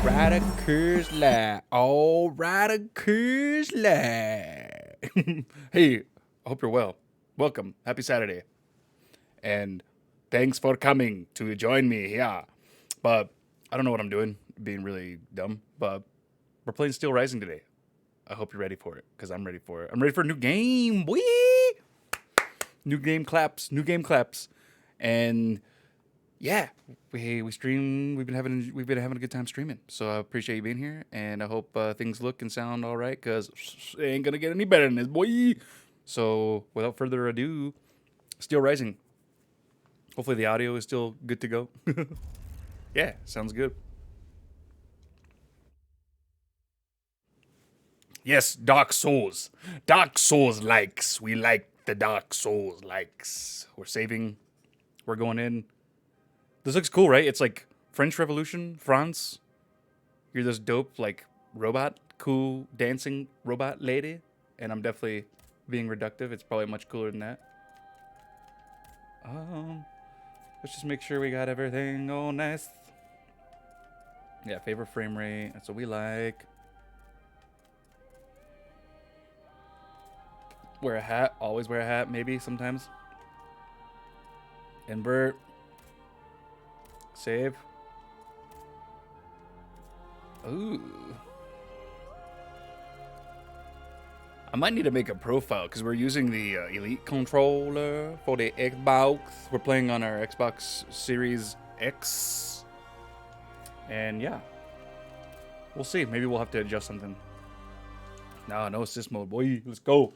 Alright, Kursla. Alright, Kursla. Hey, I hope you're well. Welcome. Happy Saturday. And thanks for coming to join me here. But I don't know what I'm doing, being really dumb. But we're playing Steelrising today. I hope you're ready for it, because I'm ready for it. I'm ready for a new game, boy! New game claps. And yeah, we stream. We've been having a good time streaming. So I appreciate you being here, and I hope things look and sound all right, because it ain't gonna get any better than this, boy. So without further ado, Steelrising. Hopefully the audio is still good to go. Yeah, sounds good. Yes, Dark Souls. Dark Souls likes. We like the Dark Souls likes. We're saving. We're going in. This looks cool, right? It's like French Revolution, France. You're this dope, like, robot, cool, dancing robot lady. And I'm definitely being reductive. It's probably much cooler than that. Let's just make sure we got everything all nice. Yeah, favorite frame rate. That's what we like. Wear a hat. Always wear a hat, maybe, sometimes. Invert. Save. Ooh. I might need to make a profile because we're using the Elite controller for the Xbox. We're playing on our Xbox Series X. And yeah. We'll see. Maybe we'll have to adjust something. No assist mode, boy. Let's go.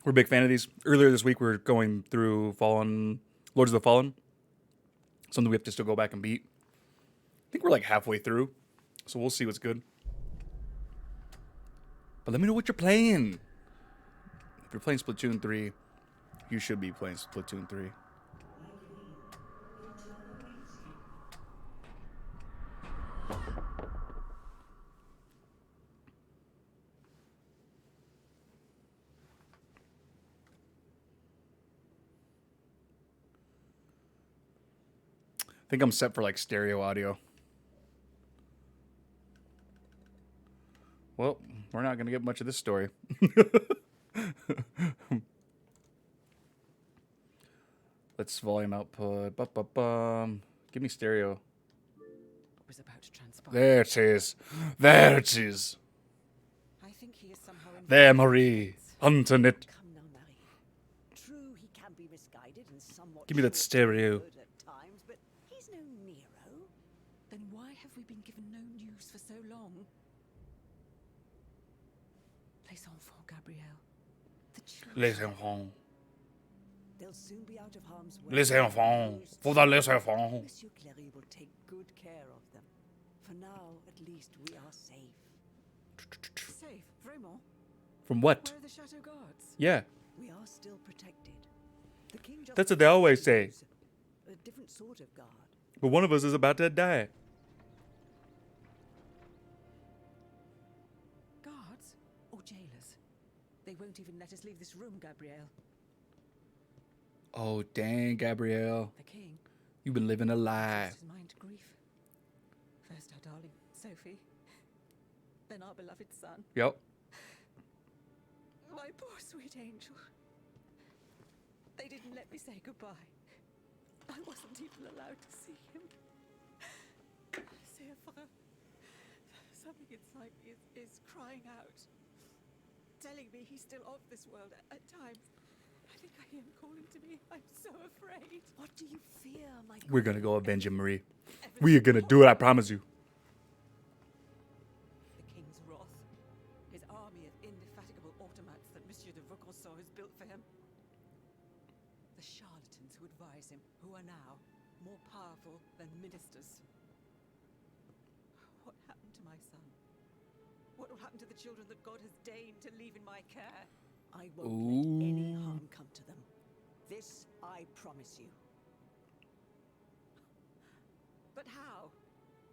We're a big fan of these. Earlier this week, we were going through Lords of the Fallen. Something we have to still go back and beat. I think we're like halfway through. So we'll see what's good. But let me know what you're playing. If you're playing Splatoon 3, you should be playing Splatoon 3. I think I'm set for like stereo audio. Well, we're not going to get much of this story. Let's volume output. Give me stereo. Was about to transpire. There it is. There it is. I think he is somehow There, Marie. Hunting it. Come now, Marie. True, he can be misguided and somewhat. Give me that stereo. Good at times, but he's no Nero. Then why have we been given no news for so long? Les enfants, Gabrielle. The children. Les enfants. They'll soon be out of harm's way. Les enfants. Faudra les enfants. Monsieur Clery will take good care of them. For now, at least we are safe. Safe, vraiment? From what? Where are the Chateau Guards? Yeah. We are still protected. The king just That's what they always say. a different sort of guard. But one of us is about to die. Guards or jailers? They won't even let us leave this room, Gabrielle. Oh, dang, Gabrielle. The king You've been living a lie. lost his mind to grief. First our darling Sophie, then our beloved son. Yep. My poor sweet angel. They didn't let me say goodbye. I wasn't even allowed to see him. C'est affreux. Something inside me is crying out, telling me he's still of this world at times. I think I hear him calling to me. I'm so afraid. What do you fear, my We're going to go avenge him, Marie. We are going to do it, I promise you. The king's wrath. His army of indefatigable automats that Monsieur de Vaucanson has built for him. The charlatans who advise him, who are now more powerful than ministers. What happened to my son? What will happen to the children that God has deigned to leave in my care? I won't let any harm come to them. This I promise you. But how?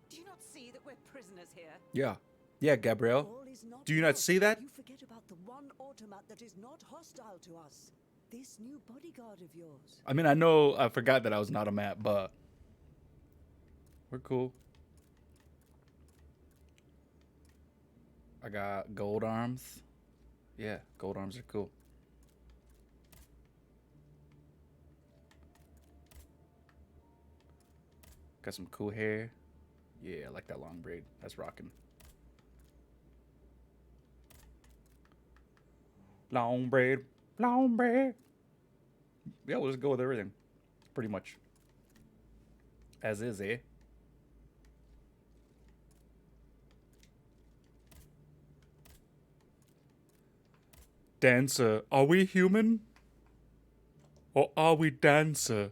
Do you not see that we're prisoners here? Yeah. Yeah, Gabrielle. All is not Do you not lost. see that? You forget about the one automat that is not hostile to us. This new bodyguard of yours. I mean, I know I forgot that I was not a map, but we're cool. I got gold arms. Yeah, gold arms are cool. Got some cool hair. Yeah, I like that long braid. That's rocking. Long braid. Long braid. Yeah, we'll just go with everything. Pretty much. As is, eh? Dancer. Are we human? Or are we dancer?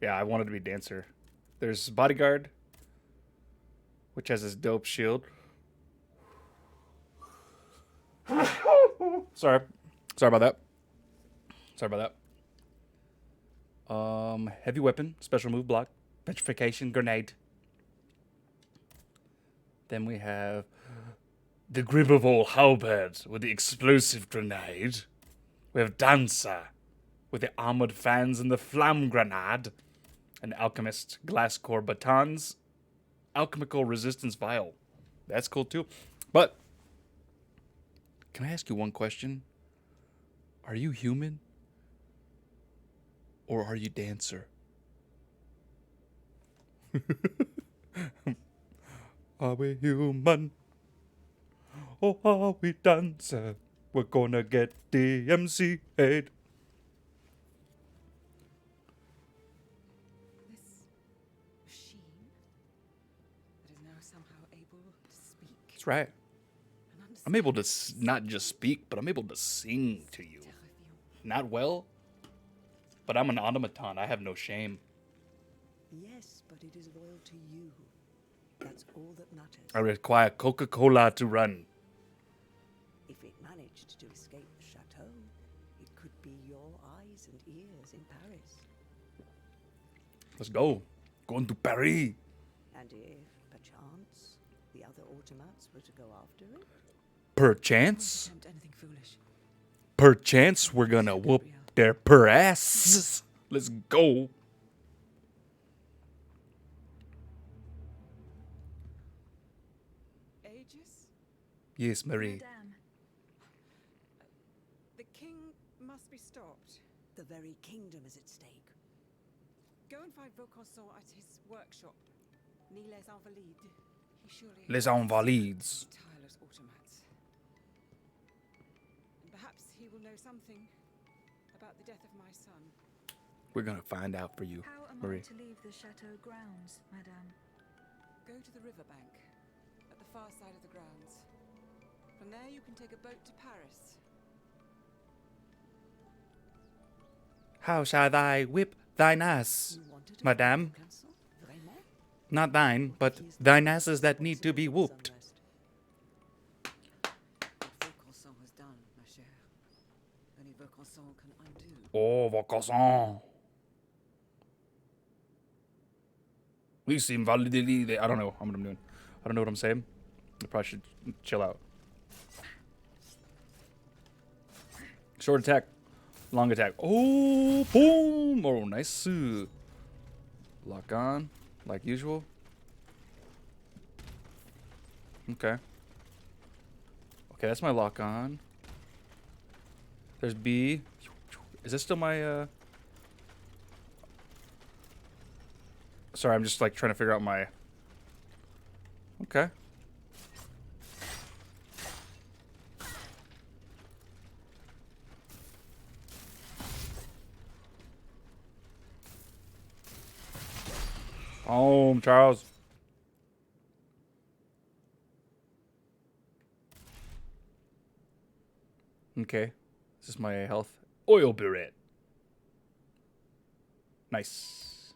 Yeah, I wanted to be dancer. There's bodyguard, which has this dope shield. Sorry about that. Heavy weapon, special move, block, petrification, grenade. Then we have the grip of all halberds with the explosive grenade. We have Dancer with the armored fans and the flamme grenade. An alchemist, glass core batons, alchemical resistance vial. That's cool too. But Can I ask you one question? Are you human? Or are you dancer? Are we human? Or are we dancer? We're gonna get DMCA'd. This machine that is now somehow able to speak That's right. and understand. I'm able to not just speak, but I'm able to sing to you. Not well, but I'm an automaton. I have no shame. Yes, but it is loyal to you. That's all that matters. I require Coca-Cola to run. If it managed to escape the chateau, it could be your eyes and ears in Paris. Let's go. Going to Paris. And if, perchance, the other automats were to go after it? Perchance? Don't attempt anything foolish. Perchance we're gonna whoop their per asses. Let's go. Aegis? Yes, Marie. Madame, The king must be stopped. The very kingdom is at stake. Go and find Vaucanson at his workshop. Ni les Invalides. He surely Les has Invalides. tireless automats. And perhaps he will know something about the death of my son. We're gonna find out for you, how am Marie. I to leave the chateau grounds, Madame? Go to the riverbank, at the far side of the grounds. From there you can take a boat to Paris. How shall I whip thine ass? You wanted to Madame? cancel? Vraiment? Not thine, but thine asses that need to be whooped. What Vaucanson has done, ma chère, only Vaucanson can undo. Oh, Vaucanson. Les Invalides. I don't know what I'm doing. I don't know what I'm saying. I probably should chill out. Short attack. Long attack. Oh, boom. Oh, nice. Lock on, like usual. Okay. Okay, that's my lock on. There's B. Is this still my, Sorry, I'm just, like, trying to figure out my... Okay. Home, Charles. Okay. This is my health. Oil beret. Nice.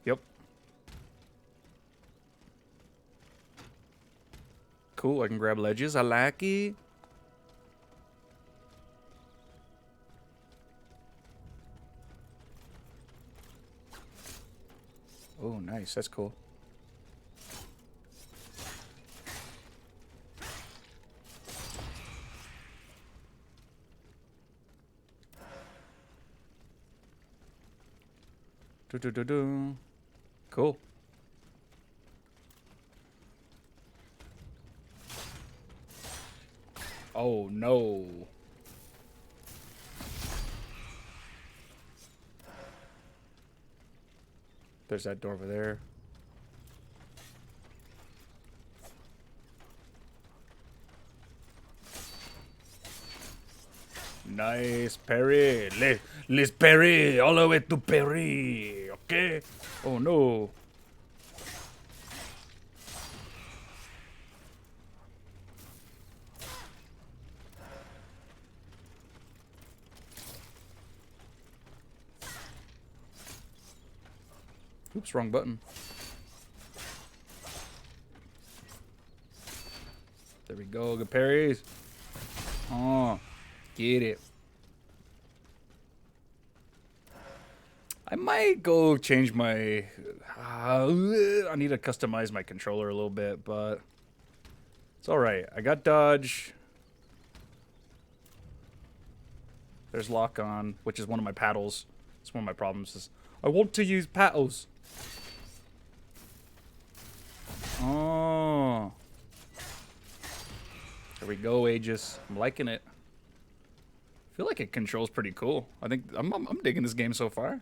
Yep. Cool, I can grab ledges. I like it. Oh, nice. That's cool. Do. Cool. Oh, no. There's that door over there. Nice parry. Let's parry all the way to Paris. Okay. Oh no. Oops, wrong button. There we go. Good parries. Oh, get it. I might go change my... I need to customize my controller a little bit, but it's alright. I got dodge. There's lock on, which is one of my paddles. It's one of my problems. Is I want to use paddles. Oh. There we go, Aegis. I'm liking it. I feel like it controls pretty cool. I think I'm digging this game so far.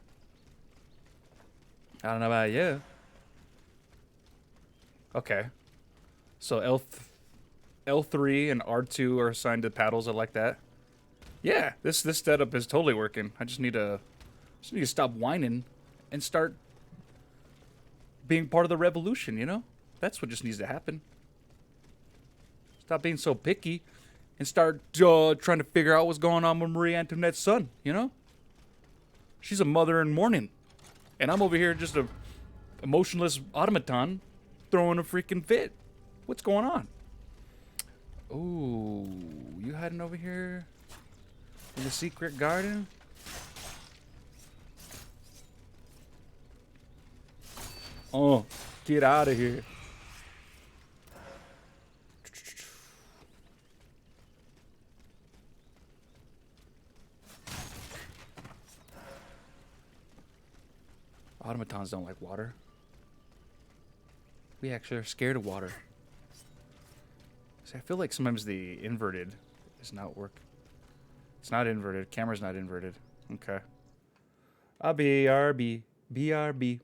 I don't know about you. Okay. So L3 and R2 are assigned to paddles. I like that. Yeah, this setup is totally working. I just need to stop whining and start being part of the revolution, you know? That's what just needs to happen. Stop being so picky and start trying to figure out what's going on with Marie Antoinette's son, you know? She's a mother in mourning. And I'm over here just a emotionless automaton throwing a freaking fit. What's going on? Ooh, you hiding over here in the secret garden? Oh, get out of here. Automatons don't like water. We actually are scared of water. See, I feel like sometimes the inverted is not work. It's not inverted. Camera's not inverted. Okay. BRB. BRB.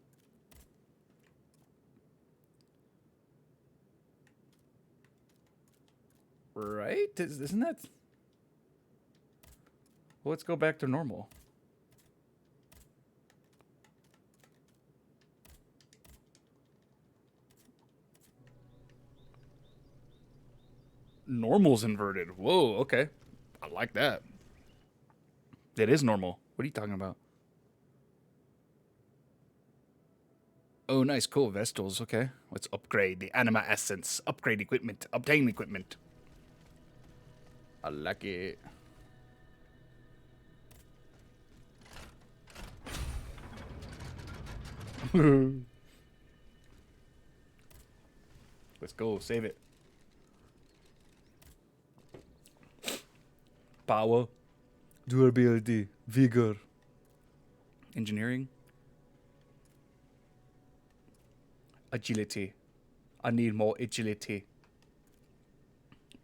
Right? Isn't that... Well, let's go back to normal. Normal's inverted. Whoa, okay. I like that. It is normal. What are you talking about? Oh, nice, cool. Vestals, okay. Let's upgrade the anima essence. Upgrade equipment. Obtain equipment. I like it. Let's go. Save it. Power. Durability. Vigor. Engineering. Agility. I need more agility.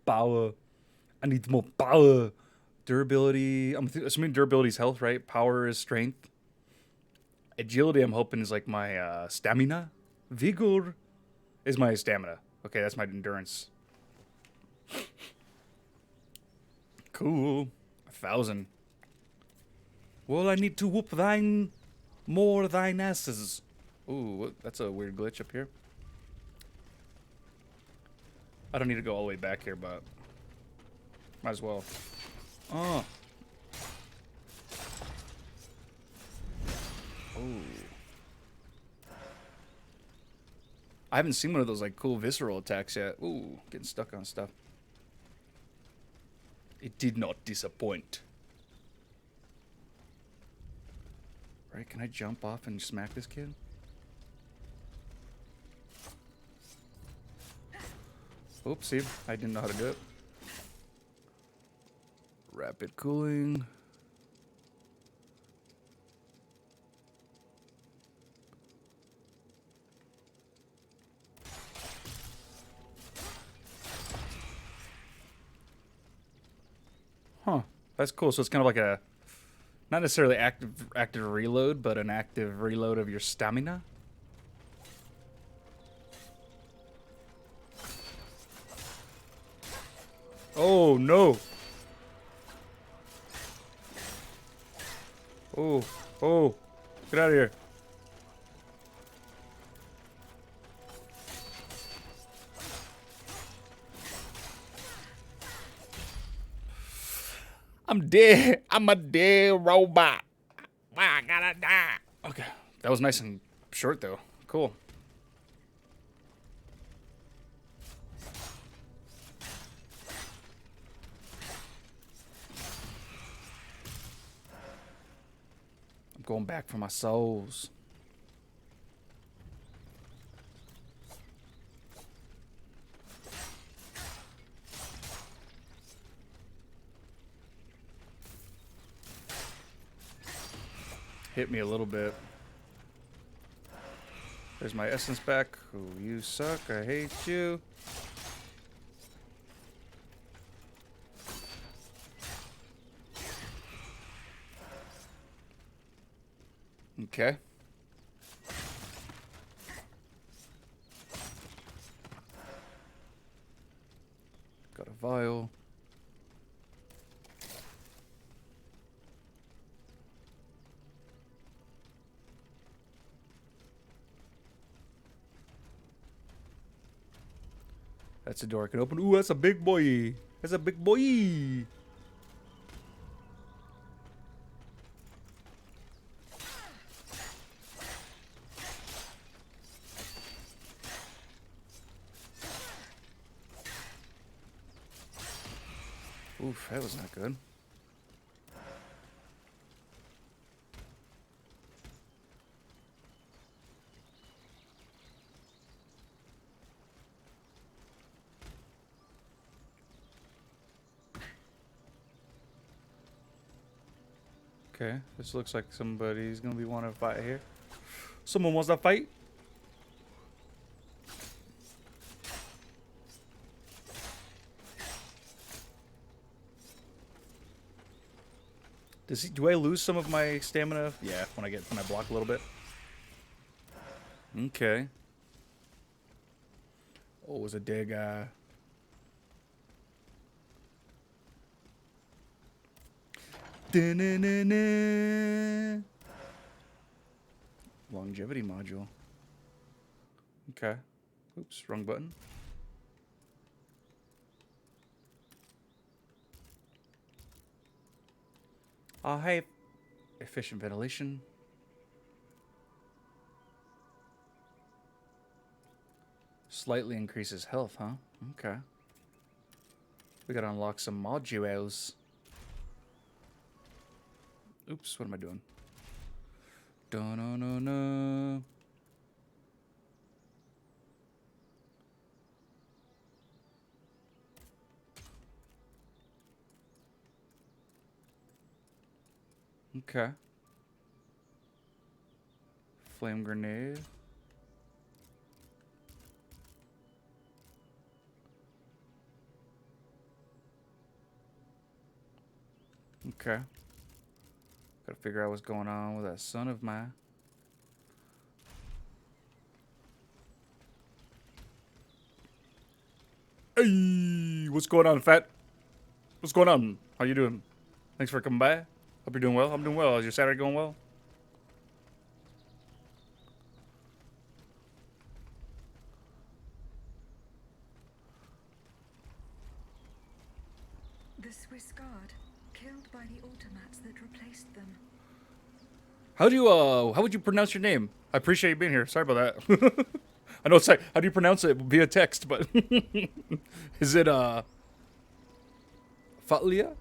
Power. I need more power. Durability. I'm assuming durability is health, right? Power is strength. Agility, I'm hoping, is like my stamina. Vigor is my stamina. Okay, that's my endurance. Cool. 1,000. Well, I need to whoop thine more thine asses. Ooh, that's a weird glitch up here. I don't need to go all the way back here, but might as well. Oh. Oh. I haven't seen one of those like cool visceral attacks yet. Ooh, getting stuck on stuff. It did not disappoint. Right, can I jump off and smack this kid? Oopsie, I didn't know how to do it. Rapid cooling. Huh, that's cool. So it's kind of like a, not necessarily active reload, but an active reload of your stamina. Oh no! Oh, oh, get out of here. I'm dead. I'm a dead robot. I gotta die. Okay, that was nice and short though. Cool. I'm going back for my souls. Hit me a little bit. There's my essence back. Oh, you suck. I hate you. Okay. Got a vial. That's a door I can open. Ooh, that's a big boy. That's a big boy. Oof, that was not good. Okay, this looks like somebody's gonna be wanting to fight here. Someone wants to fight? Do I lose some of my stamina? Yeah, when I block a little bit. Okay. Oh, it was a dead guy. Da-na-na-na. Longevity module. Okay. Oops, wrong button. Hey. Efficient ventilation. Slightly increases health, huh? Okay. We gotta unlock some modules. Oops, what am I doing? Da-na-na-na. Okay. Flame grenade. Okay. Gotta figure out what's going on with that son of mine. Hey, what's going on, fat? What's going on? How you doing? Thanks for coming by. Hope you're doing well. I'm doing well. Is your Saturday going well? The Swiss Guard, killed by the automats that replaced them. How would you pronounce your name? I appreciate you being here. Sorry about that. I know it's like, how do you pronounce it via text, but is it Fatlia?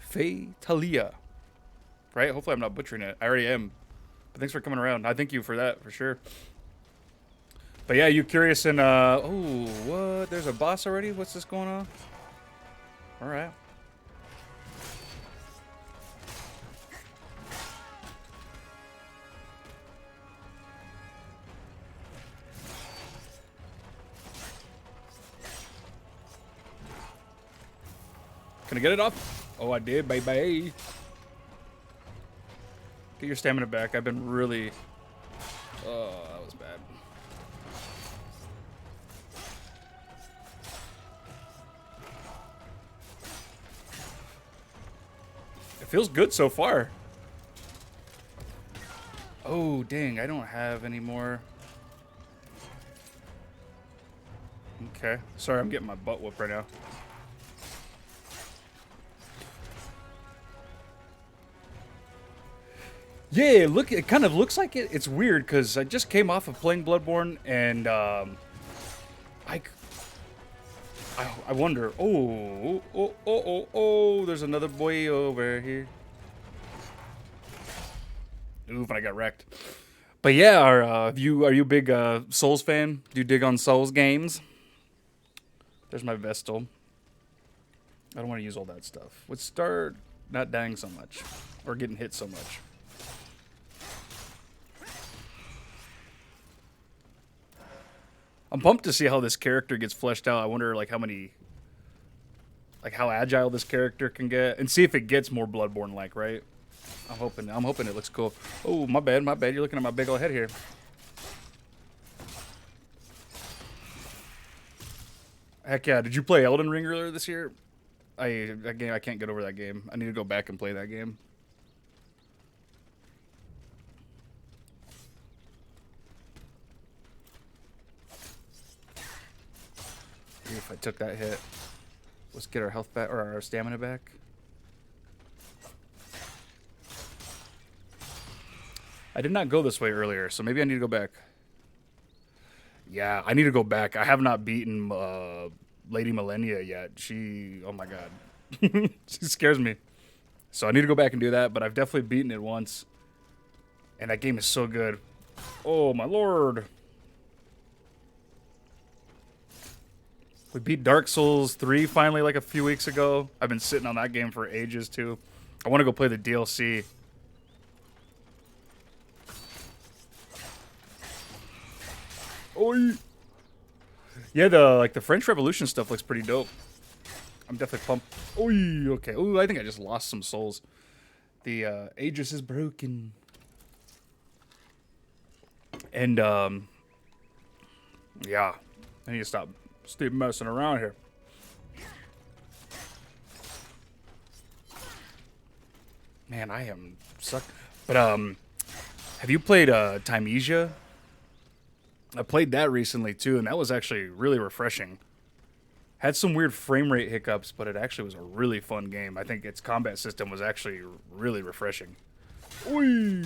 Fatalia. Right? Hopefully I'm not butchering it. I already am. But thanks for coming around. I thank you for that, for sure. But yeah, you curious and oh, what? There's a boss already? What's this going on? Alright. Can I get it off? Oh, I did, baby. Get your stamina back. I've been really... Oh, that was bad. It feels good so far. Oh, dang. I don't have any more. Okay. Sorry, I'm getting my butt whooped right now. Yeah, look, it kind of looks like it. It's weird because I just came off of playing Bloodborne and I wonder. Oh, there's another boy over here. Oof, and I got wrecked. But yeah, are you a big Souls fan? Do you dig on Souls games? There's my Vestal. I don't want to use all that stuff. Let's start not dying so much or getting hit so much. I'm pumped to see how this character gets fleshed out. I wonder like how agile this character can get, and see if it gets more Bloodborne like, right? I'm hoping it looks cool. Oh, my bad. You're looking at my big old head here. Heck yeah! Did you play Elden Ring earlier this year? I can't get over that game. I need to go back and play that game. If I took that hit, let's get our health back or our stamina back. I did not go this way earlier, so maybe I need to go back. Yeah, I need to go back. I have not beaten Lady Millennia yet. Oh my god. She scares me. So I need to go back and do that, but I've definitely beaten it once. And that game is so good. Oh my lord. We beat Dark Souls 3 finally like a few weeks ago. I've been sitting on that game for ages too. I want to go play the DLC. Oh yeah, the French Revolution stuff looks pretty dope. I'm definitely pumped. Oh okay. Oh, I think I just lost some souls. The Aegis is broken. And yeah, I need to stop messing around here. Man, I am suck. But have you played Timesia? I played that recently too, and that was actually really refreshing. Had some weird frame rate hiccups, but it actually was a really fun game. I think its combat system was actually really refreshing. Oy!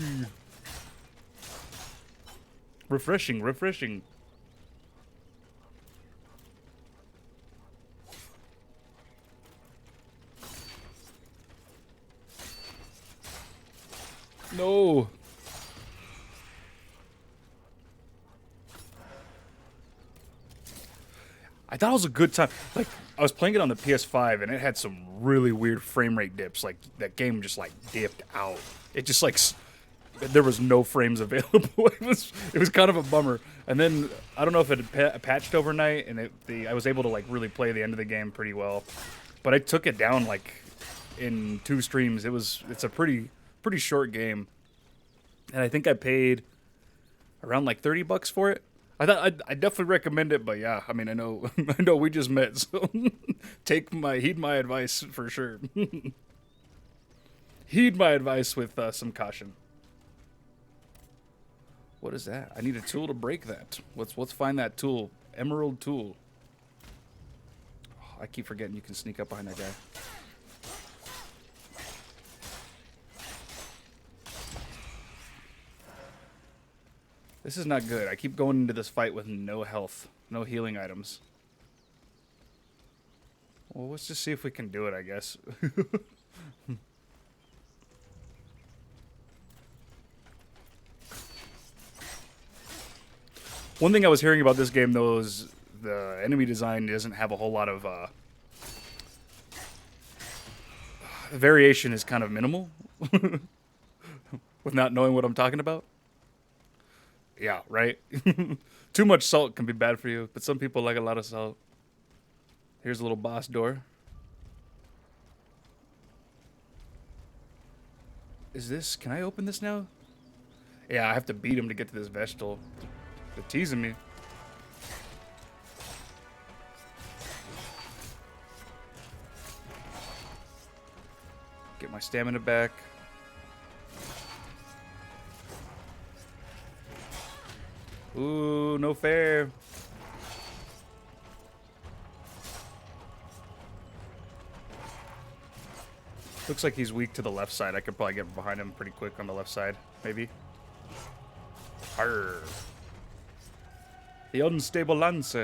Refreshing. No. I thought it was a good time. Like, I was playing it on the PS5, and it had some really weird frame rate dips. Like, that game just, like, dipped out. It just, like, there was no frames available. It was kind of a bummer. And then, I don't know if it had patched overnight, and I was able to, like, really play the end of the game pretty well. But I took it down, like, in 2 streams. It's a pretty short game. And I think I paid around, like, $30 for it. I definitely recommend it, but yeah, I mean, I know we just met, so heed my advice for sure. Heed my advice with some caution. What is that? I need a tool to break that. Let's find that tool. Emerald tool. Oh, I keep forgetting you can sneak up behind that guy. This is not good. I keep going into this fight with no health, no healing items. Well, let's just see if we can do it, I guess. One thing I was hearing about this game, though, is the enemy design doesn't have a whole lot of... variation is kind of minimal. With not knowing what I'm talking about. Yeah, right? Too much salt can be bad for you, but some people like a lot of salt. Here's a little boss door. Can I open this now? Yeah, I have to beat him to get to this vegetable. They're teasing me. Get my stamina back. Ooh, no fair. Looks like he's weak to the left side. I could probably get behind him pretty quick on the left side, maybe. Arr. The unstable lance.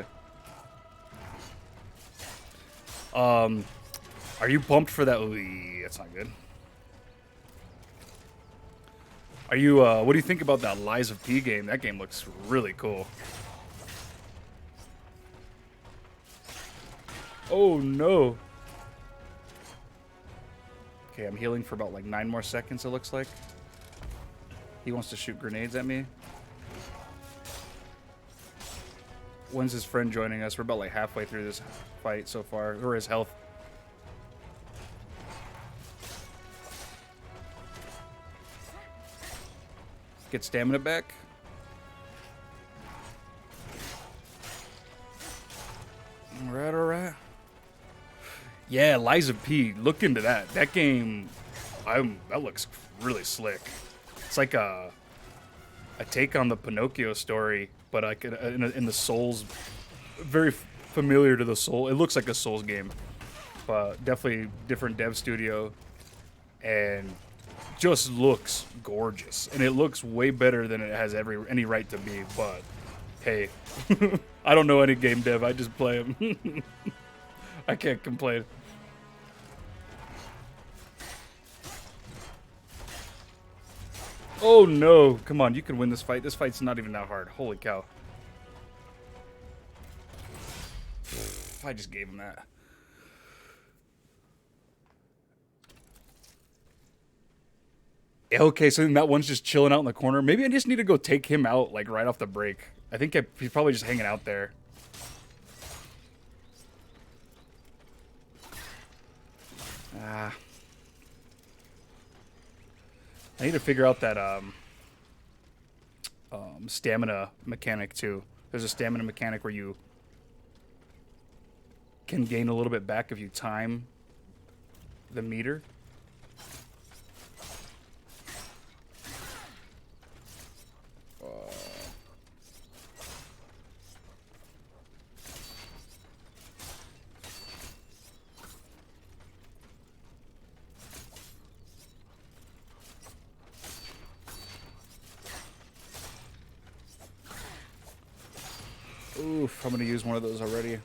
Are you pumped for that? Ooh, that's not good. Are you, what do you think about that Lies of P game? That game looks really cool. Oh, no. Okay, I'm healing for about, like, 9 more seconds, it looks like. He wants to shoot grenades at me. When's his friend joining us? We're about like halfway through this fight so far. Or his health. Get stamina back. Alright, alright. Yeah, Liza P. Look into that. That game, that looks really slick. It's like a take on the Pinocchio story, but like in the Souls, very familiar to the Soul. It looks like a Souls game, but definitely different dev studio, and just looks gorgeous. And it looks way better than it has any right to be. But hey, I don't know any game dev. I just play them. I can't complain. Oh no, come on, you can win this fight. This fight's not even that hard. Holy cow. I just gave him that. Yeah, okay, so that one's just chilling out in the corner. Maybe I just need to go take him out, like, right off the break. I think he's probably just hanging out there. Ah. I need to figure out that stamina mechanic too. There's a stamina mechanic where you can gain a little bit back if you time the meter. Oof, I'm gonna use one of those already.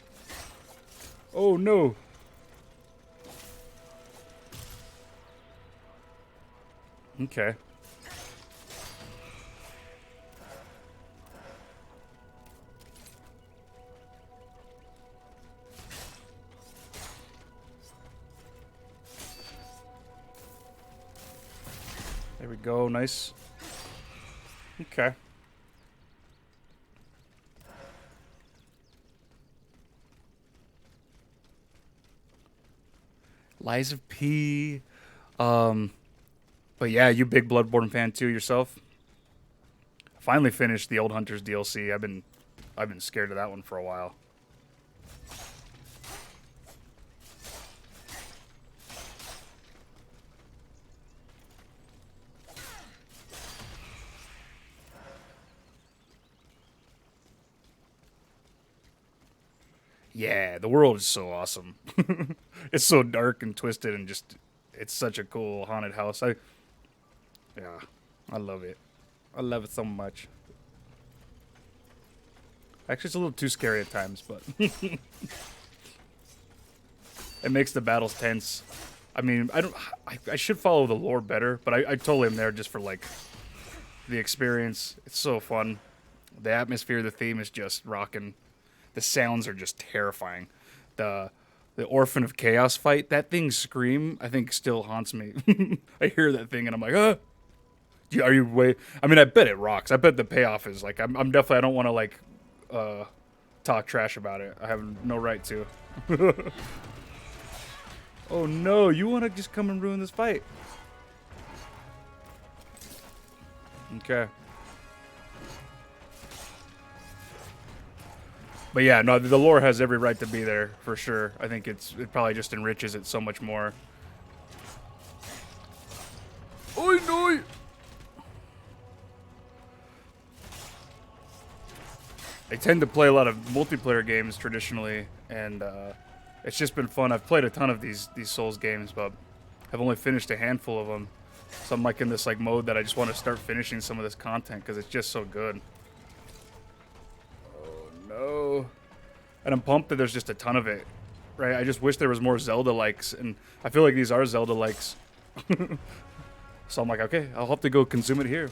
Oh no! Okay. There we go, nice. Okay. Liza P. But yeah, you big Bloodborne fan too yourself. Finally finished the Old Hunters DLC. I've been scared of that one for a while. Yeah, the world is so awesome. It's so dark and twisted and just it's such a cool haunted house. I love it. I love it so much. Actually, it's a little too scary at times, but it makes the battles tense. I mean, I should follow the lore better, but I totally am there just for like the experience. It's so fun. The atmosphere, the theme is just rocking. The sounds are just terrifying. The Orphan of Chaos fight, that thing's scream, I think still haunts me. I hear that thing and I'm like, ah. Are you way? I mean, I bet it rocks. I bet the payoff is like, I'm definitely, I don't want to like talk trash about it. I have no right to. Oh no, you want to just come and ruin this fight? Okay. But yeah, no, the lore has every right to be there for sure. I think it probably just enriches it so much more. Oi, no! I tend to play a lot of multiplayer games traditionally, and it's just been fun. I've played a ton of these Souls games, but I've only finished a handful of them. So I'm like in this like mode that I just want to start finishing some of this content because it's just so good. No. And I'm pumped that there's just a ton of it, right? I just wish there was more Zelda-likes, and I feel like these are Zelda-likes. So I'm like, okay, I'll have to go consume it here.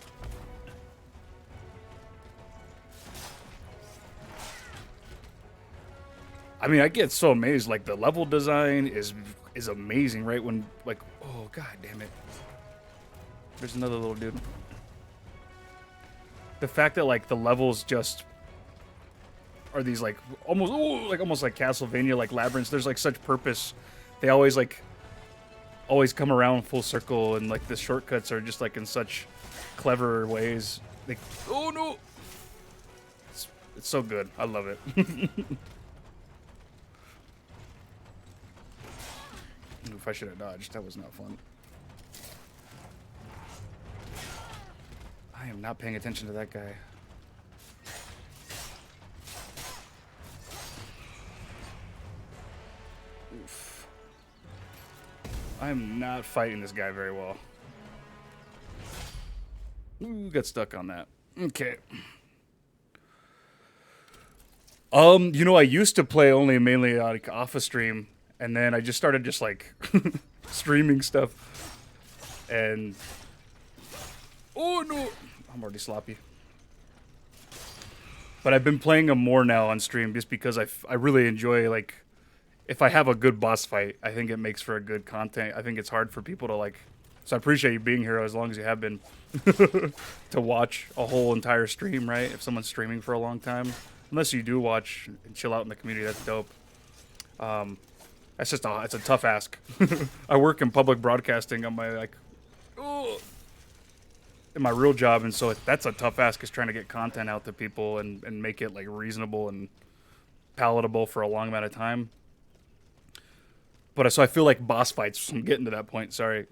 I mean, I get so amazed. Like, the level design is amazing, right? When, like, oh, god damn it. There's another little dude. The fact that, like, the levels just are these like almost like Castlevania like labyrinths. There's like such purpose. They always come around full circle, and like the shortcuts are just like in such clever ways. Like, oh no, it's so good. I love it. If I should have dodged, that was not fun. I am not paying attention to that guy. Oof. I am not fighting this guy very well. Ooh, got stuck on that. Okay. You know, I used to play only mainly like off a stream, and then I just started just like streaming stuff. And oh no, I'm already sloppy. But I've been playing them more now on stream just because I really enjoy, like, if I have a good boss fight, I think it makes for a good content. I think it's hard for people to like, so I appreciate you being here as long as you have been to watch a whole entire stream, right? If someone's streaming for a long time, unless you do watch and chill out in the community, that's dope. That's just it's a tough ask. I work in public broadcasting on my like, in my real job, and so that's a tough ask, is trying to get content out to people and make it like reasonable and palatable for a long amount of time. But so I feel like boss fights, I'm getting to that point, sorry,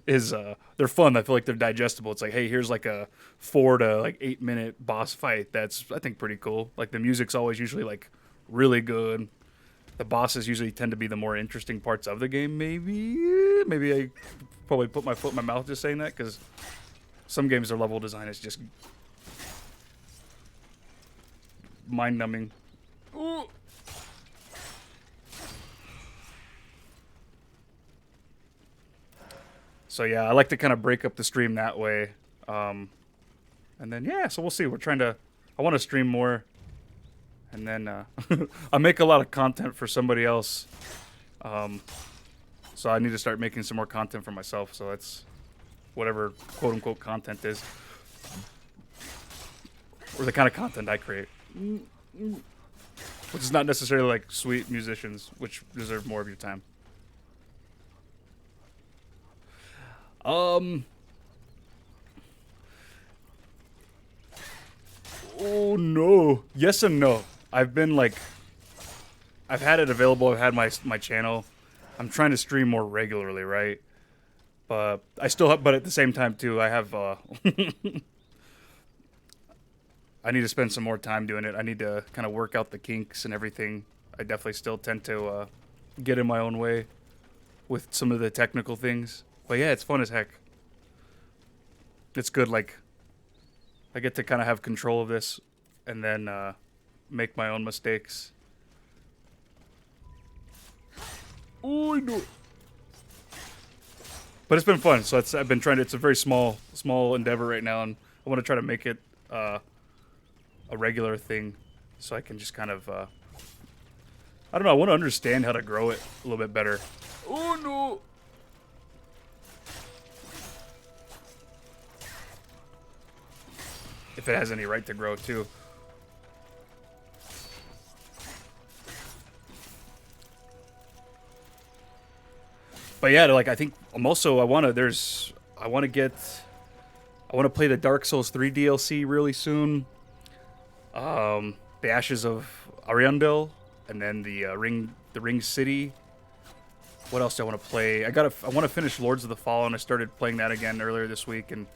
is they're fun. I feel like they're digestible. It's like, hey, here's like a 4 to like 8 minute boss fight that's, I think, pretty cool. Like the music's always usually like really good. The bosses usually tend to be the more interesting parts of the game. Maybe I probably put my foot in my mouth just saying that, because some games, their level design is just mind-numbing. Ooh. So yeah, I like to kind of break up the stream that way. And then, yeah, so we'll see. I want to stream more. And then I make a lot of content for somebody else. So I need to start making some more content for myself. So that's whatever quote-unquote content is. Or the kind of content I create. Which is not necessarily like sweet musicians, which deserve more of your time. Oh no. Yes and no. I've had it available. I've had my channel. I'm trying to stream more regularly, right? But I still have, but at the same time too, I have I need to spend some more time doing it. I need to kind of work out the kinks and everything. I definitely still tend to get in my own way with some of the technical things. But yeah, it's fun as heck. It's good, like, I get to kind of have control of this and then make my own mistakes. Oh, I know. But it's been fun, so I've been trying to, it's a very small endeavor right now, and I want to try to make it a regular thing so I can just kind of, I don't know, I want to understand how to grow it a little bit better. Oh, no. If it has any right to grow, too. But yeah, like, I think I'm also, I want to play the Dark Souls 3 DLC really soon. The Ashes of Ariandel, and then the Ring City. What else do I want to play? I want to finish Lords of the Fallen. I started playing that again earlier this week, and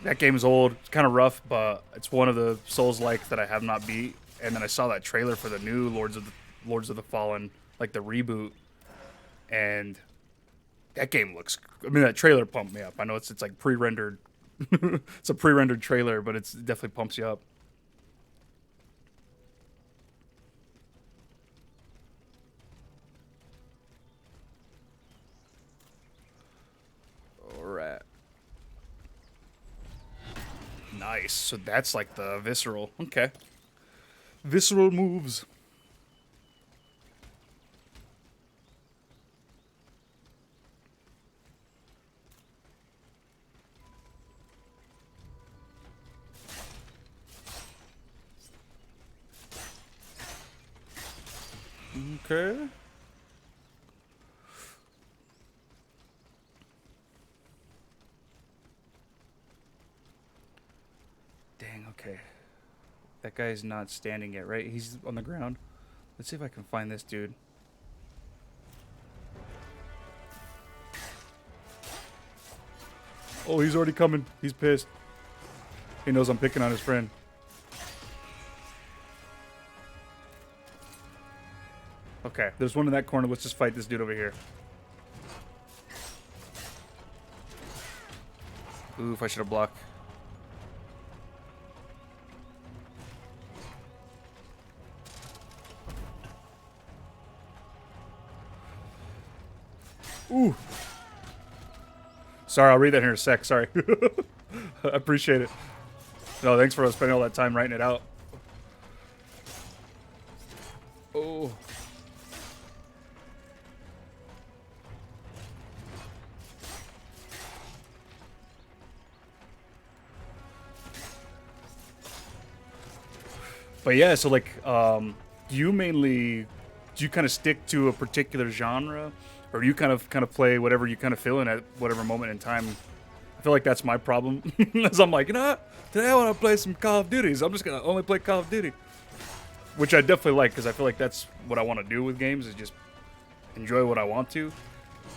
that game's old. It's kind of rough, but it's one of the Souls-like that I have not beat. And then I saw that trailer for the new Lords of the Fallen, like the reboot, and that game looks, I mean, that trailer pumped me up. I know it's like pre-rendered. It's a pre-rendered trailer, but it definitely pumps you up. Alright. Nice. So that's like the visceral. Okay. Visceral moves. Okay. Dang, okay. That guy's not standing yet, right? He's on the ground. Let's see if I can find this dude. Oh, he's already coming. He's pissed. He knows I'm picking on his friend. Okay, there's one in that corner. Let's just fight this dude over here. Oof, I should have blocked. Ooh. Sorry, I'll read that here in a sec. Sorry. I appreciate it. No, thanks for spending all that time writing it out. Oh. But yeah, so like, do you kind of stick to a particular genre, or do you kind of play whatever you kind of feel in at whatever moment in time? I feel like that's my problem, as I'm like, you know what? Today I want to play some Call of Duties. I'm just gonna only play Call of Duty, which I definitely like because I feel like that's what I want to do with games is just enjoy what I want to.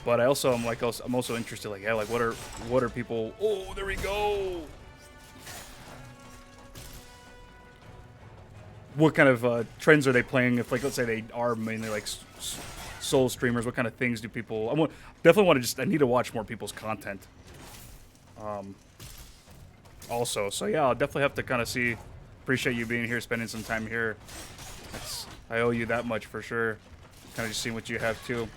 But I also I'm also interested like, yeah, like what are people? Oh, there we go. What kind of trends are they playing? If, like, let's say they are mainly like soul streamers, what kind of things do people? Definitely want to I need to watch more people's content. Also, so yeah, I'll definitely have to kind of see. Appreciate you being here, spending some time here. I owe you that much for sure. Kind of just seeing what you have too.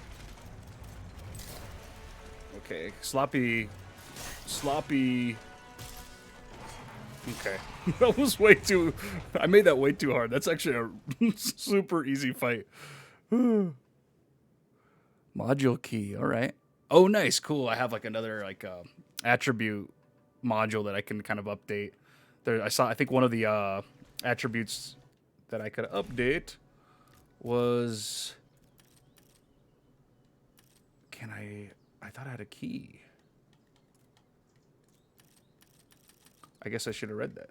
Okay, sloppy. Okay. That was way too... I made that way too hard. That's actually a super easy fight. Module key. All right. Oh, nice. Cool. I have like another like attribute module that I can kind of update. I think one of the attributes that I could update was... I thought I had a key. I guess I should have read that.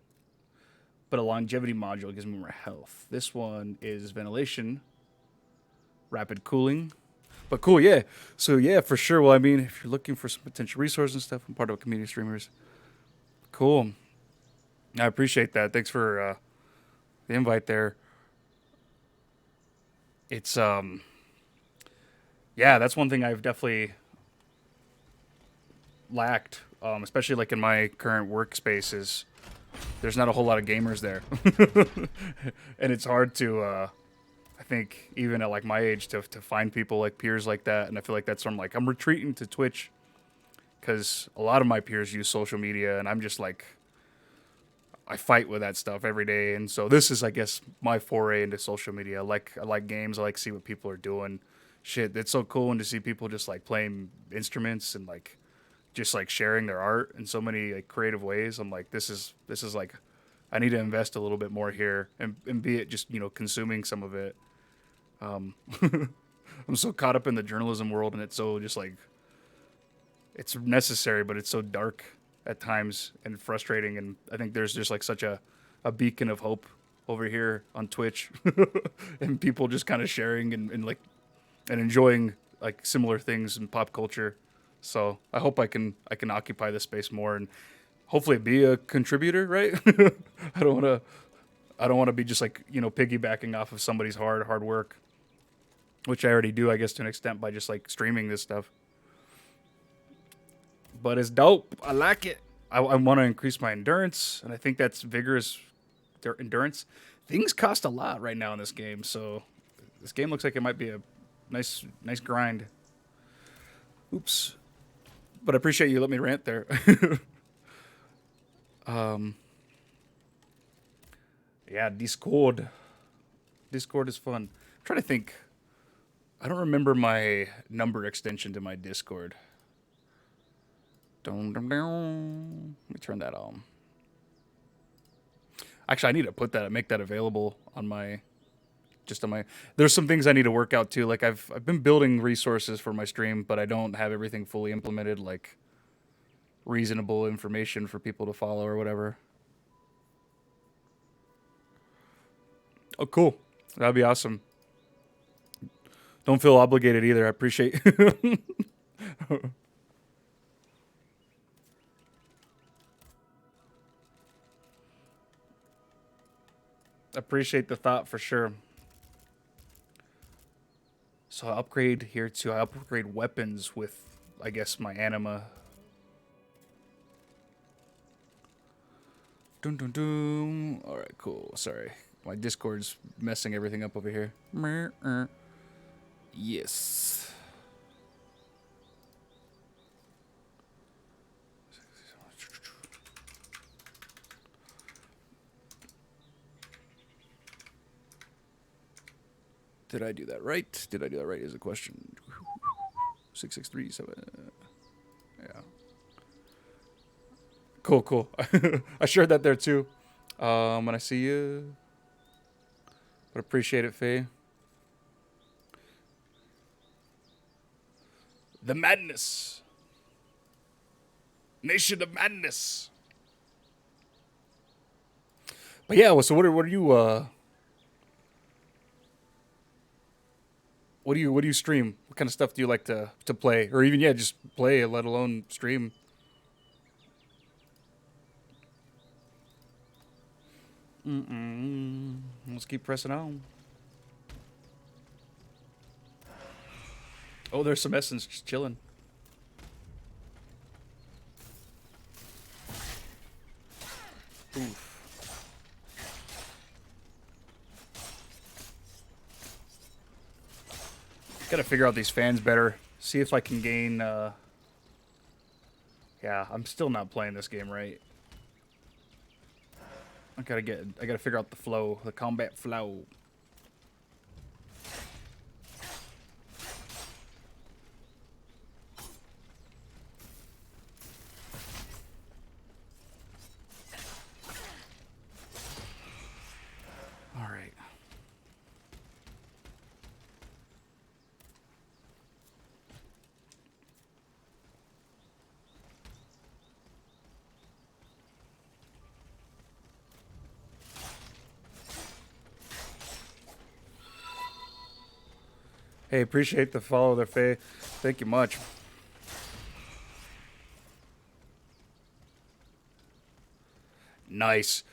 But a longevity module gives me more health. This one is ventilation, rapid cooling. But cool, yeah. So yeah, for sure. Well, I mean, if you're looking for some potential resources and stuff, I'm part of a community of streamers. Cool. I appreciate that. Thanks for the invite there. It's yeah, that's one thing I've definitely lacked, especially like in my current workspace is there's not a whole lot of gamers there. And it's hard to I think even at like my age to find people like peers like that. And I feel like that's from like I'm retreating to Twitch because a lot of my peers use social media and I'm just like I fight with that stuff every day. And so this is I guess my foray into social media. I like games. I like to see what people are doing. Shit, it's so cool and to see people just like playing instruments and like just like sharing their art in so many like creative ways. I'm like, this is like, I need to invest a little bit more here and be it just, you know, consuming some of it. I'm so caught up in the journalism world and it's so just like, it's necessary, but it's so dark at times and frustrating. And I think there's just like such a beacon of hope over here on Twitch and people just kind of sharing and like, and enjoying like similar things in pop culture. So I hope I can occupy this space more and hopefully be a contributor, right? I don't want to be just like, you know, piggybacking off of somebody's hard work, which I already do, I guess, to an extent by just like streaming this stuff. But it's dope. I like it. I want to increase my endurance, and I think that's vigorous endurance. Things cost a lot right now in this game, so this game looks like it might be a nice grind. Oops. But I appreciate you letting me rant there. Yeah, Discord. Discord is fun. I'm trying to think. I don't remember my number extension to my Discord. Let me turn that on. Actually, I need to make that available on my just on my. There's some things I need to work out too. Like I've been building resources for my stream, but I don't have everything fully implemented. Like reasonable information for people to follow or whatever. Oh, cool. That'd be awesome. Don't feel obligated either. I appreciate. Appreciate the thought for sure. So I upgrade here too. I upgrade weapons with, I guess, my anima. Dun dun dun. All right, cool. Sorry, my Discord's messing everything up over here. Yes. Did I do that right? Did I do that right is a question. 6637. Yeah. Cool, cool. I shared that there too. When I see you. But appreciate it, Faye. The madness. Nation of madness. But yeah, well, so what are you what do you stream? What kind of stuff do you like to play? Or even just play, let alone stream? Let's keep pressing on. Oh, there's some essence just chilling. Oof. Gotta figure out these fans better. See if I can gain, yeah, I'm still not playing this game right. I gotta figure out the flow, the combat flow. All right. Hey, appreciate the follow there, Faye. Thank you much. Nice.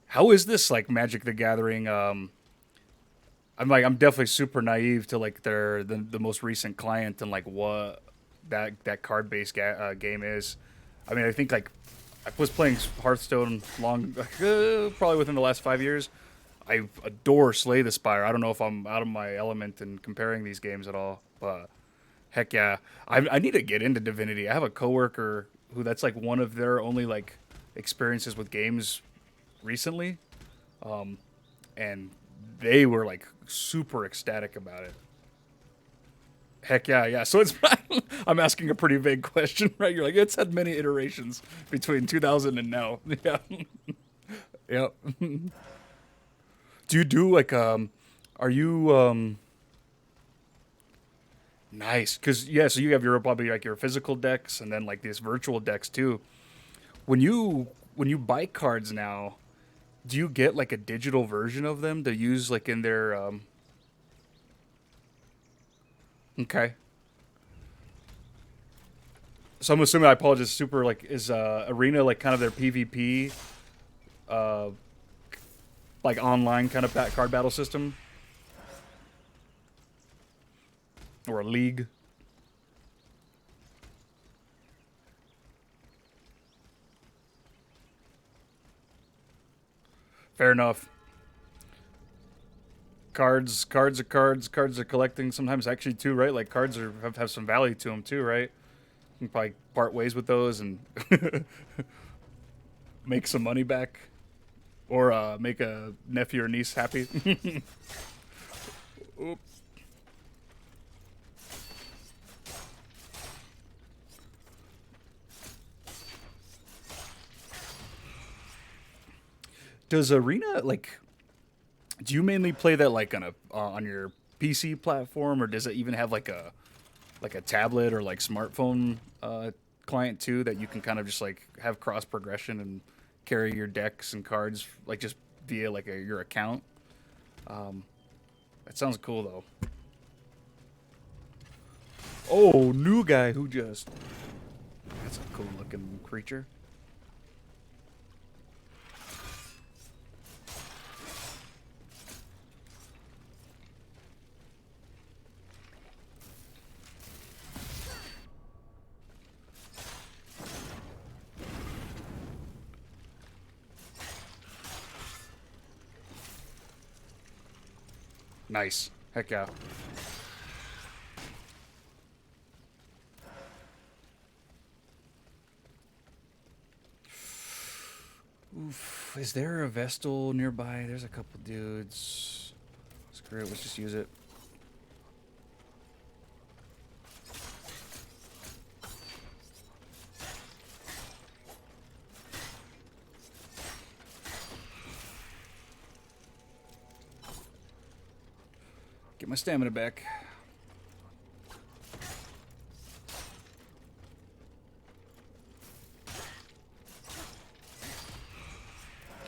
How is this like Magic the Gathering? I'm definitely super naive to like the most recent client and like what that card based game is. I mean, I think like I was playing Hearthstone probably within the last 5 years. I adore Slay the Spire. I don't know if I'm out of my element in comparing these games at all, but heck yeah, I need to get into Divinity. I have a coworker who that's like one of their only like experiences with games recently, and they were like super ecstatic about it. Heck yeah, yeah. So it's I'm asking a pretty vague question, right? You're like it's had many iterations between 2000 and now. Yeah, yeah. Do you do like are you nice? Because yeah, so you have your probably like your physical decks and then like these virtual decks too. When you buy cards now, do you get like a digital version of them to use like in their okay. So I'm assuming I apologize super like is Arena like kind of their PvP uh like online kind of card battle system? Or a league? Fair enough. Cards are cards. Cards are collecting sometimes actually too, right? Like cards have some value to them too, right? You can probably part ways with those and make some money back, or make a nephew or niece happy. Oop. Does Arena like? Do you mainly play that like on your PC platform, or does it even have like a tablet or like smartphone client too that you can kind of just like have cross progression and carry your decks and cards like just via like your account? That sounds cool though. Oh, new guy who just. That's a cool looking creature. Nice. Heck yeah. Oof. Is there a Vestal nearby? There's a couple dudes. Screw it. Let's just use it. Get my stamina back.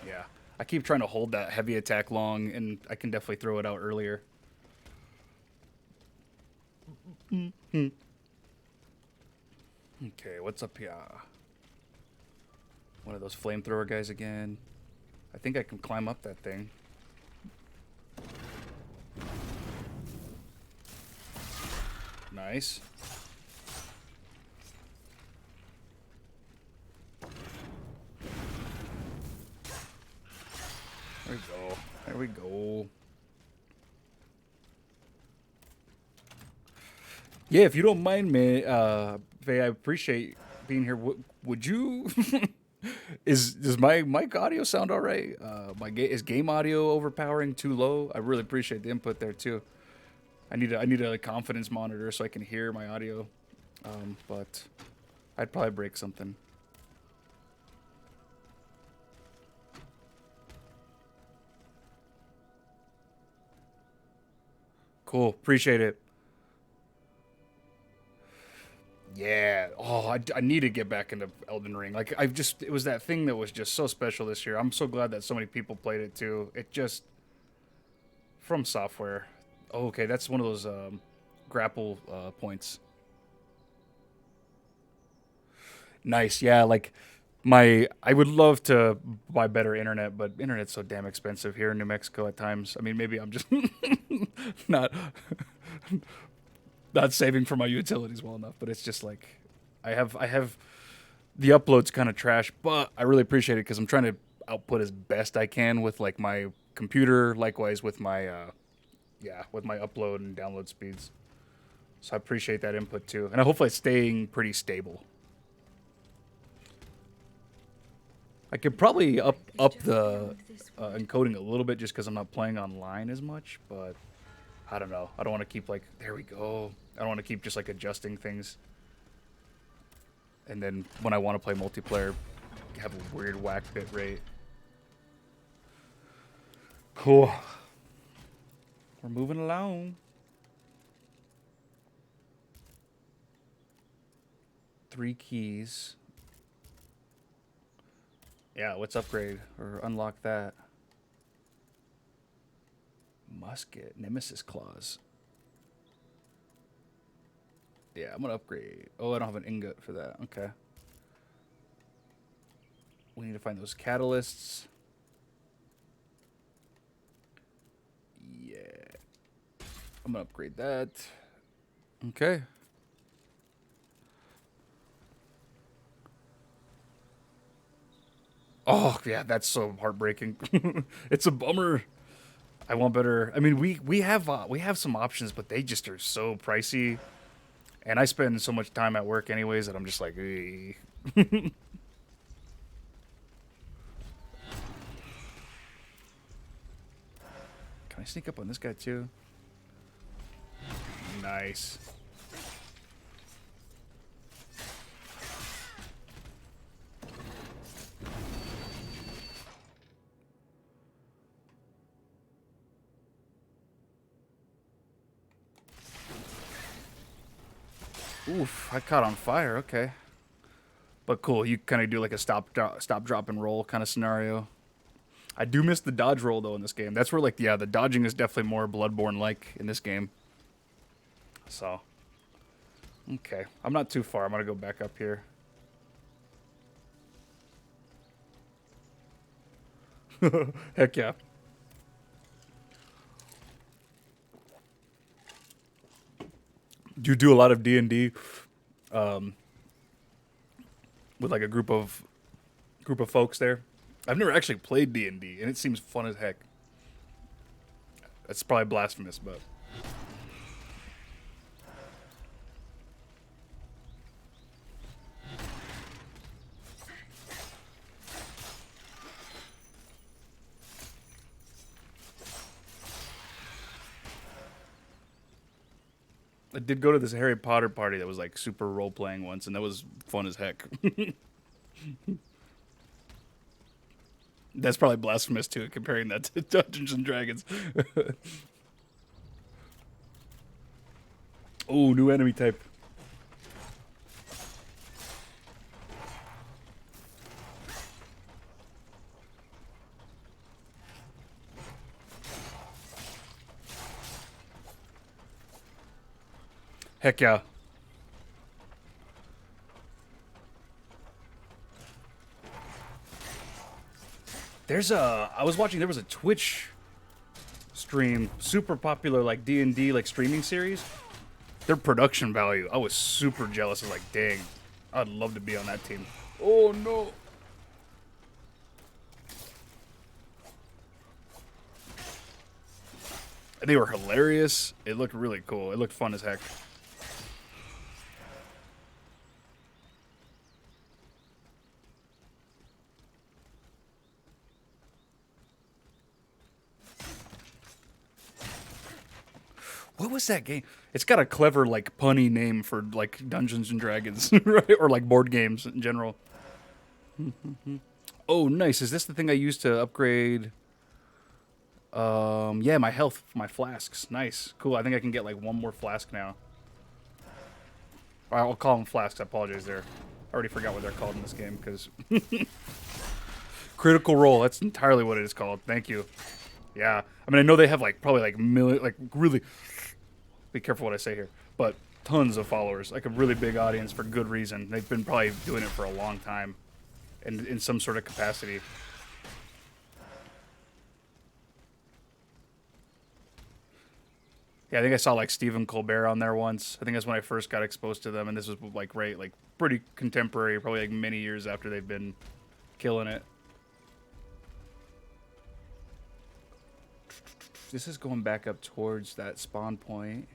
Yeah. I keep trying to hold that heavy attack long, and I can definitely throw it out earlier. Okay, what's up here? One of those flamethrower guys again. I think I can climb up that thing. Nice. There we go. There we go. Yeah, if you don't mind me, Faye, I appreciate being here. Would you? Does my mic audio sound all right? Is game audio overpowering too low? I really appreciate the input there too. I need a confidence monitor so I can hear my audio, but I'd probably break something. Cool, appreciate it. Yeah. Oh, I need to get back into Elden Ring. Like it was that thing that was just so special this year. I'm so glad that so many people played it too. It just from software. Oh, okay, that's one of those grapple points. Nice. Yeah, like I would love to buy better internet, but internet's so damn expensive here in New Mexico at times. I mean, maybe I'm just not not saving for my utilities well enough, but it's just like I have the upload's kind of trash, but I really appreciate it because I'm trying to output as best I can with like my computer, likewise with my with my upload and download speeds. So I appreciate that input too, and hopefully it's staying pretty stable. I could probably up the encoding a little bit just because I'm not playing online as much, but I don't know. I don't want to keep like there we go. I don't want to keep just like adjusting things, and then when I want to play multiplayer, have a weird whack bit rate. Cool. We're moving along. 3 keys. Yeah, let's upgrade or unlock that. Musket, Nemesis Claws. Yeah, I'm gonna upgrade. Oh, I don't have an ingot for that. Okay. We need to find those catalysts. Yeah. I'm gonna upgrade that. Okay. Oh, yeah, that's so heartbreaking. It's a bummer. I want better. I mean, we have some options, but they just are so pricey. And I spend so much time at work anyways that I'm just like, can I sneak up on this guy too? Nice. Oof, I caught on fire. Okay. But cool, you kind of do like a stop, drop, and roll kind of scenario. I do miss the dodge roll though in this game. That's where like the dodging is definitely more Bloodborne like in this game. So, okay, I'm not too far. I'm gonna go back up here. Heck yeah. Do you do a lot of D&D with like a group of folks there? I've never actually played D&D, and it seems fun as heck. That's probably blasphemous, but I did go to this Harry Potter party that was like super role playing once, and that was fun as heck. That's probably blasphemous too, comparing that to Dungeons and Dragons. Oh, new enemy type. Heck yeah. I was watching, there was a Twitch stream, super popular like D&D like streaming series. Their production value, I was super jealous. I was like, dang, I'd love to be on that team. Oh no. They were hilarious. It looked really cool. It looked fun as heck. What was that game? It's got a clever, like, punny name for, like, Dungeons and Dragons, right? Or, like, board games in general. Oh, nice. Is this the thing I used to upgrade? Yeah, my health, my flasks. Nice. Cool. I think I can get, like, one more flask now. I'll call them flasks. I apologize there. I already forgot what they're called in this game, because... Critical Role. That's entirely what it is called. Thank you. Yeah. I mean, I know they have, like, probably, like, really... Be careful what I say here. But tons of followers. Like, a really big audience for good reason. They've been probably doing it for a long time. And in some sort of capacity. Yeah, I think I saw, like, Stephen Colbert on there once. I think that's when I first got exposed to them. And this was, like, right, like, pretty contemporary. Probably, like, many years after they've been killing it. This is going back up towards that spawn point.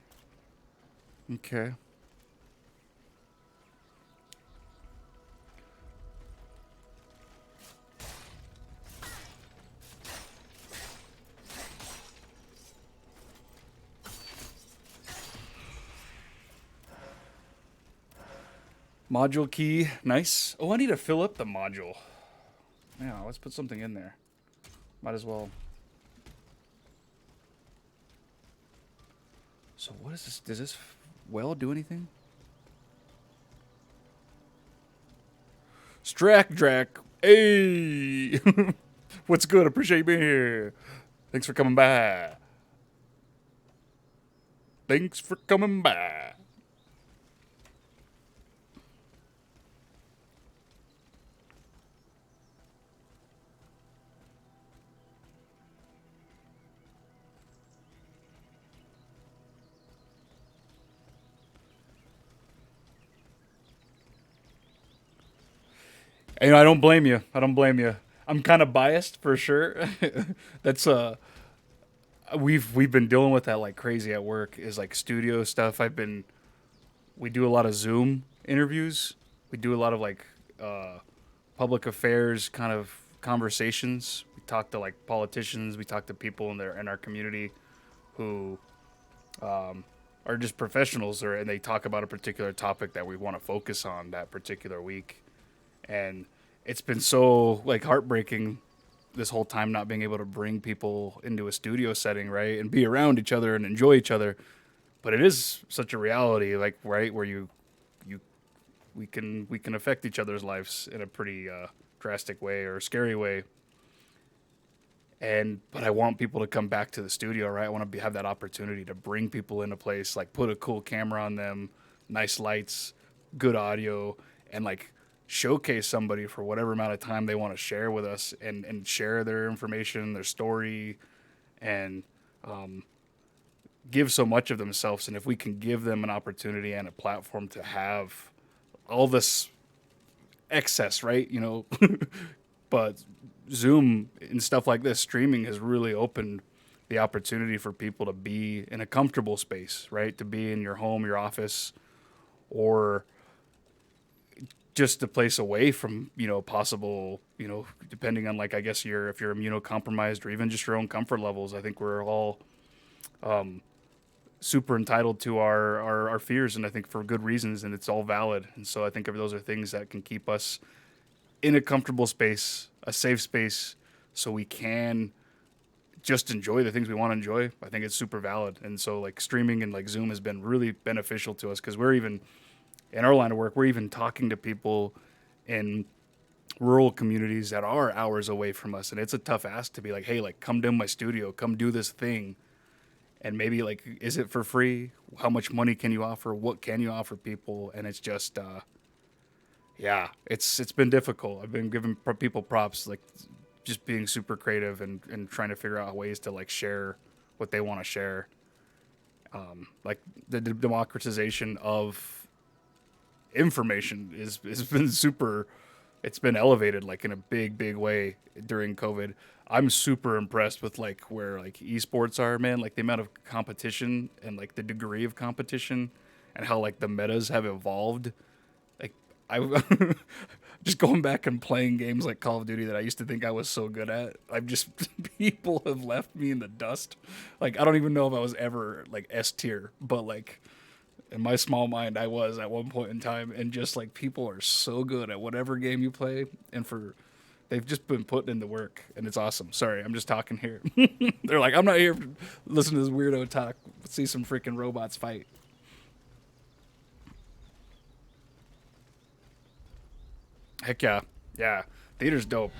Okay. Module key. Nice. Oh, I need to fill up the module. Yeah, let's put something in there. Might as well. So what is this? Does this well do anything? Strack. Hey! What's good? Appreciate you being here. Thanks for coming by. Thanks for coming by. You know, I don't blame you. I'm kind of biased for sure. That's we've been dealing with that like crazy at work. Is like studio stuff. We do a lot of Zoom interviews. We do a lot of like public affairs kind of conversations. We talk to like politicians. We talk to people in our community who are just professionals, and they talk about a particular topic that we want to focus on that particular week. And it's been so like heartbreaking this whole time not being able to bring people into a studio setting, right, and be around each other and enjoy each other. But it is such a reality, like, right, where you we can affect each other's lives in a pretty drastic way or scary way. But I want people to come back to the studio, right? I want to have that opportunity to bring people in a place, like put a cool camera on them, nice lights, good audio, and like showcase somebody for whatever amount of time they want to share with us, and share their information, their story, and give so much of themselves. And if we can give them an opportunity and a platform to have all this excess, right? But Zoom and stuff like this, streaming, has really opened the opportunity for people to be in a comfortable space, right? To be in your home, your office, or just a place away from, possible, depending on, like, I guess if you're immunocompromised, or even just your own comfort levels. I think we're all super entitled to our fears, and I think for good reasons, and it's all valid. And so I think those are things that can keep us in a comfortable space, a safe space, so we can just enjoy the things we want to enjoy. I think it's super valid. And so, like, streaming and like Zoom has been really beneficial to us, because we're even in our line of work, we're even talking to people in rural communities that are hours away from us, and it's a tough ask to be like, hey, like, come to my studio, come do this thing. And maybe, like, is it for free? How much money can you offer? What can you offer people? And it's just yeah, it's been difficult. I've been giving people props, like, just being super creative and trying to figure out ways to, like, share what they want to share. Like, the democratization of information has been super. It's been elevated, like, in a big way during COVID. I'm super impressed with, like, where, like, esports are, man. Like, the amount of competition and, like, the degree of competition, and how, like, the metas have evolved. I just going back and playing games like Call of Duty that I used to think I was so good at. I'm just people have left me in the dust. Like, I don't even know if I was ever, like, S tier, but, like, in my small mind I was at one point in time. And just, like, people are so good at whatever game you play, and they've just been putting in the work, and it's awesome. Sorry, I'm just talking here. They're like, I'm not here to listen to this weirdo talk. See some freaking robots fight. Heck yeah. Yeah. Theater's dope.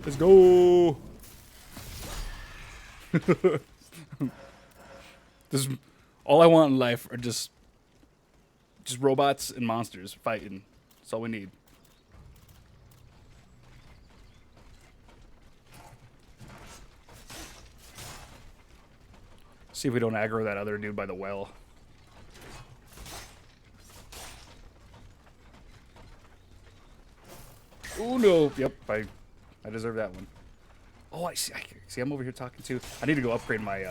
Let's go. This all I want in life are just robots and monsters fighting. That's all we need. See if we don't aggro that other dude by the well. Oh no! Yep, I deserve that one. Oh, I see. I'm over here talking too. I need to go upgrade my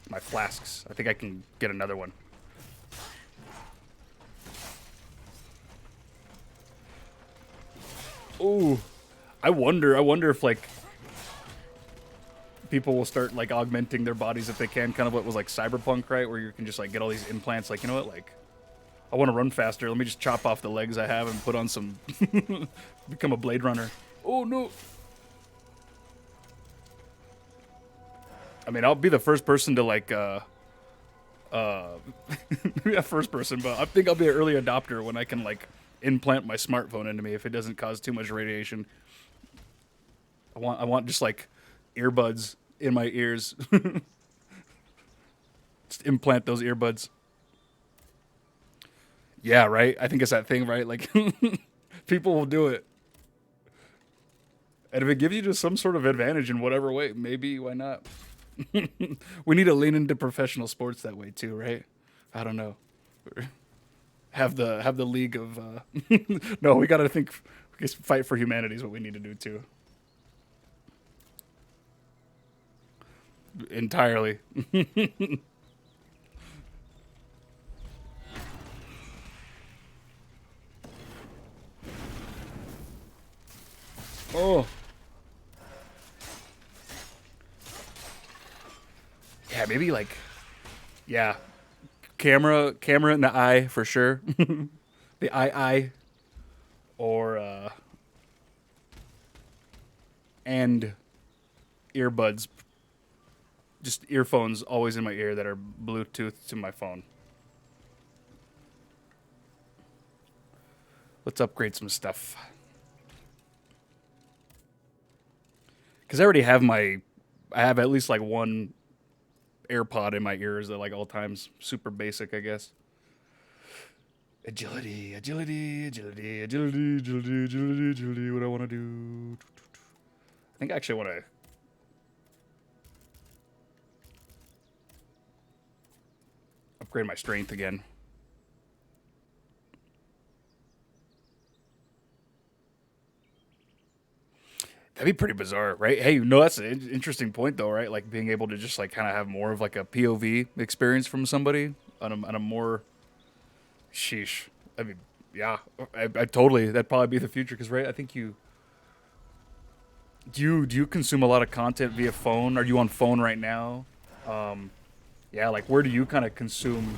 my flasks. I think I can get another one. Oh, I wonder if, like, people will start, like, augmenting their bodies if they can, kind of what was like Cyberpunk, right? Where you can just, like, get all these implants. Like, you know what? Like, I want to run faster. Let me just chop off the legs I have and put on some, become a Blade Runner. Oh no. I mean, I'll be the first person to, like, maybe not first person, but I think I'll be an early adopter when I can, like, implant my smartphone into me if it doesn't cause too much radiation. I want just, like, earbuds in my ears. Just implant those earbuds. Yeah, right? I think it's that thing, right? Like, people will do it. And if it gives you just some sort of advantage in whatever way, maybe, why not? We need to lean into professional sports that way too, right? I don't know. Have the league of no, we got to think, fight for humanity is what we need to do too. Entirely. Oh. Yeah, maybe, like, yeah, camera in the eye for sure. The eye. or and earbuds, just earphones always in my ear that are Bluetooth to my phone. Let's upgrade some stuff. Because I have at least like one AirPod in my ears at like all times. Super basic, I guess. Agility, agility, agility, agility, agility, agility, agility. What I want to do? I think I actually want to upgrade my strength again. That'd be pretty bizarre, right? Hey, no, that's an interesting point, though, right? Like being able to just like kind of have more of like a POV experience from somebody on a more, sheesh. I mean, yeah, I totally, that'd probably be the future. Because, right, I think do you consume a lot of content via phone? Are you on phone right now? Yeah, like where do you kind of consume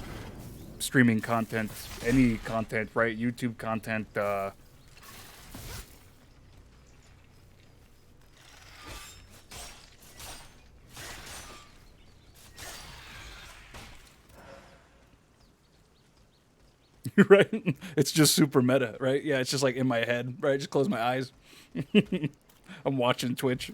streaming content? Any content, right? YouTube content. Right? It's just super meta, right? Yeah, it's just like in my head, right? Just close my eyes. I'm watching Twitch.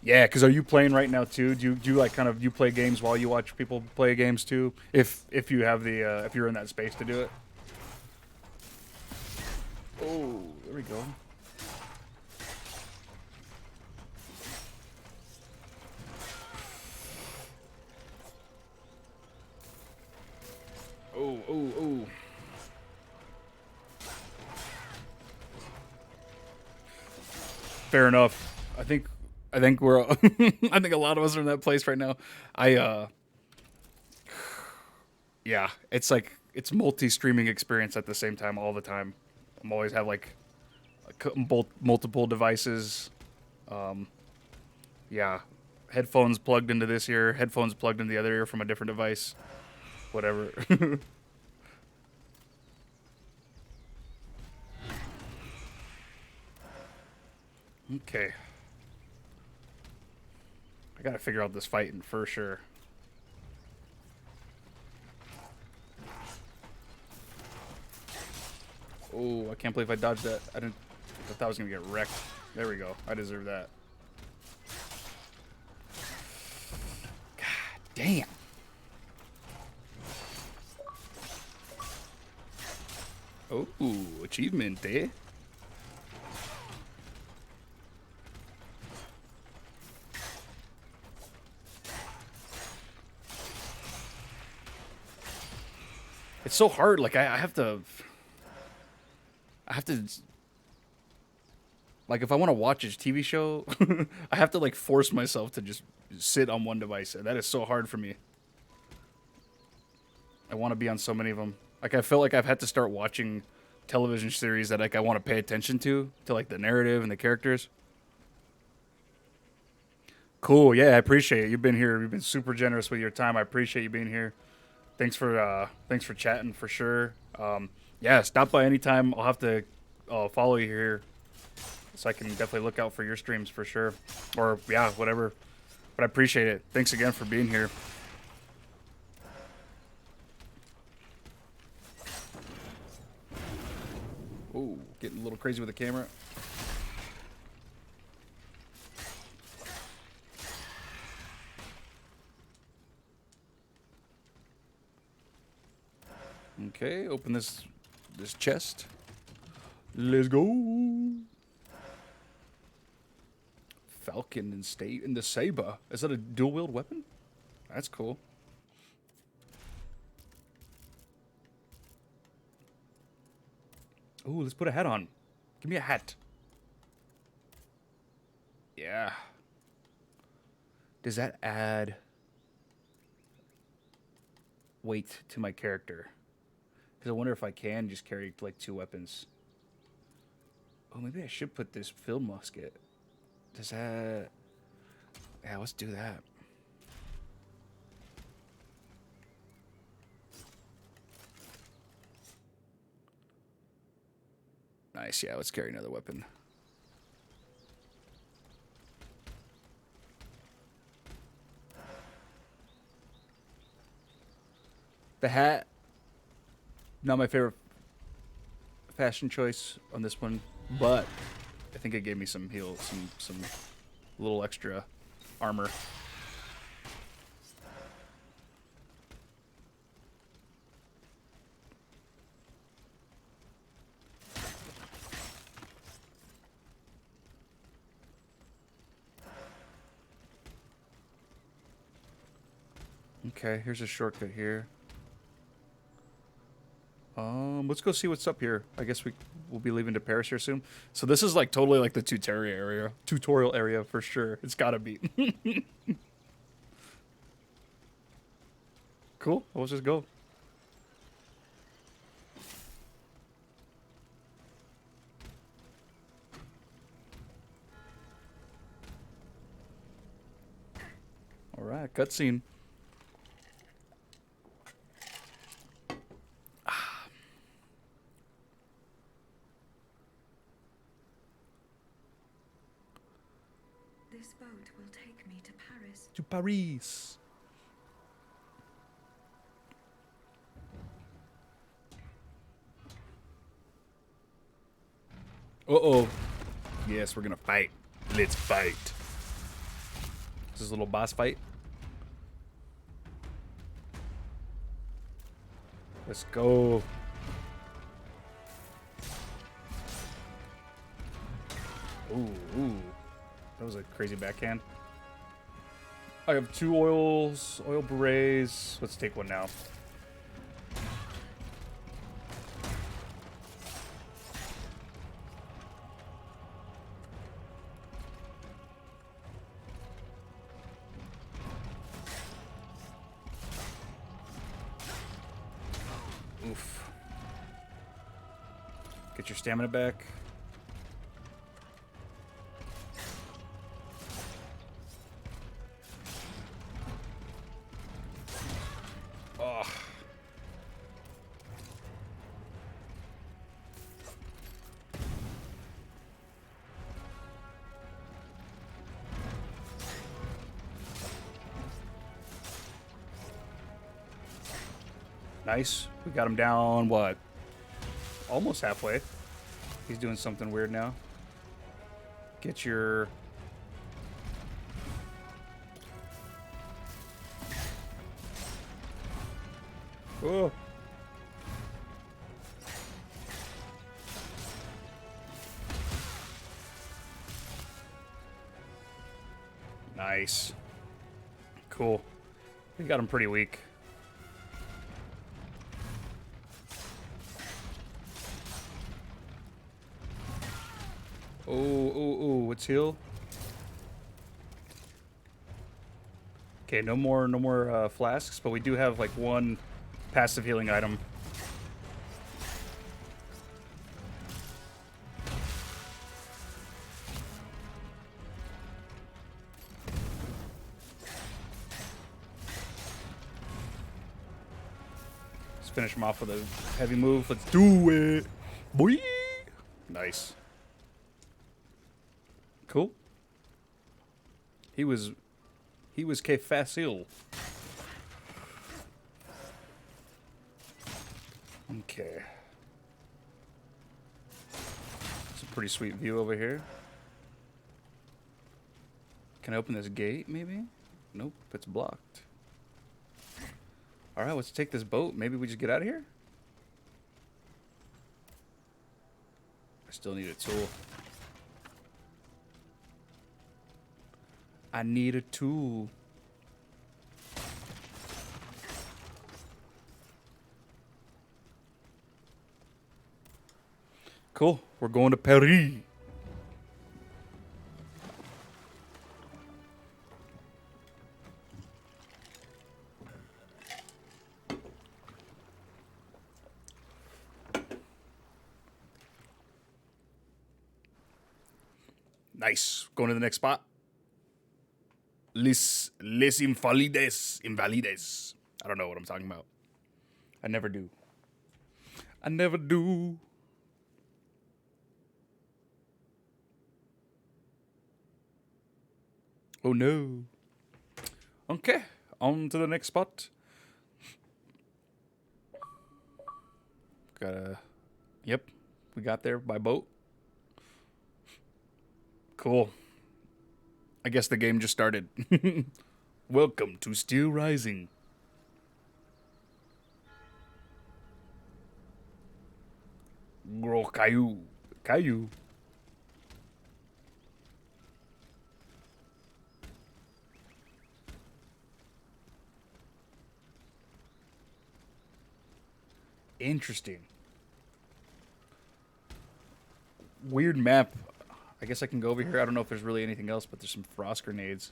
Yeah, because are you playing right now too? Do you like kind of you play games while you watch people play games too? If you have the if you're in that space to do it. Oh, there we go. Oh, oh, oh. Fair enough. I think we're I think a lot of us are in that place right now. Yeah, it's like it's multi-streaming experience at the same time all the time. I'm always have like multiple devices. Yeah, headphones plugged into this ear, headphones plugged in the other ear from a different device. Whatever. Okay. I gotta figure out this fighting for sure. Oh, I can't believe I dodged that. I thought I was gonna get wrecked. There we go. I deserve that. God damn. Oh, achievement, eh? It's so hard. Like I have to. I have to. Like if I want to watch a TV show, I have to like force myself to just sit on one device. And that is so hard for me. I want to be on so many of them. Like I feel like I've had to start watching television series that like I want to pay attention to like the narrative and the characters. Cool. Yeah, I appreciate it. You've been here. You've been super generous with your time. I appreciate you being here. Thanks for chatting for sure. Yeah, stop by anytime. I'll have to follow you here, so I can definitely look out for your streams for sure. Or yeah, whatever. But I appreciate it. Thanks again for being here. Oh, getting a little crazy with the camera. Okay, open this chest. Let's go. Falcon and state in the saber. Is that a dual wield weapon? That's cool. Ooh, let's put a hat on. Give me a hat. Yeah. Does that add weight to my character? Because I wonder if I can just carry like two weapons. Oh, maybe I should put this field musket. Does that... Yeah, let's do that. Nice. Yeah, let's carry another weapon. The hat, not my favorite fashion choice on this one, but I think it gave me some heal, some little extra armor. Okay, here's a shortcut here. Let's go see what's up here. I guess we'll be leaving to Paris here soon. So this is like totally like the tutorial area for sure. It's gotta be. Cool. Let's just go. All right, cutscene. This boat will take me to Paris. To Paris. Uh-oh. Yes, we're gonna fight. Let's fight. This is a little boss fight. Let's go. Ooh. That was a crazy backhand. I have 2 oil berets. Let's take one now. Oof. Get your stamina back. Oh. Nice. We got him down, what? Almost halfway. He's doing something weird now. Get your... Oh. Nice. Cool. We got him pretty weak. Oh, let's heal. Okay, no more flasks, but we do have like one passive healing item. Let's finish him off with a heavy move. Let's do it. Boy. Nice. Cool. He was que facile. Okay. It's a pretty sweet view over here. Can I open this gate, maybe? Nope, it's blocked. Alright, let's take this boat. Maybe we just get out of here? I still need a tool. I need a tool. Cool. We're going to Paris. Nice. Going to the next spot. Les Invalides. I don't know what I'm talking about. I never do. Oh no. Okay, on to the next spot. Yep, we got there by boat. Cool. I guess the game just started. Welcome to Steelrising. Girl, Caillou. Caillou. Interesting. Weird map. I guess I can go over here. I don't know if there's really anything else, but there's some frost grenades.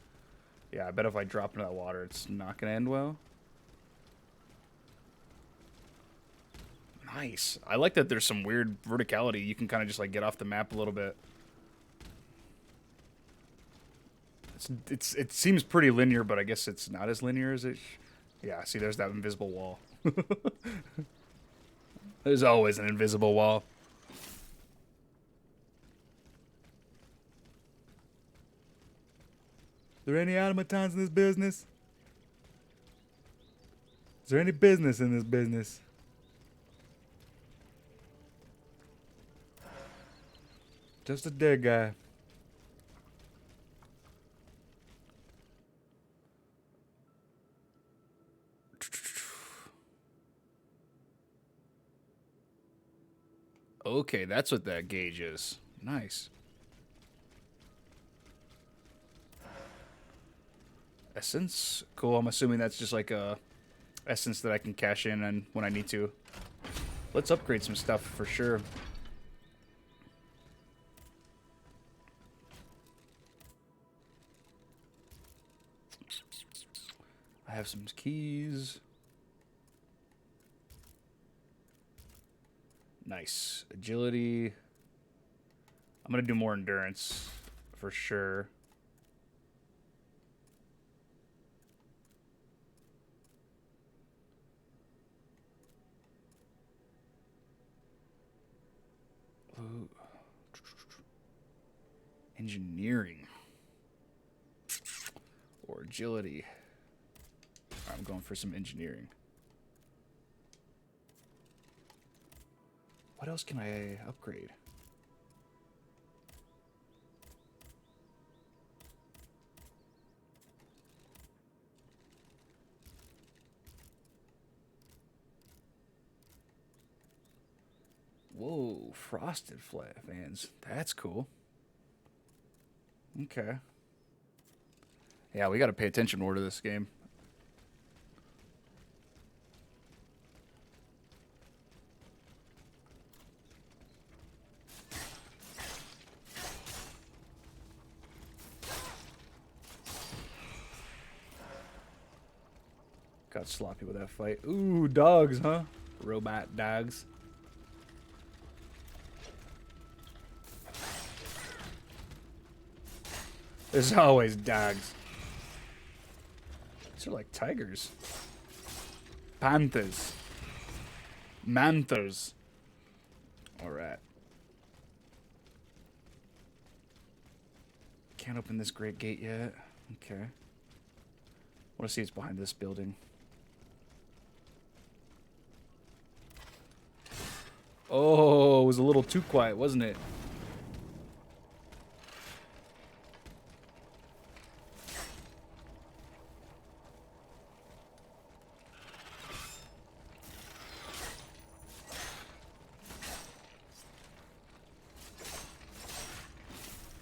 Yeah, I bet if I drop into that water, it's not going to end well. Nice. I like that there's some weird verticality. You can kind of just like get off the map a little bit. It seems pretty linear, but I guess it's not as linear as it. Yeah, see, there's that invisible wall. There's always an invisible wall. There any automatons in this business? Is there any business in this business? Just a dead guy. Okay, that's what that gauge is. Nice. Essence? Cool, I'm assuming that's just like a essence that I can cash in and when I need to. Let's upgrade some stuff for sure. I have some keys. Nice. Agility. I'm going to do more endurance for sure. Ooh. Engineering. Or agility. I'm going for some engineering. What else can I upgrade? Whoa, frosted fans. That's cool. Okay. Yeah, we got to pay attention more to this game. Got sloppy with that fight. Ooh, dogs, huh? Robot dogs. There's always dogs. These are like tigers. Panthers. Manthers. Alright. Can't open this great gate yet. Okay. I want to see what's behind this building. Oh, it was a little too quiet, wasn't it?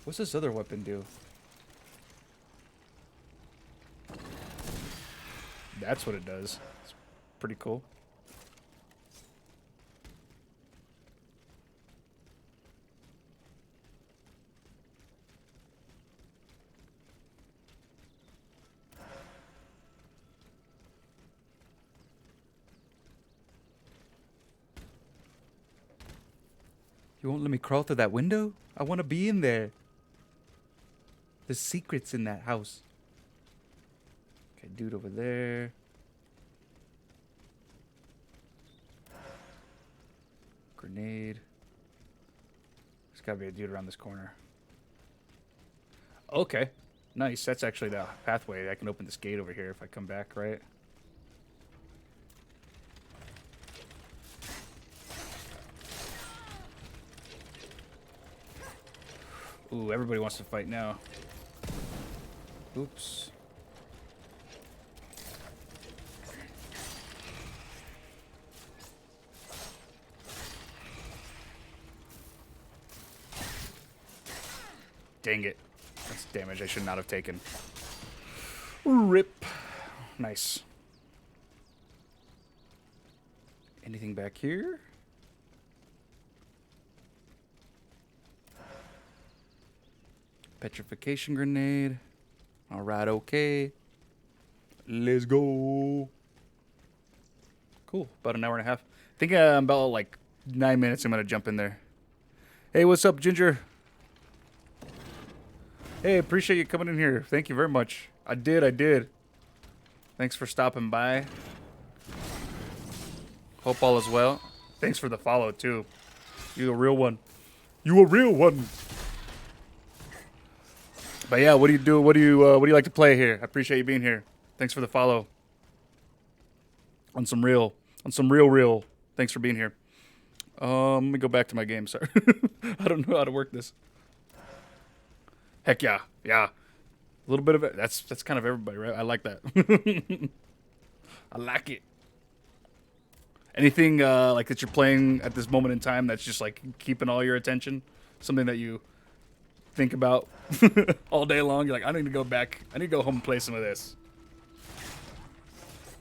What's this other weapon do? That's what it does. It's pretty cool. You won't let me crawl through that window? I want to be in there. There's secrets in that house. Okay, dude over there. Grenade. There's gotta be a dude around this corner. Okay. Nice. That's actually the pathway. I can open this gate over here if I come back, right? Ooh, everybody wants to fight now. Oops. Dang it. That's damage I should not have taken. Rip. Nice. Anything back here? Petrification grenade. Alright, okay. Let's go. Cool. About an hour and a half. I think about like 9 minutes I'm going to jump in there. Hey, what's up, Ginger? Hey, appreciate you coming in here. Thank you very much. I did. Thanks for stopping by. Hope all is well. Thanks for the follow, too. You a real one. You a real one. But yeah, what do you do? What do you like to play here? I appreciate you being here. Thanks for the follow. On some real. Thanks for being here. Let me go back to my game. Sorry. I don't know how to work this. Heck yeah. Yeah. A little bit of it. That's kind of everybody, right? I like that. I like it. Anything like that you're playing at this moment in time that's just like keeping all your attention? Something that you think about all day long? You're like, I need to go back. I need to go home and play some of this.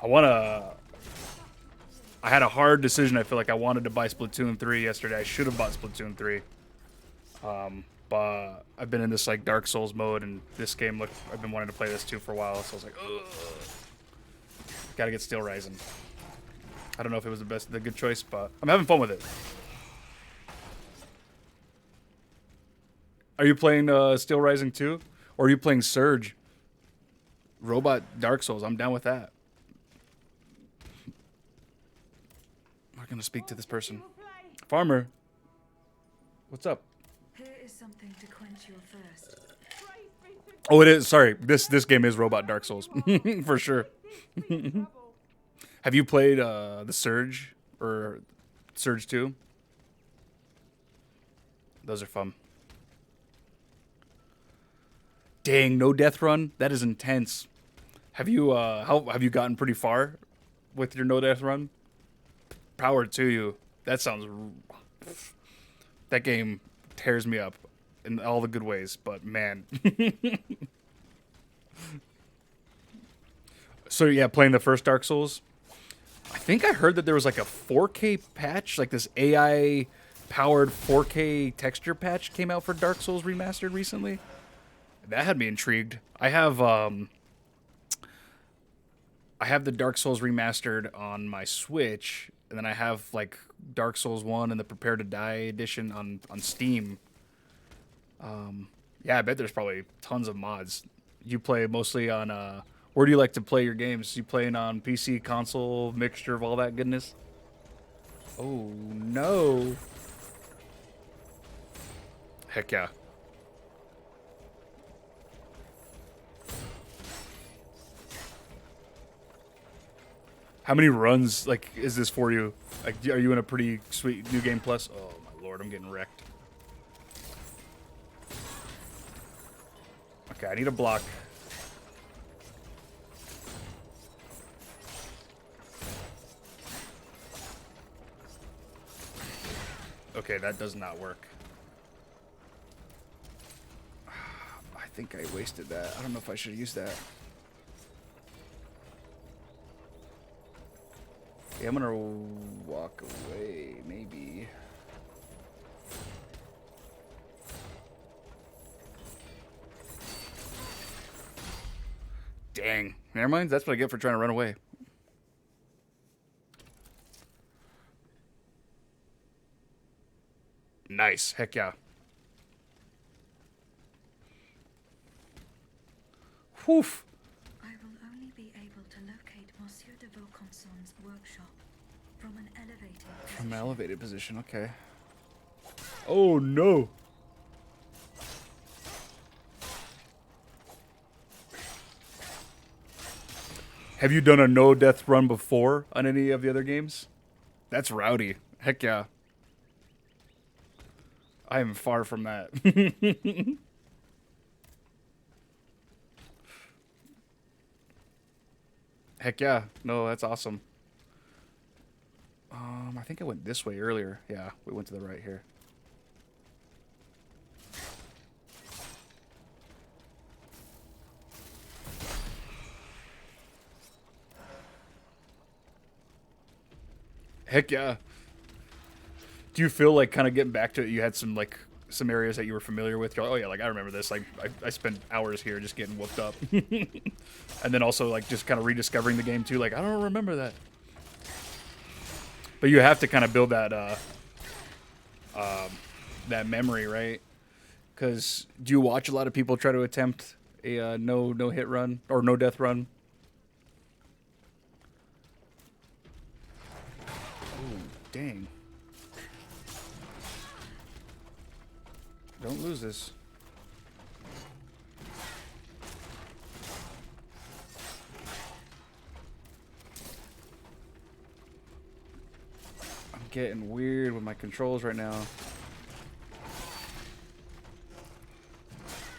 I had a hard decision. I feel like I wanted to buy Splatoon 3 yesterday. I should have bought Splatoon 3. But I've been in this like Dark Souls mode, and this game I've been wanting to play this too for a while, so I was like, ugh. Gotta get Steelrising. I don't know if it was the good choice, but I'm having fun with it. Are you playing Steelrising 2? Or are you playing Surge? Robot Dark Souls, I'm down with that. I'm gonna speak to this person. Farmer. What's up? Here is something to quench your thirst. Oh, it is. Sorry. This game is Robot Dark Souls. For sure. Have you played the Surge or Surge 2? Those are fun. Dang, no death run? That is intense. Have you have you gotten pretty far with your no death run? Power to you. That sounds... That game tears me up in all the good ways, but man. So yeah, playing the first Dark Souls. I think I heard that there was like a 4K patch, like this AI powered 4K texture patch came out for Dark Souls Remastered recently. That had me intrigued. I have the Dark Souls Remastered on my Switch, and then I have like Dark Souls 1 and the Prepare to Die edition on Steam. Yeah, I bet there's probably tons of mods. You play mostly on where do you like to play your games? You playing on PC, console, mixture of all that goodness? Oh no. Heck yeah. How many runs, like, is this for you? Like, are you in a pretty sweet New Game Plus? Oh, my lord, I'm getting wrecked. Okay, I need a block. Okay, that does not work. I think I wasted that. I don't know if I should use that. Yeah, I'm gonna walk away, maybe. Dang. Never mind, that's what I get for trying to run away. Nice. Heck yeah. Whew. I will only be able to locate Monsieur de Vaucanson's workshop from an elevated position. From an elevated position, okay. Oh no. Have you done a no death run before on any of the other games? That's rowdy. Heck yeah. I am far from that. Heck yeah. No, that's awesome. I think I went this way earlier. Yeah, we went to the right here. Heck yeah. Do you feel like kind of getting back to it? You had some like some areas that you were familiar with. You're like, oh yeah, like I remember this. Like I spent hours here just getting whooped up, and then also like just kind of rediscovering the game too. Like I don't remember that. But you have to kind of build that that memory, right? Because do you watch a lot of people try to attempt a no hit run or no death run? Ooh, dang. Don't lose this. I'm getting weird with my controls right now.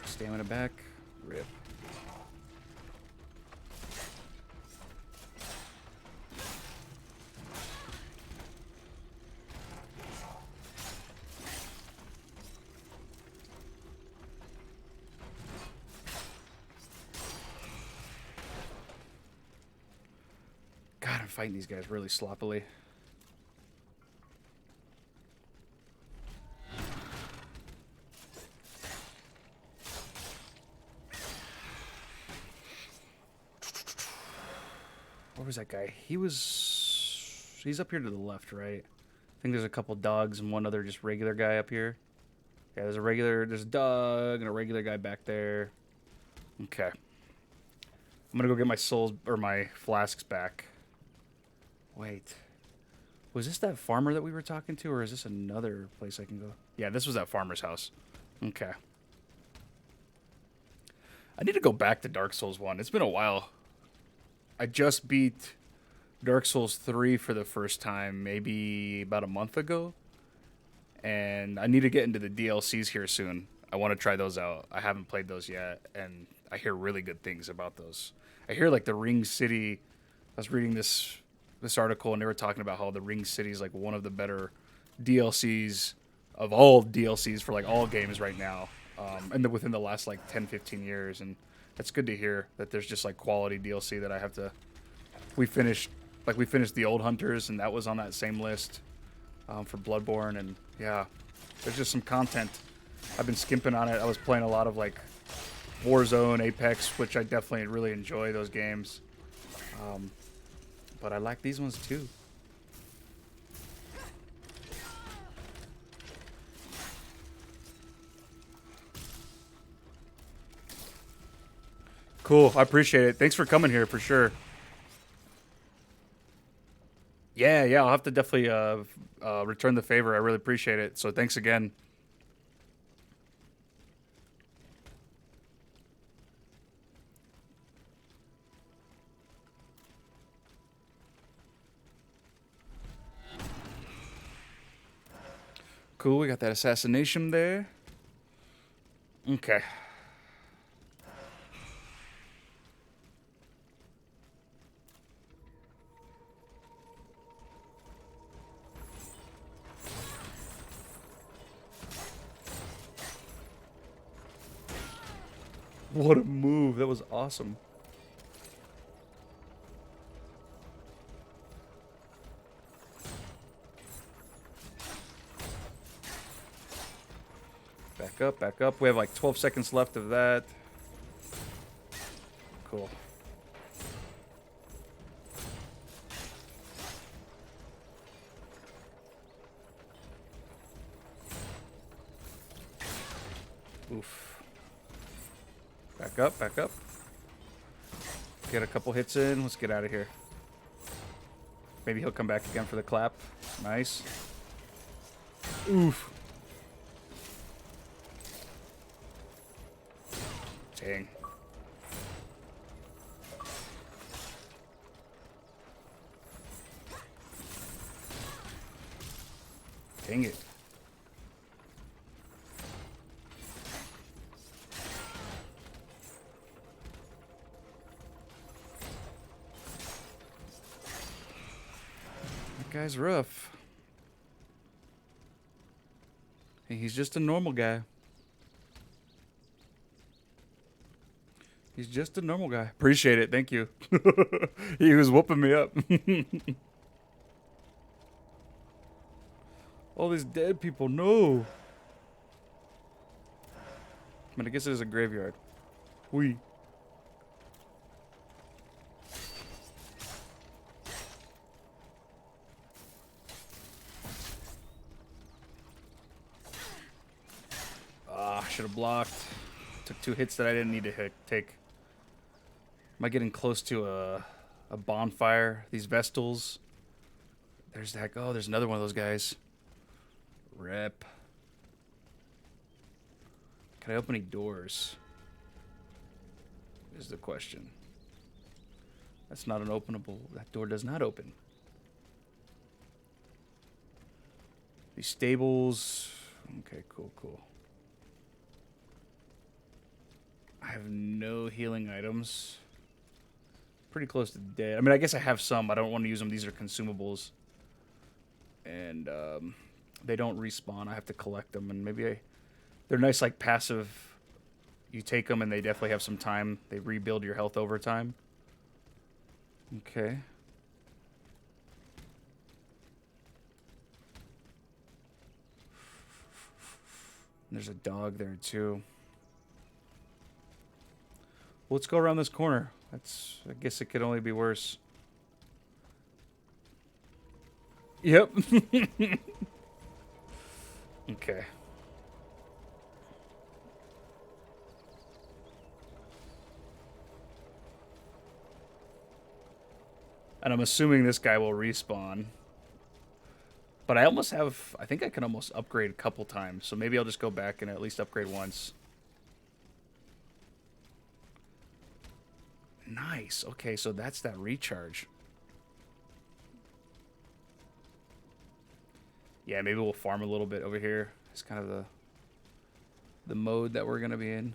Stamina back. Rip. God, I'm fighting these guys really sloppily. Where was that guy? He's up here to the left, right? I think there's a couple dogs and one other just regular guy up here. Yeah, there's a dog and a regular guy back there. Okay. I'm gonna go get my souls, or my flasks back. Wait. Was this that farmer that we were talking to, or is this another place I can go? Yeah, this was that farmer's house. Okay. I need to go back to Dark Souls 1. It's been a while. I just beat Dark Souls 3 for the first time maybe about a month ago. And I need to get into the DLCs here soon. I want to try those out. I haven't played those yet, and I hear really good things about those. I hear like the Ring City. I was reading this article, and they were talking about how the Ring City is like one of the better DLCs of all DLCs for like all games right now, and within the last like 10, 15 years. And that's good to hear that there's just like quality DLC that I have to. We finished the Old Hunters, and that was on that same list for Bloodborne, and yeah, there's just some content. I've been skimping on it. I was playing a lot of like Warzone, Apex, which I definitely really enjoy those games. But I like these ones too. Cool, I appreciate it. Thanks for coming here for sure. Yeah, I'll have to definitely return the favor. I really appreciate it. So thanks again. Cool, we got that assassination there. Okay. What a move. That was awesome. Back up, back up. We have like 12 seconds left of that. Cool. Oof. Back up, back up. Get a couple hits in. Let's get out of here. Maybe he'll come back again for the clap. Nice. Oof. Dang. Dang it. That guy's rough. Hey, he's just a normal guy. He's just a normal guy. Appreciate it. Thank you. He was whooping me up. All these dead people. No. I mean, I guess it is a graveyard. We. Ah, should have blocked. Took 2 hits that I didn't need to take. Am I getting close to a bonfire? These Vestals. There's that. Oh, there's another one of those guys. Rep. Can I open any doors? Is the question. That's not an openable. That door does not open. These stables. Okay, cool, cool. I have no healing items. Pretty close to dead. I mean, I guess I have some. I don't want to use them. These are consumables. And they don't respawn. I have to collect them. And maybe they're nice, like, passive. You take them and they definitely have some time. They rebuild your health over time. Okay. There's a dog there, too. Well, let's go around this corner. I guess it could only be worse. Yep. Okay. And I'm assuming this guy will respawn. But I almost have... I think I can almost upgrade a couple times. So maybe I'll just go back and at least upgrade once. Nice. Okay, so that's that recharge. Yeah, maybe we'll farm a little bit over here. It's kind of the mode that we're going to be in.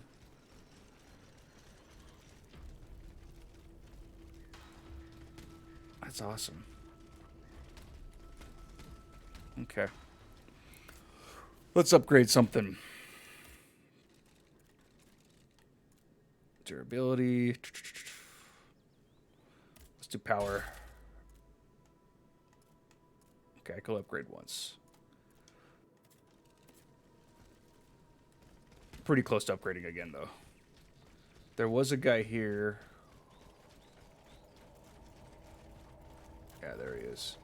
That's awesome. Okay. Let's upgrade something. Durability. Let's do power. Okay, I can upgrade once. Pretty close to upgrading again, though. There was a guy here. Yeah, there he is.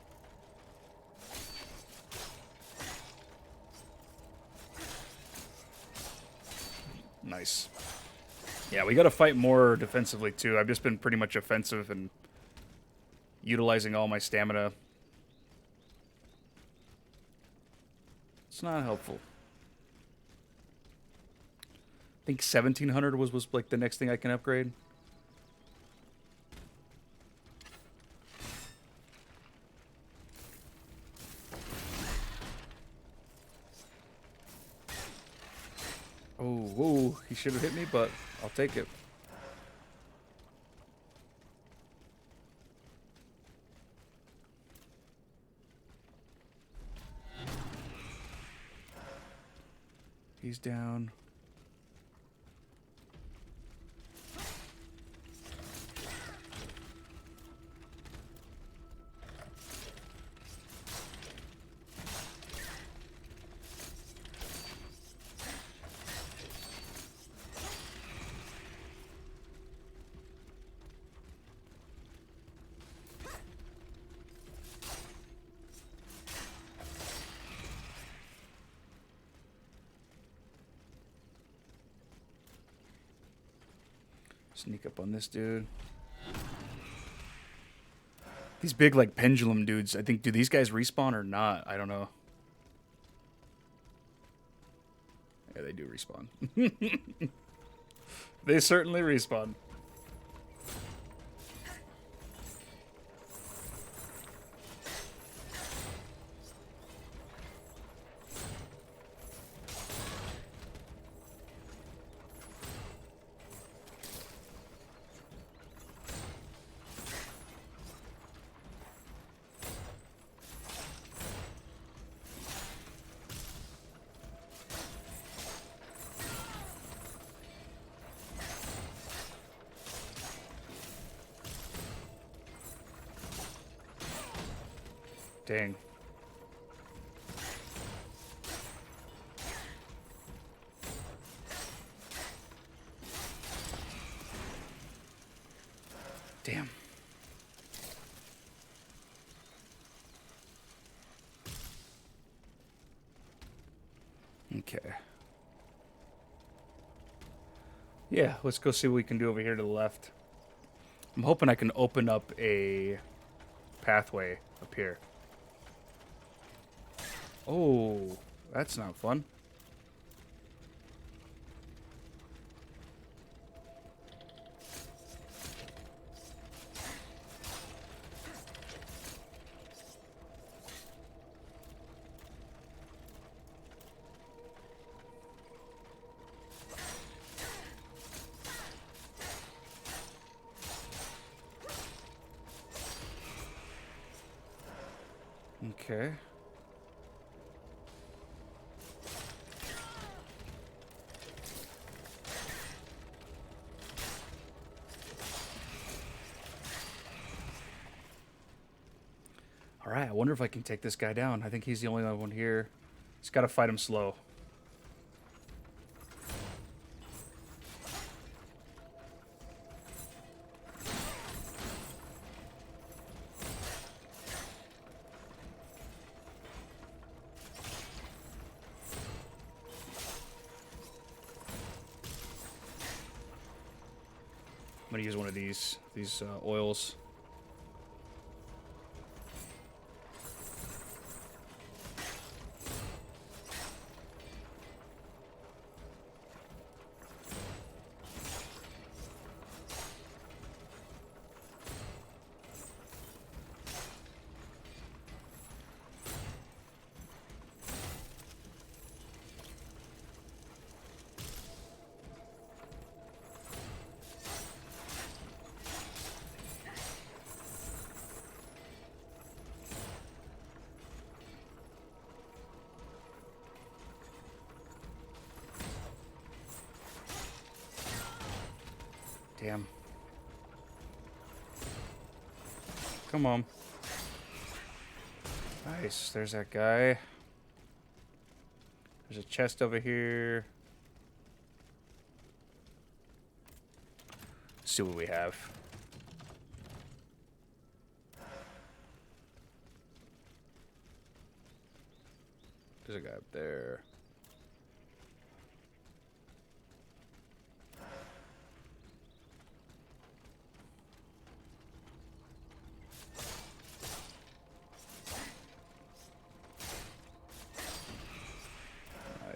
Nice. Yeah, we got to fight more defensively, too. I've just been pretty much offensive and utilizing all my stamina. It's not helpful. I think 1700 was like the next thing I can upgrade. Oh, whoa, he should have hit me, but I'll take it. He's down. Sneak up on this dude. These big, like, pendulum dudes, I think, do these guys respawn or not? I don't know. Yeah, they do respawn. They certainly respawn. Dang. Damn. Okay. Yeah, let's go see what we can do over here to the left. I'm hoping I can open up a pathway up here. Oh, that's not fun. Okay. All right, I wonder if I can take this guy down. I think he's the only one here. Just gotta fight him slow. I'm gonna use one of these oils. Damn. Come on. Nice. There's that guy. There's a chest over here. Let's see what we have. There's a guy up there.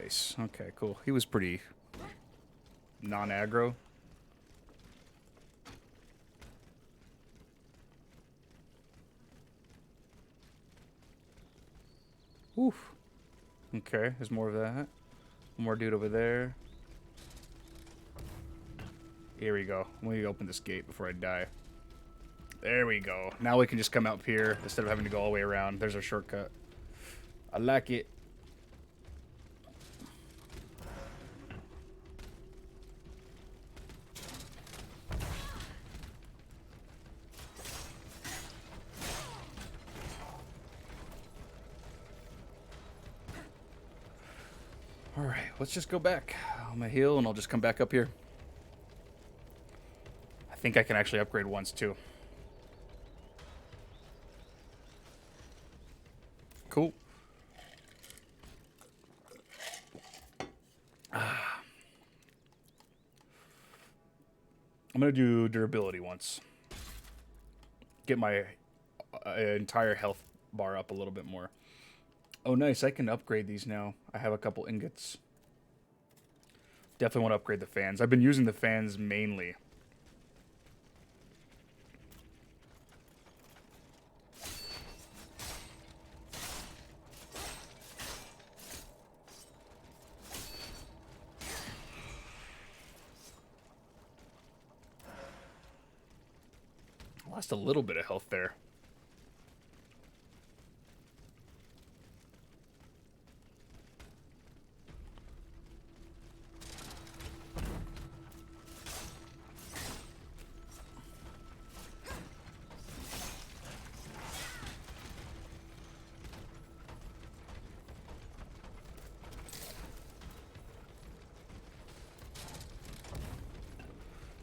Nice. Okay, cool. He was pretty non-aggro. Oof. Okay, there's more of that. One more dude over there. Here we go. Let me open this gate before I die. There we go. Now we can just come out here instead of having to go all the way around. There's our shortcut. I like it. Alright, let's just go back. I'm gonna heal and I'll just come back up here. I think I can actually upgrade once too. Cool. I'm gonna do durability once. Get my entire health bar up a little bit more. Oh, nice. I can upgrade these now. I have a couple ingots. Definitely want to upgrade the fans. I've been using the fans mainly. Lost a little bit of health there.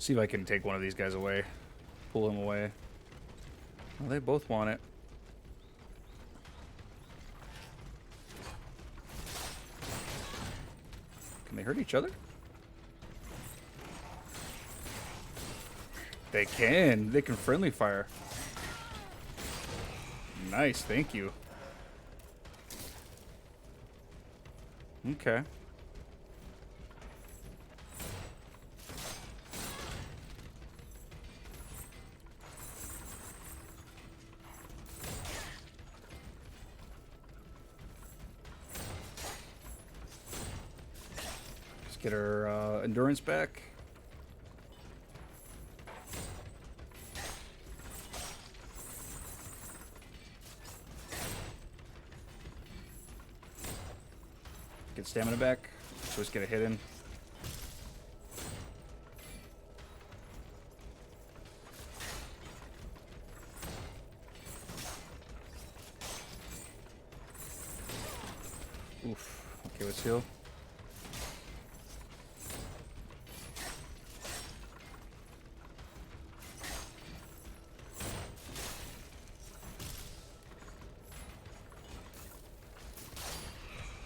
See if I can take one of these guys away. Pull him away. Well, they both want it. Can they hurt each other? They can. They can friendly fire. Nice, thank you. Okay. Let's get our endurance back. Get stamina back. So let's get a hit in. Oof. Okay, let's heal.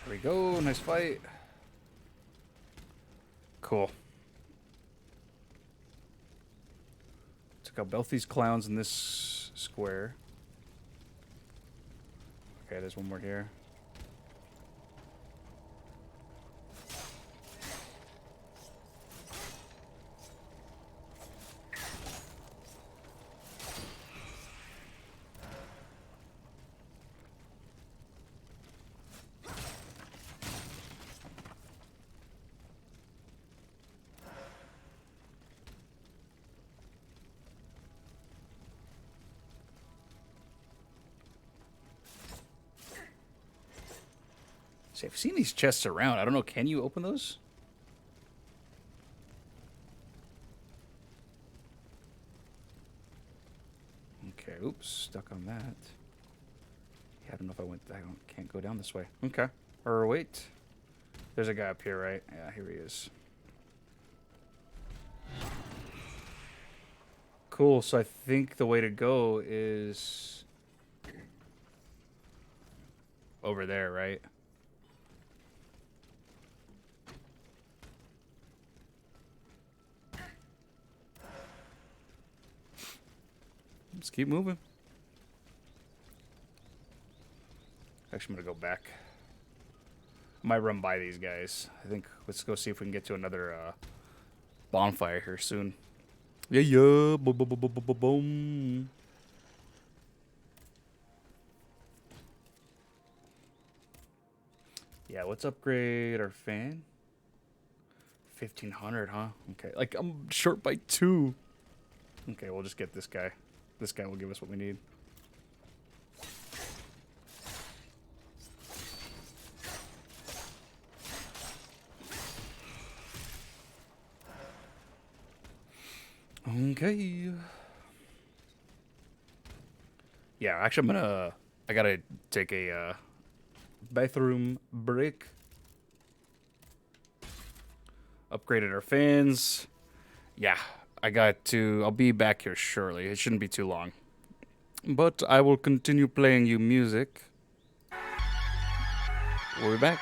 There we go. Nice fight. Cool. Took out both these clowns in this square. Okay, there's one more here. See, I've seen these chests around. I don't know. Can you open those? Okay. Oops. Stuck on that. Yeah, I don't know if I went. Can't go down this way. Okay. Or wait. There's a guy up here, right? Yeah, here he is. Cool. So I think the way to go is over there, right? Let's keep moving. Actually, I'm going to go back. I might run by these guys. I think let's go see if we can get to another bonfire here soon. Yeah, yeah. Boom, boom, boom, boom, boom, boom. Yeah, let's upgrade our fan. 1,500, huh? Okay, like I'm short by 2. Okay, we'll just get this guy. This guy will give us what we need. Okay. Yeah, actually, I gotta take a bathroom break. Upgraded our fans. Yeah. I'll be back here shortly. It shouldn't be too long. But I will continue playing you music. We'll be back.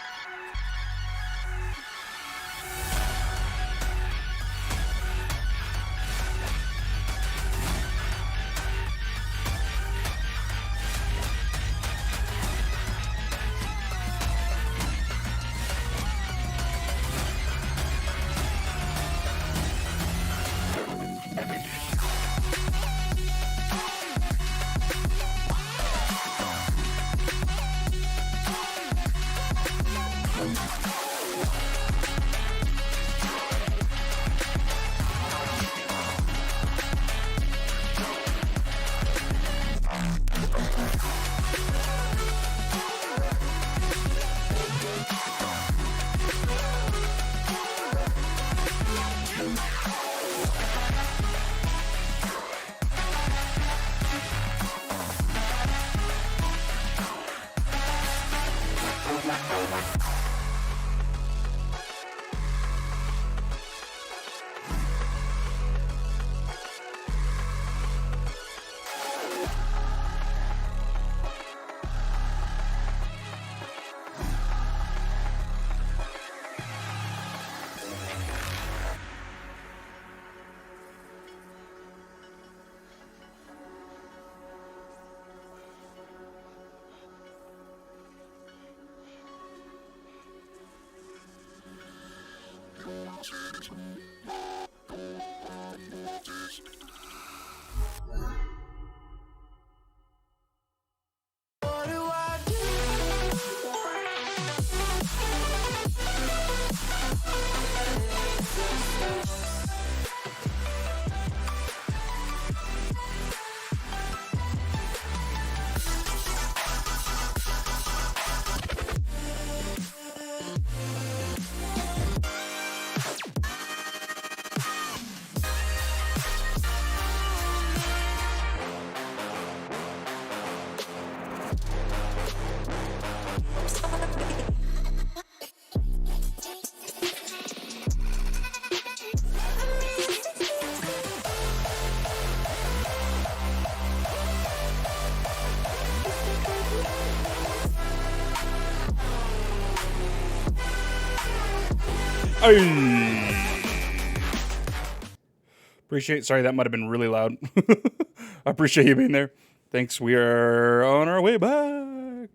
Appreciate. Sorry, that might have been really loud. I appreciate you being there. Thanks. We are on our way back.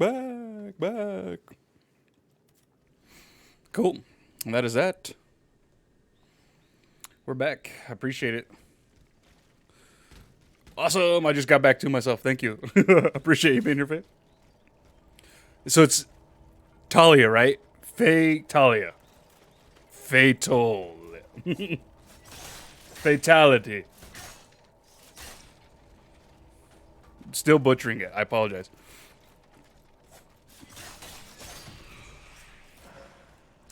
Cool. And that is that. We're back. I appreciate it. Awesome. I just got back to myself. Thank you. Appreciate you being here, Faye. So it's Talia, right? Faye Talia. Fatal. Fatality. Still butchering it. I apologize.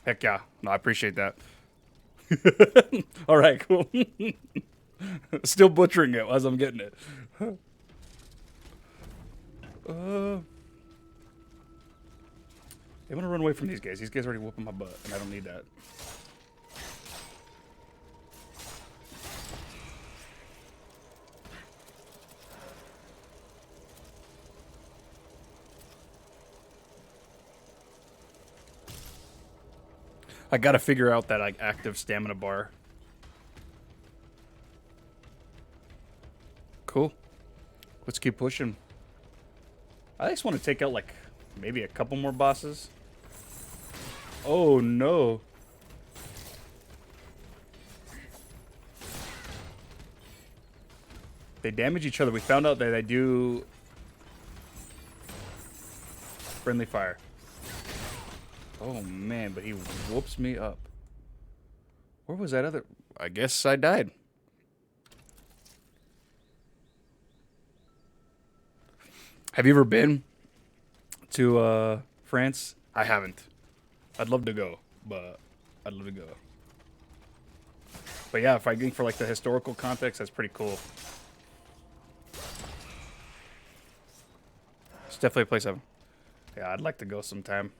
Heck yeah. No, I appreciate that. All right, cool. Still butchering it as I'm getting it. I'm gonna run away from these guys. These guys are already whooping my butt, and I don't need that. I gotta figure out that like active stamina bar. Cool. Let's keep pushing. I just want to take out like maybe a couple more bosses. Oh no. They damage each other. We found out that they do friendly fire. Oh man, but he whoops me up. Where was that other? I guess I died. Have you ever been to France? I haven't. I'd love to go, but I'd love to go. But yeah, if I think for like the historical context, that's pretty cool. It's definitely a place yeah, I'd like to go sometime.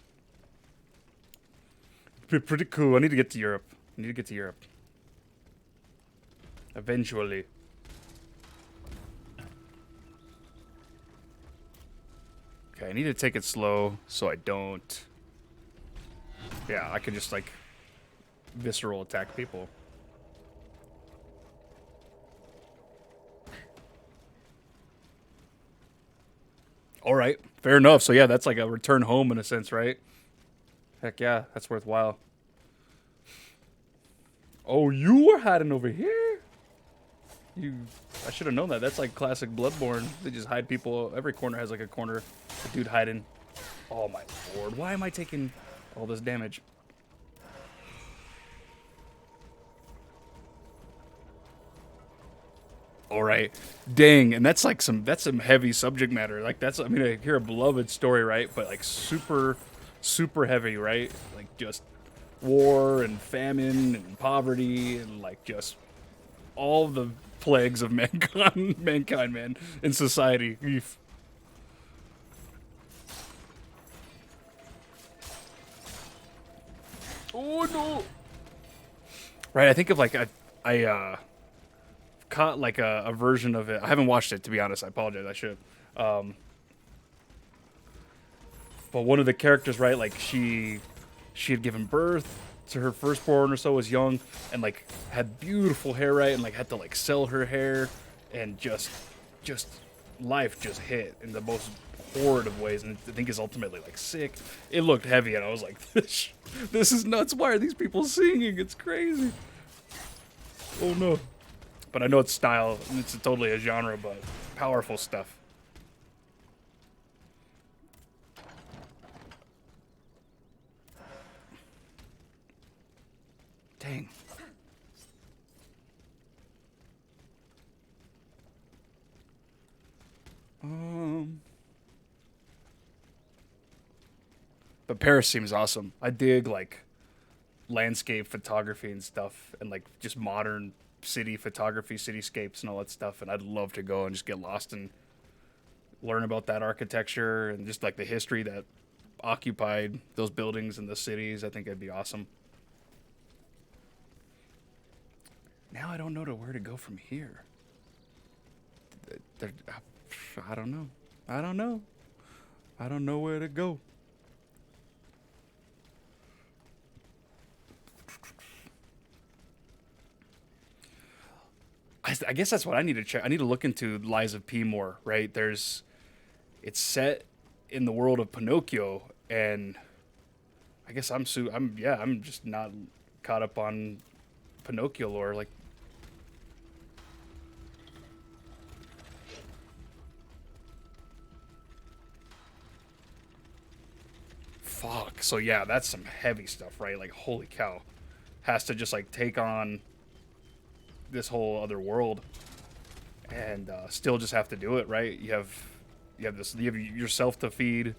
Pretty cool. I need to get to Europe. Eventually. Okay, I need to take it slow so I don't... Yeah, I could just, like, visceral attack people. Alright, fair enough. So yeah, that's like a return home in a sense, right? Heck yeah, that's worthwhile. Oh, you were hiding over here? I should have known that. That's like classic Bloodborne. They just hide people. Every corner has like a corner. A dude hiding. Oh my lord. Why am I taking all this damage? Alright. Dang. And that's like some heavy subject matter. Like that's, I mean, I hear a beloved story, right? But like super heavy, right? Like just war and famine and poverty and like just all the plagues of mankind, man, in society. Eef. Oh no! Right, I think of like I caught like a version of it. I haven't watched it, to be honest. I apologize. I should. But one of the characters, right, like she had given birth to her firstborn or so, was young, and like had beautiful hair, right, and like had to like sell her hair, and just life just hit in the most horrid of ways, and I think is ultimately like sick. It looked heavy, and I was like, this is nuts. Why are these people singing? It's crazy. Oh no. But I know it's style, and it's totally a genre, but powerful stuff. Dang. But Paris seems awesome. I dig like landscape photography and stuff, and like just modern city photography, cityscapes, and all that stuff. And I'd love to go and just get lost and learn about that architecture and just like the history that occupied those buildings and the cities. I think it'd be awesome. Now I don't know to where to go from here. There, I don't know. I don't know. I don't know where to go. I guess that's what I need to check. I need to look into Lies of P more, right? It's set in the world of Pinocchio, and I guess I'm just not caught up on Pinocchio lore. Like, fuck. So yeah, that's some heavy stuff, right? Like, holy cow, has to just like take on this whole other world, and still just have to do it, right? You have yourself to feed,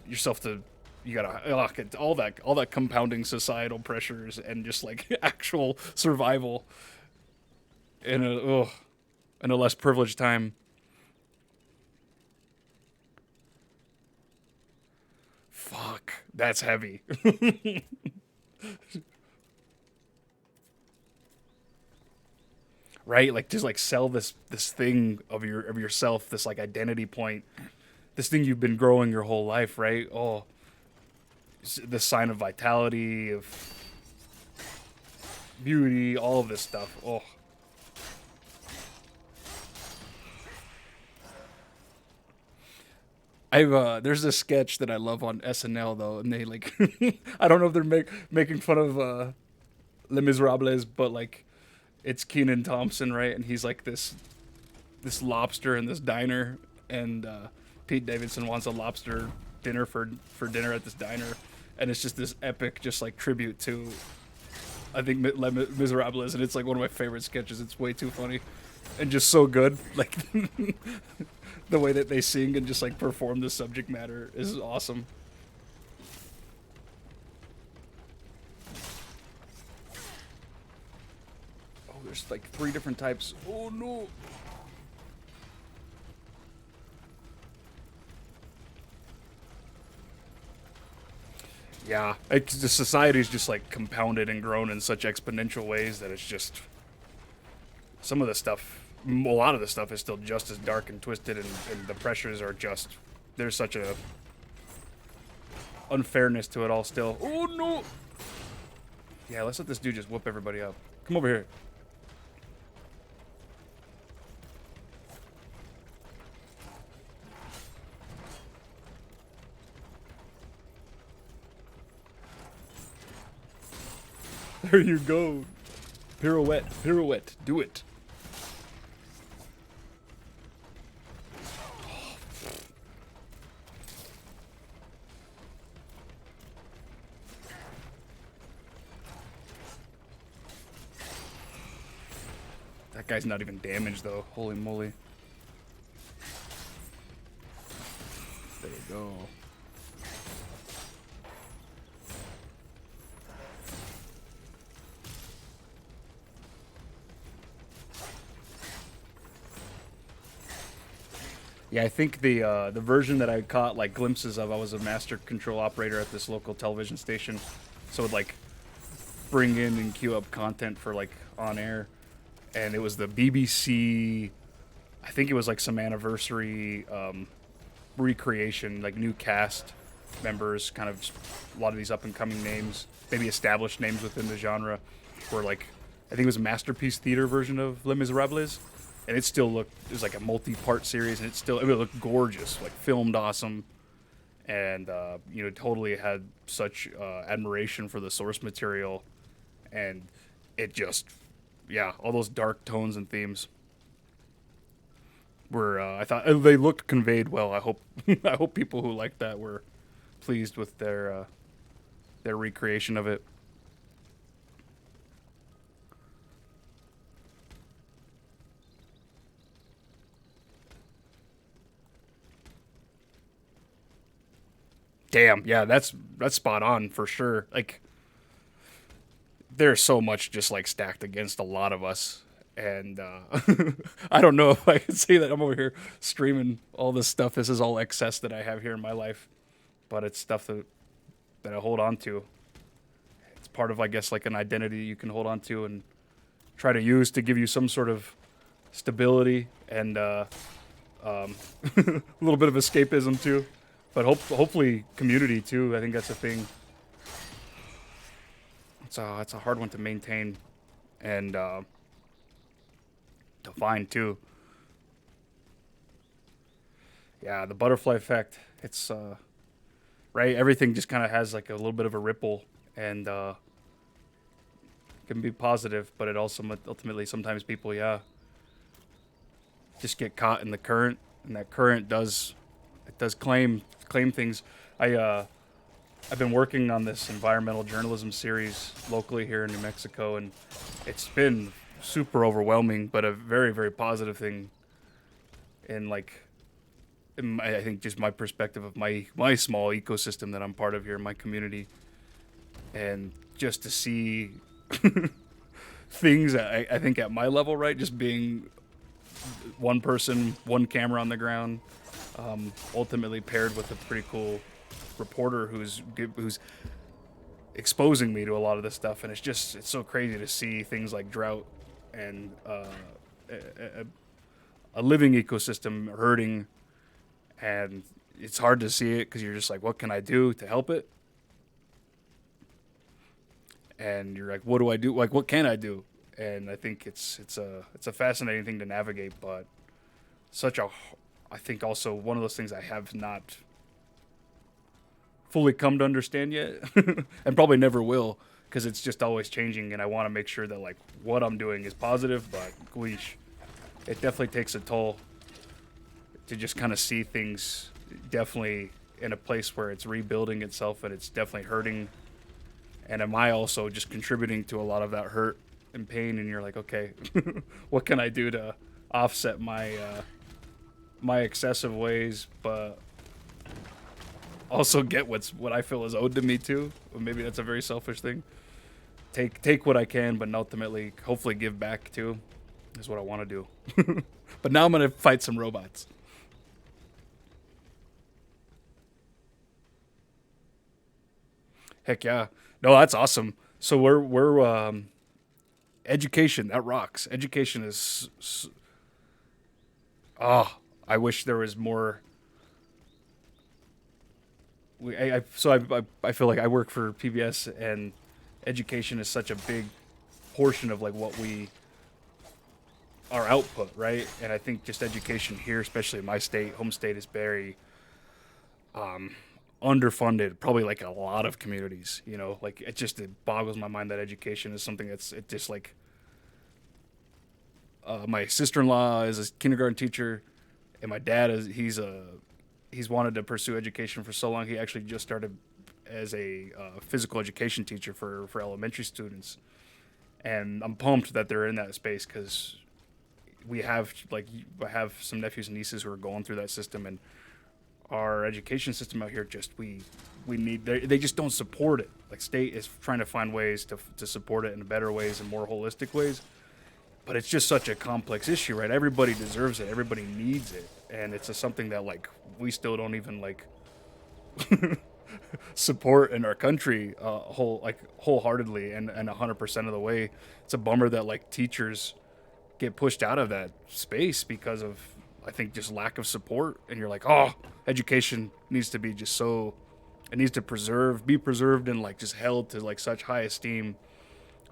yourself to you gotta all that compounding societal pressures and just like actual survival in a less privileged time. Fuck, that's heavy. Right? Like just like sell this thing of yourself, this like identity point, this thing you've been growing your whole life, right? Oh, the sign of vitality, of beauty, all of this stuff. Oh, I've there's this sketch that I love on SNL though, and they like I don't know if they're making fun of Les Miserables, but like it's Keenan Thompson, right? And he's like this lobster in this diner, and Pete Davidson wants a lobster dinner for dinner at this diner, and it's just this epic, just like tribute to I think Les Miserables, and it's like one of my favorite sketches. It's way too funny, and just so good. Like the way that they sing and just like perform the subject matter is awesome. Oh, there's like 3 different types. Oh no. Yeah, the society's just like compounded and grown in such exponential ways that it's just some of the stuff, a lot of the stuff is still just as dark and twisted, and the pressures are just there's such a unfairness to it all still. Oh no! Yeah, let's let this dude just whoop everybody up. Come over here. There you go. Pirouette, pirouette, do it. That guy's not even damaged though. Holy moly. There you go. Yeah, I think the version that I caught like glimpses of, I was a master control operator at this local television station, so it would like bring in and queue up content for like on air, and it was the BBC. I think it was like some anniversary recreation, like new cast members, kind of a lot of these up and coming names, maybe established names within the genre, were like I think it was a Masterpiece Theater version of Les Miserables, and it still looked it was like a multi-part series, and it looked gorgeous, like filmed awesome, and totally had such admiration for the source material, and it just yeah, all those dark tones and themes were I thought they looked conveyed well. I hope I hope people who liked that were pleased with their recreation of it. Damn, yeah, that's spot on for sure. Like there's so much just like stacked against a lot of us. And I don't know if I can say that I'm over here streaming all this stuff. This is all excess that I have here in my life, but it's stuff that I hold on to. It's part of, I guess, like an identity you can hold on to and try to use to give you some sort of stability and a little bit of escapism too. But hopefully community too. I think that's a thing. It's a hard one to maintain and to find too. Yeah, the butterfly effect. It's right. Everything just kind of has like a little bit of a ripple and can be positive, but it also ultimately sometimes people, yeah, just get caught in the current, and that current does claim things. I've been working on this environmental journalism series locally here in New Mexico, and it's been super overwhelming, but a very, very positive thing. And like, I think just my perspective of my small ecosystem that I'm part of here in my community, and just to see things I think at my level, right, just being one person, one camera on the ground, ultimately paired with a pretty cool reporter who's exposing me to a lot of this stuff, and it's so crazy to see things like drought and a living ecosystem hurting, and it's hard to see it because you're just like, what can I do to help it? And you're like, what do I do? Like, what can I do? And I think it's a fascinating thing to navigate, but I think also one of those things I have not fully come to understand yet, and probably never will, because it's just always changing, and I want to make sure that like what I'm doing is positive, but gosh, it definitely takes a toll to just kind of see things definitely in a place where it's rebuilding itself and it's definitely hurting. And am I also just contributing to a lot of that hurt and pain? And you're like, okay, what can I do to offset my my excessive ways, but also get what I feel is owed to me too? Or maybe that's a very selfish thing. Take what I can, but ultimately, hopefully, give back too. Is what I want to do. But now I'm gonna fight some robots. Heck yeah! No, that's awesome. So we're education that rocks. Education is I wish there was more. I feel like I work for PBS, and education is such a big portion of like what we our output, right? And I think just education here, especially in my state, home state, is very underfunded, probably like a lot of communities. You know, like it boggles my mind that education is something it just like. My sister-in-law is a kindergarten teacher, and my dad he's wanted to pursue education for so long. He actually just started as a physical education teacher for elementary students, and I'm pumped that they're in that space because I have some nephews and nieces who are going through that system, and our education system out here we need they just don't support it. Like state is trying to find ways to support it in better ways and more holistic ways. But it's just such a complex issue, right? Everybody deserves it. Everybody needs it. And it's something that, like, we still don't even, like, support in our country wholeheartedly and 100% of the way. It's a bummer that, like, teachers get pushed out of that space because of, I think, just lack of support. And you're like, oh, education needs to be just so... It needs to be preserved and, like, just held to, like, such high esteem.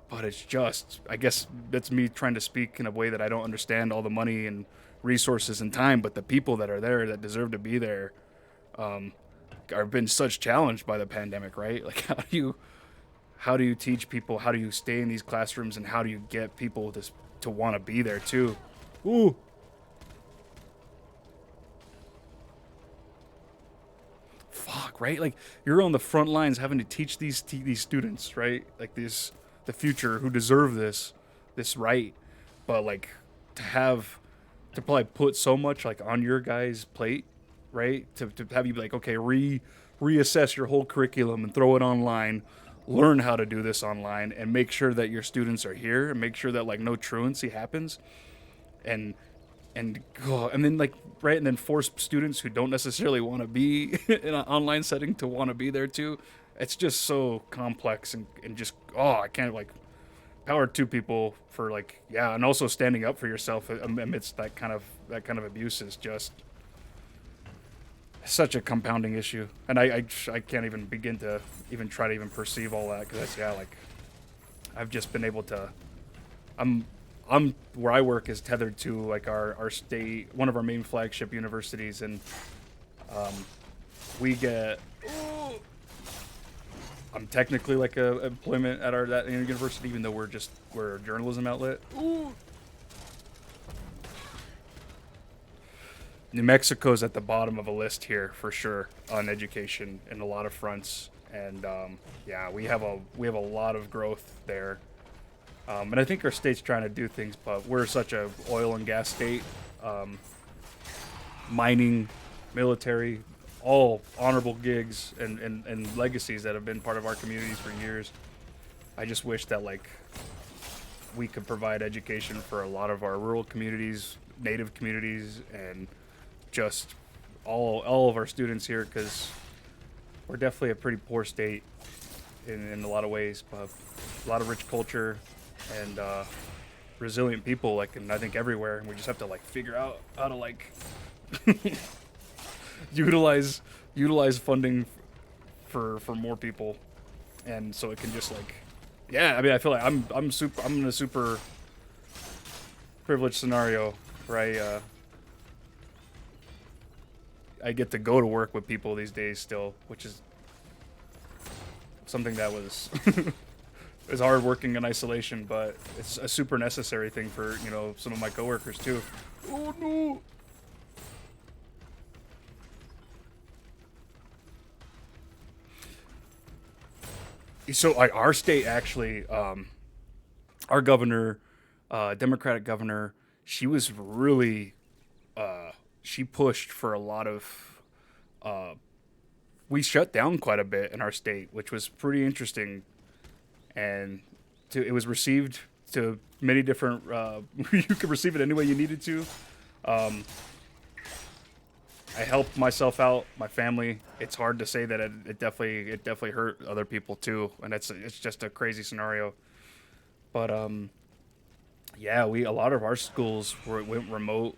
But it's just, I guess that's me trying to speak in a way that I don't understand all the money and resources and time, but the people that are there that deserve to be there are been such challenged by the pandemic, right? Like how do you teach people? How do you stay in these classrooms, and how do you get people to want to be there too? Ooh. Fuck, right? Like, you're on the front lines having to teach these students, right? Like, the future who deserve this right, but like to probably put so much like on your guys' plate, right? To have you be like, okay, reassess your whole curriculum and throw it online, learn how to do this online, and make sure that your students are here, and make sure that like no truancy happens, and and then like right, and then force students who don't necessarily want to be in an online setting to want to be there too. It's just so complex, and just I can't like power to people for like, yeah, and also standing up for yourself amidst that kind of abuse is just such a compounding issue, and I can't even begin to even try to even perceive all that, because like I've just been able to I'm where I work is tethered to like our state, one of our main flagship universities, and we get I'm technically like a employment at that university, even though we're a journalism outlet. Ooh. New Mexico's at the bottom of a list here for sure on education in a lot of fronts, and yeah, we have a lot of growth there, and I think our state's trying to do things, but we're such a oil and gas state, mining, military, all honorable gigs and legacies that have been part of our communities for years. I just wish that like we could provide education for a lot of our rural communities, native communities, and just all of our students here, because we're definitely a pretty poor state in a lot of ways, but a lot of rich culture and resilient people, like, and I think everywhere, and we just have to like figure out how to like utilize funding for more people, and so it can just like, yeah, I mean, I feel like I'm in a super privileged scenario where I get to go to work with people these days still, which is something that was is hard working in isolation, but it's a super necessary thing for, you know, some of my coworkers too. Oh no. So like our state actually, our governor, Democratic governor, she was really, she pushed for a lot of, we shut down quite a bit in our state, which was pretty interesting, and it was received to many different, you could receive it any way you needed to. I helped myself out, my family. It's hard to say that it definitely hurt other people too, and it's just a crazy scenario. But yeah, a lot of our schools went remote,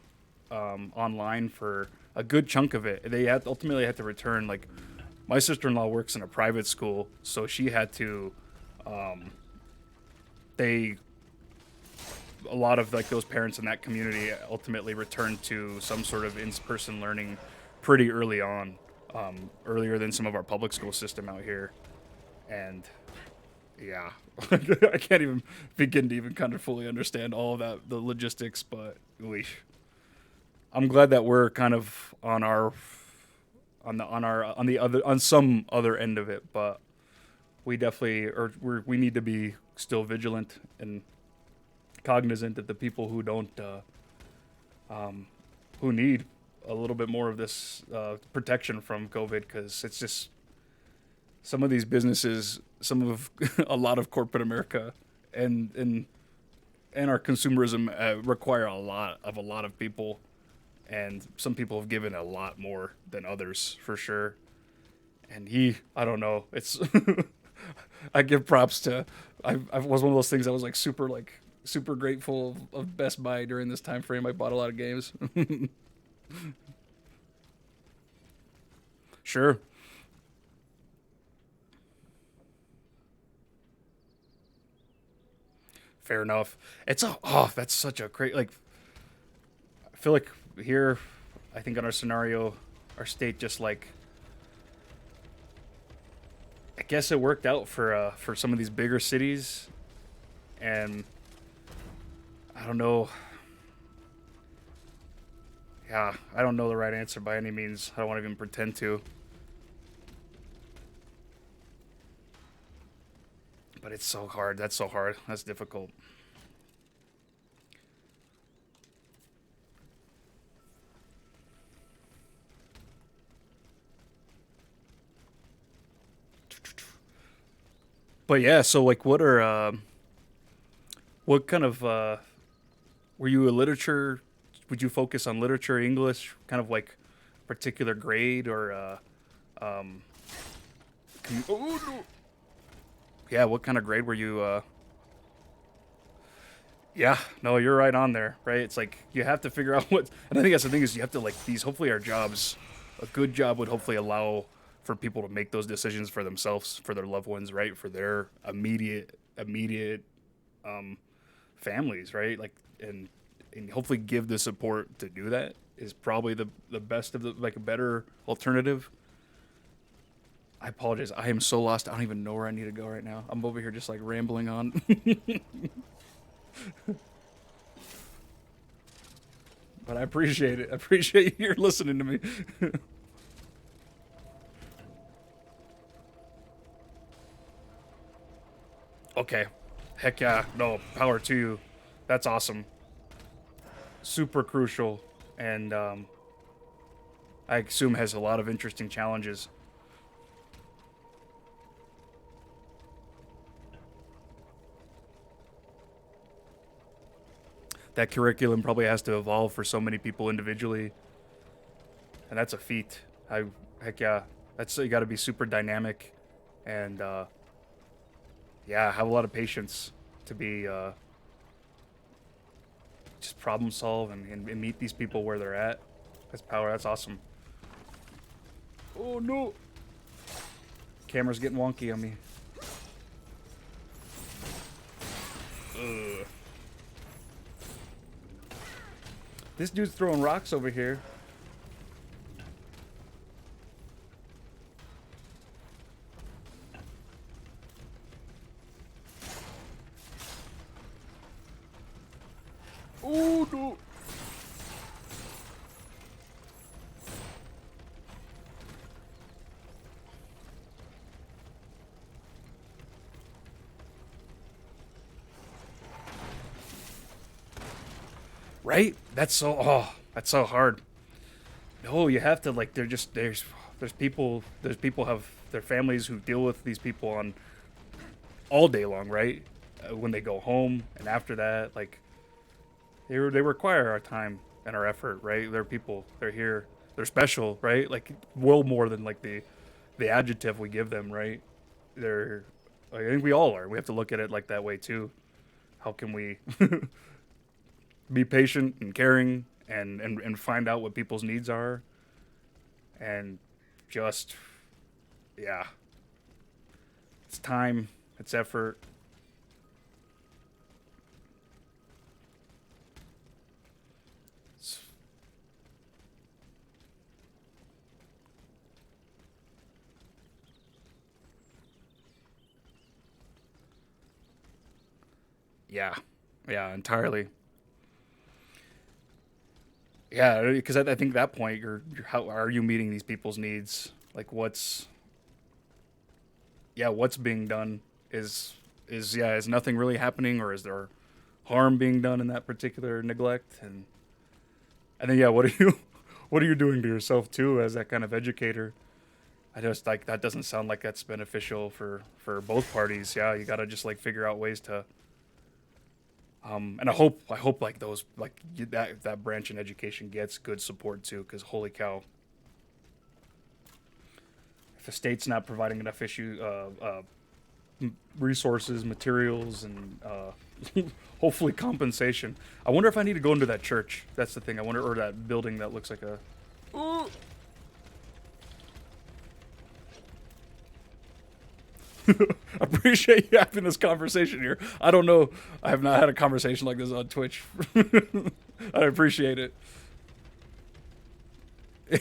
online for a good chunk of it. They ultimately had to return. Like, my sister-in-law works in a private school, so she had to. A lot of like those parents in that community ultimately returned to some sort of in-person learning pretty early on, earlier than some of our public school system out here, and yeah, I can't even begin to even kind of fully understand all of that, the logistics, but I'm glad that we're kind of on some other end of it, but we definitely we need to be still vigilant and cognizant that the people who don't who need a little bit more of this protection from COVID, because it's just some of these businesses, a lot of corporate America, and our consumerism require a lot of people, and some people have given a lot more than others for sure. And I don't know, it's I give props to, I was one of those things that was like super grateful of Best Buy during this time frame. I bought a lot of games. Sure. Fair enough. That's such a great, like, I feel like here, I think on our scenario, our state just like, guess it worked out for some of these bigger cities, and I don't know. Yeah, I don't know the right answer by any means. I don't want to even pretend to. But it's so hard. That's so hard. That's difficult. But yeah, so like what kind of were you a literature, would you focus on literature, English, kind of like particular grade or um oh no. Yeah, what kind of grade were you yeah, no, you're right on there, right? It's like you have to figure out what, and I think that's the thing is you have to like these. Hopefully, our jobs, a good job would hopefully allow for people to make those decisions for themselves, for their loved ones, right? For their immediate families, right? Like and hopefully give the support to do that is probably the best of the like a better alternative. I apologize. I am so lost. I don't even know where I need to go right now. I'm over here just like rambling on. But I appreciate it. I appreciate you listening to me. Okay. Heck yeah. No, power to you. That's awesome. Super crucial. And I assume has a lot of interesting challenges. That curriculum probably has to evolve for so many people individually. And that's a feat. Heck yeah. That's, you got to be super dynamic and yeah, have a lot of patience to be just problem solve and meet these people where they're at. That's power. That's awesome. Oh no. Camera's getting wonky on me. Ugh. This dude's throwing rocks over here. Oh no. Right? That's so hard. No, you have to like they're just there's people have their families who deal with these people on all day long, right? When they go home and after that, like they require our time and our effort, right? They're people, they're here, they're special, right? Like well more than like the adjective we give them, right? They're I think we all are. We have to look at it like that way too. How can we be patient and caring and find out what people's needs are and just yeah, it's time, it's effort. Yeah, yeah, entirely. Yeah, because I think at that point, you're how are you meeting these people's needs? Like, what's being done is nothing really happening, or is there harm being done in that particular neglect? And then yeah, what are you what are you doing to yourself too as that kind of educator? I just like that doesn't sound like that's beneficial for both parties. Yeah, you got to just like figure out ways to and I hope like those like that branch in education gets good support too, because holy cow, if the state's not providing enough resources, materials, and hopefully compensation. I wonder if I need to go into that church. That's the thing. I wonder, or that building that looks like a. Ooh. I appreciate you having this conversation here. I don't know. I have not had a conversation like this on Twitch. I appreciate it.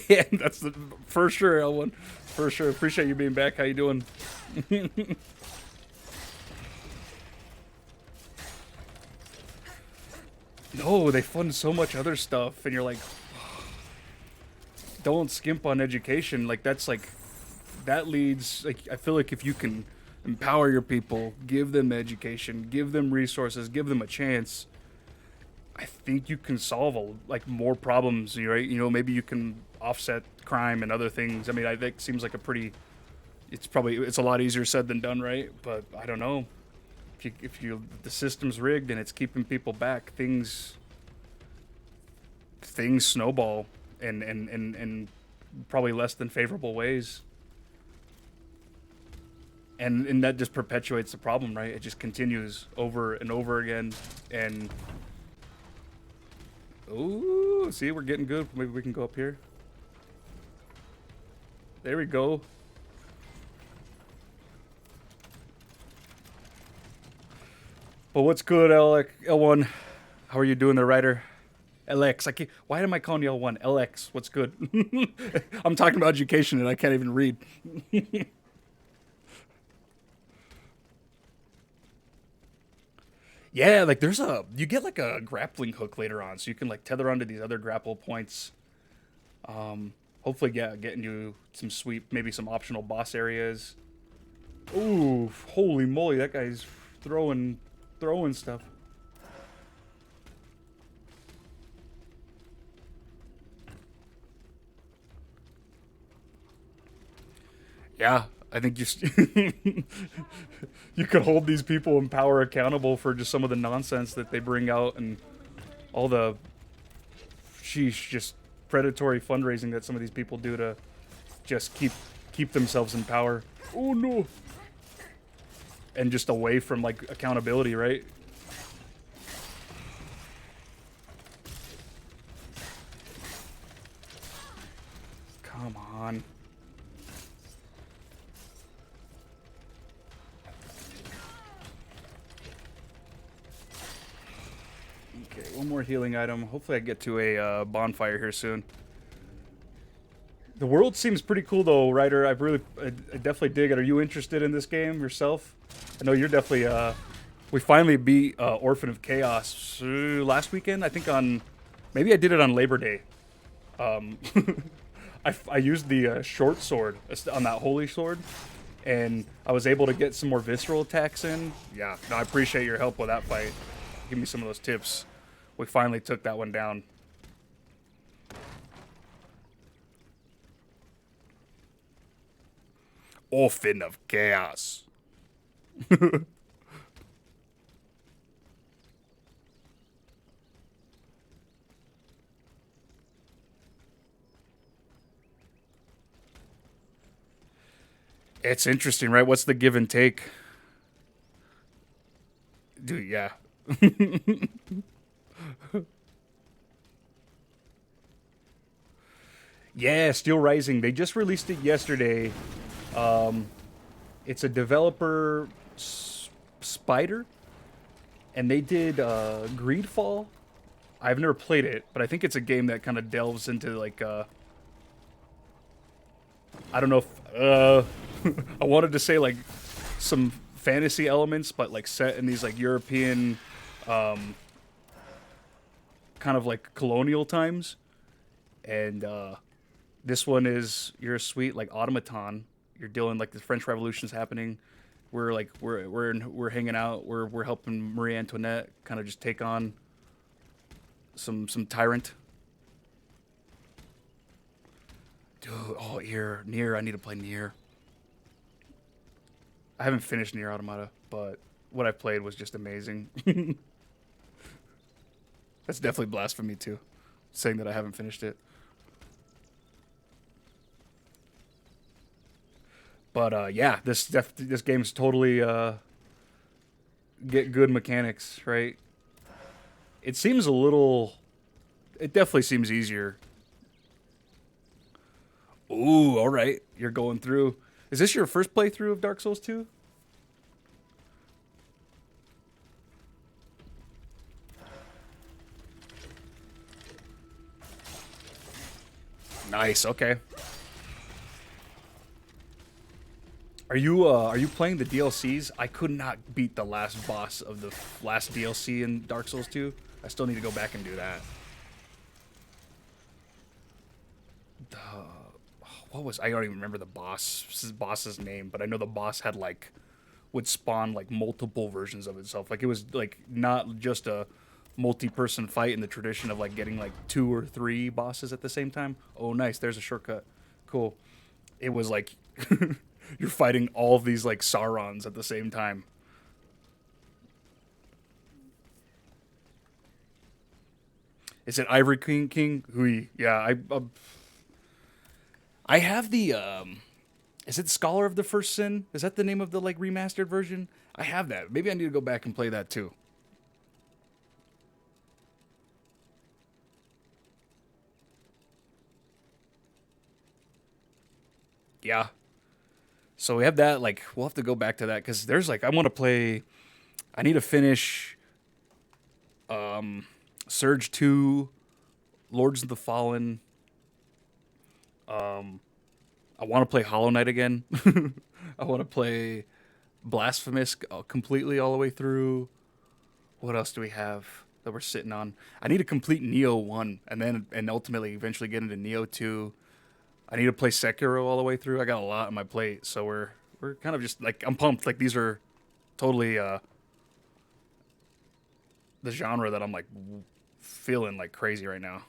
Yeah, that's the for sure, L1. For sure. Appreciate you being back. How you doing? No, they fund so much other stuff, and you're like, don't skimp on education. Like that's like that leads. Like I feel like if you can empower your people, give them education, give them resources, give them a chance, I think you can solve like more problems, right? You know, maybe you can offset crime and other things. I mean, I think it seems like a pretty. It's a lot easier said than done, right? But I don't know. If the system's rigged and it's keeping people back, things snowball and probably less than favorable ways. And that just perpetuates the problem, right? It just continues over and over again. And ooh, see, we're getting good. Maybe we can go up here. There we go. But what's good, L1? How are you doing there, Ryder? LX. Why am I calling you L1? LX. What's good? I'm talking about education and I can't even read. Yeah, like you get like a grappling hook later on, so you can like tether onto these other grapple points. Hopefully, yeah, getting you some sweet, maybe some optional boss areas. Ooh, holy moly, that guy's throwing stuff. Yeah, I think you could hold these people in power accountable for just some of the nonsense that they bring out and all the just predatory fundraising that some of these people do to just keep themselves in power. Oh no. And just away from like accountability, right? Come on. Okay, one more healing item. Hopefully I get to a bonfire here soon. The world seems pretty cool though, Ryder. I definitely dig it. Are you interested in this game yourself? I know you're definitely, we finally beat Orphan of Chaos last weekend. I think maybe I did it on Labor Day. I used the short sword on that holy sword, and I was able to get some more visceral attacks in. Yeah, no, I appreciate your help with that fight. Give me some of those tips. We finally took that one down. Orphan of Chaos. It's interesting, right? What's the give and take? Dude, yeah. Yeah, Steelrising. They just released it yesterday. It's a developer, Spider, and they did Greedfall. I've never played it, but I think it's a game that kind of delves into like I don't know if I wanted to say like some fantasy elements, but like set in these like European kind of like colonial times. And this one is you're a sweet like automaton. You're dealing like the French Revolution's happening. We're hanging out. We're helping Marie Antoinette kind of just take on some tyrant. Dude, oh, Nier. I need to play Nier. I haven't finished Nier Automata, but what I played was just amazing. That's definitely blasphemy too, saying that I haven't finished it. But yeah, this game's totally get good mechanics, right? It seems a little. It definitely seems easier. Ooh, all right. You're going through. Is this your first playthrough of Dark Souls 2? Nice. Okay. Are you playing the DLCs? I could not beat the last boss of the last DLC in Dark Souls 2. I still need to go back and do that. The what was I don't even remember the boss's name, but I know the boss had like would spawn like multiple versions of itself. Like it was like not just a multi-person fight in the tradition of like getting like 2 or 3 bosses at the same time. Oh, nice. There's a shortcut. Cool. It was like you're fighting all of these like Saurons at the same time. Is it Ivory King? Hui. Yeah, I have the is it Scholar of the First Sin? Is that the name of the like remastered version? I have that. Maybe I need to go back and play that too. Yeah. So we have that. Like we'll have to go back to that because there's like I want to play. I need to finish Surge 2, Lords of the Fallen. I want to play Hollow Knight again. I want to play Blasphemous completely all the way through. What else do we have that we're sitting on? I need to complete Neo 1 and ultimately eventually get into Neo 2. I need to play Sekiro all the way through. I got a lot on my plate, so we're kind of just like I'm pumped. Like these are totally the genre that I'm like feeling like crazy right now.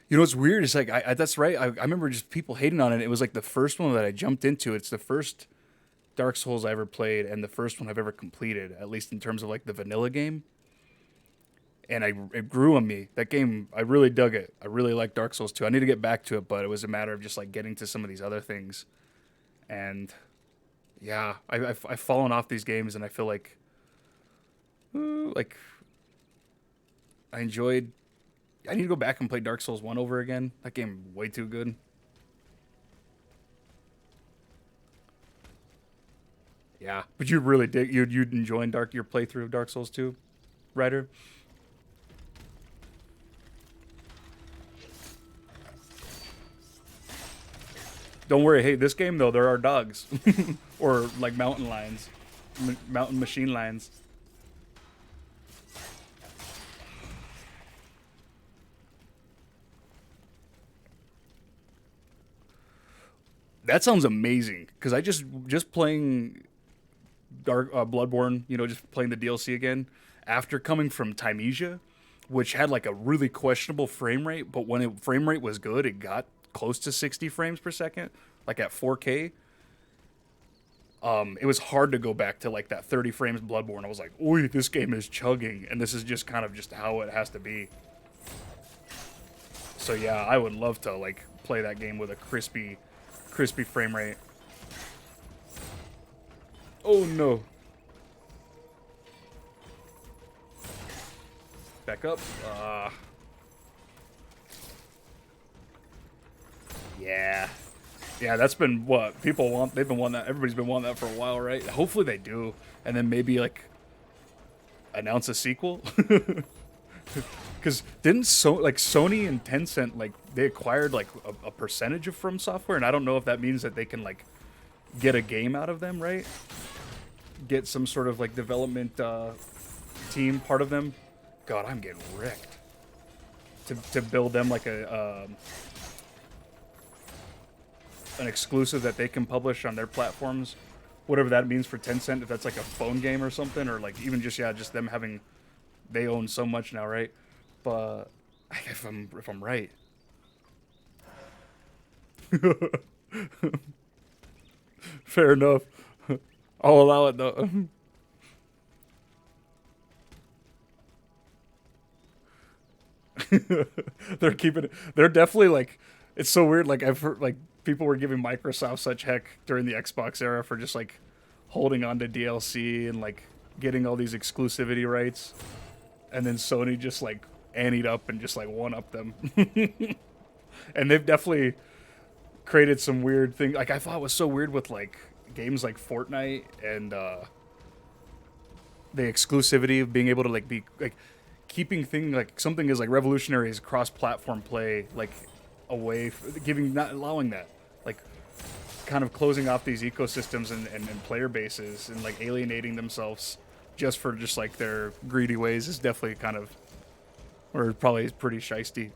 You know what's weird is like that's right. I remember just people hating on it. It was like the first one that I jumped into. It's the first Dark Souls I ever played and the first one I've ever completed, at least in terms of like the vanilla game. And it grew on me. That game, I really dug it. I really like Dark Souls 2. I need to get back to it, but it was a matter of just like getting to some of these other things. And yeah, I've fallen off these games, and I feel like I enjoyed. I need to go back and play Dark Souls 1 over again. That game way too good. Yeah, but you really dig you'd enjoy your playthrough of Dark Souls 2, Ryder? Don't worry. Hey, this game though, there are dogs, or like mountain lions, mountain machine lions. That sounds amazing. Because I just playing Dark Bloodborne, just playing the DLC again after coming from Timesia, which had like a really questionable frame rate, but when frame rate was good, it got close to 60 frames per second, like at 4K. It was hard to go back to like that 30 frames Bloodborne. I was like, "Oi, this game is chugging," and this is just kind of just how it has to be. So yeah, I would love to like play that game with a crispy frame rate. Oh no. Back up. Yeah. Yeah, that's been what people want. They've been wanting that. Everybody's been wanting that for a while, right? Hopefully they do. And then maybe like announce a sequel. Because didn't Sony and Tencent, like, they acquired like a percentage of From Software, and I don't know if that means that they can like get a game out of them, right? Get some sort of like development team part of them. God, I'm getting wrecked. To build them like an exclusive that they can publish on their platforms, whatever that means for Tencent. If that's like a phone game or something, or like even just them having, they own so much now, right? But if I'm right, fair enough. I'll allow it though. They're keeping it. They're definitely like. It's so weird. Like I've heard like people were giving Microsoft such heck during the Xbox era for just like holding on to DLC and like getting all these exclusivity rights, and then Sony just like anteed up and just like one up them. And they've definitely created some weird thing. Like I thought was so weird with like games like Fortnite and the exclusivity of being able to like be like keeping something as like revolutionary as cross-platform play like away, not allowing that, like kind of closing off these ecosystems and player bases and like alienating themselves just for just like their greedy ways is definitely kind of, or probably pretty shisty.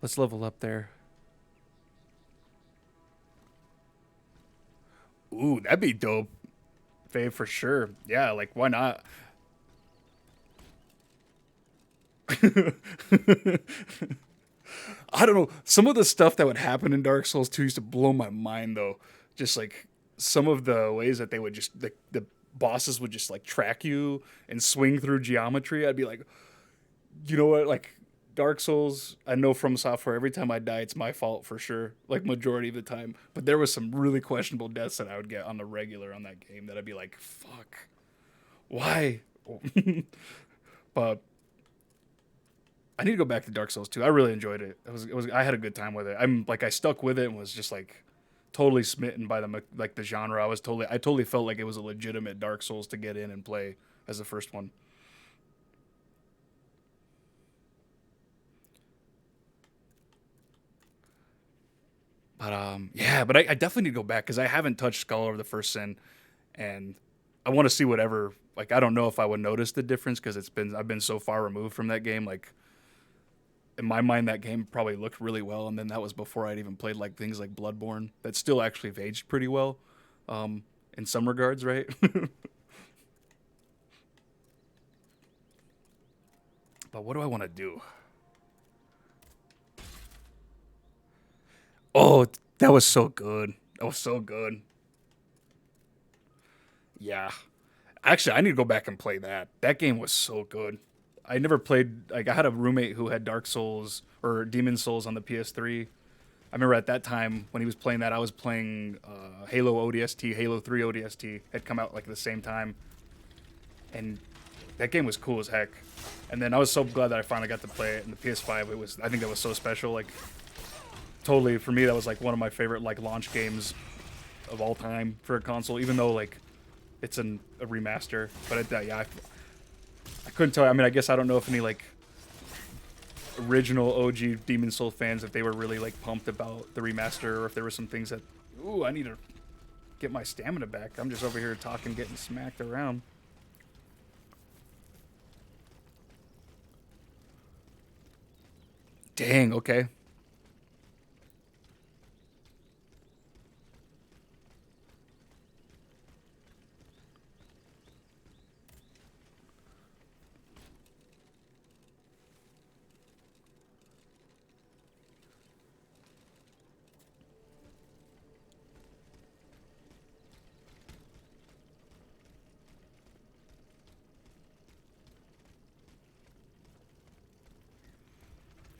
Let's level up there. Ooh, that'd be dope. Fave for sure. Yeah, like why not? I don't know. Some of the stuff that would happen in Dark Souls 2 used to blow my mind though. Just like some of the ways that they would just the bosses would just like track you and swing through geometry. I'd be like, you know what? Like Dark Souls, I know from software, every time I die, it's my fault for sure. Like majority of the time. But there was some really questionable deaths that I would get on the regular on that game that I'd be like, fuck. Why? But I need to go back to Dark Souls 2. I really enjoyed it. I had a good time with it. I stuck with it and was just like totally smitten by the genre. I totally felt like it was a legitimate Dark Souls to get in and play as the first one. But yeah, but I definitely need to go back because I haven't touched Scholar of the First Sin, and I want to see whatever. Like I don't know if I would notice the difference because I've been so far removed from that game. Like in my mind, that game probably looked really well, and then that was before I'd even played like things like Bloodborne that still actually have aged pretty well, in some regards, right? But what do I want to do? Oh, that was so good. That was so good. Yeah. Actually, I need to go back and play that. That game was so good. I never played, like, I had a roommate who had Dark Souls or Demon Souls on the PS3. I remember at that time when he was playing that, I was playing Halo ODST, Halo 3 ODST had come out like at the same time. And that game was cool as heck. And then I was so glad that I finally got to play it in the PS5. I think that was so special. Like, totally, for me, that was like one of my favorite like launch games of all time for a console, even though like it's a remaster. But yeah, I couldn't tell. I mean, I guess I don't know if any like original OG Demon Soul fans, if they were really like pumped about the remaster, or if there were some things that, ooh, I need to get my stamina back. I'm just over here talking, getting smacked around. Dang, okay.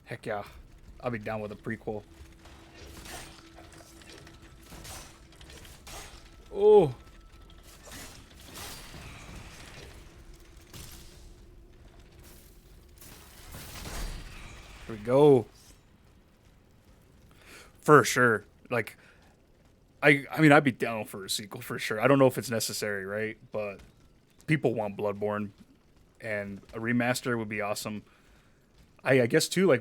Heck yeah. I'll be down with a prequel. Oh. Here we go. For sure. Like, I mean, I'd be down for a sequel for sure. I don't know if it's necessary, right? But people want Bloodborne, and a remaster would be awesome. I guess too, like,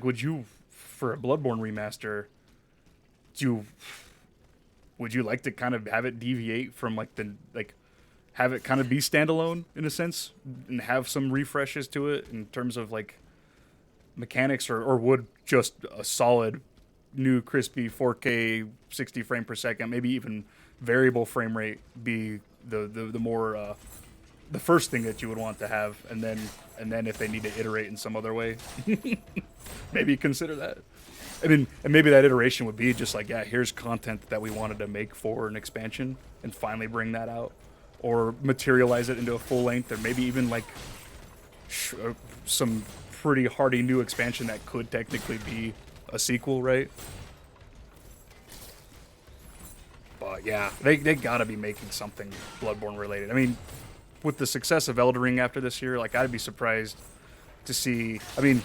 for a Bloodborne remaster, would you like to kind of have it deviate from have it kind of be standalone in a sense and have some refreshes to it in terms of like mechanics, or would just a solid new crispy 4K 60 frame per second, maybe even variable frame rate be the more the first thing that you would want to have, and then if they need to iterate in some other way, maybe consider that. I mean, and maybe that iteration would be just like, yeah, here's content that we wanted to make for an expansion, and finally bring that out, or materialize it into a full length, or maybe even like some pretty hardy new expansion that could technically be a sequel, right? But yeah, they gotta be making something Bloodborne related. I mean, with the success of Elden Ring after this year, like I'd be surprised to see. I mean,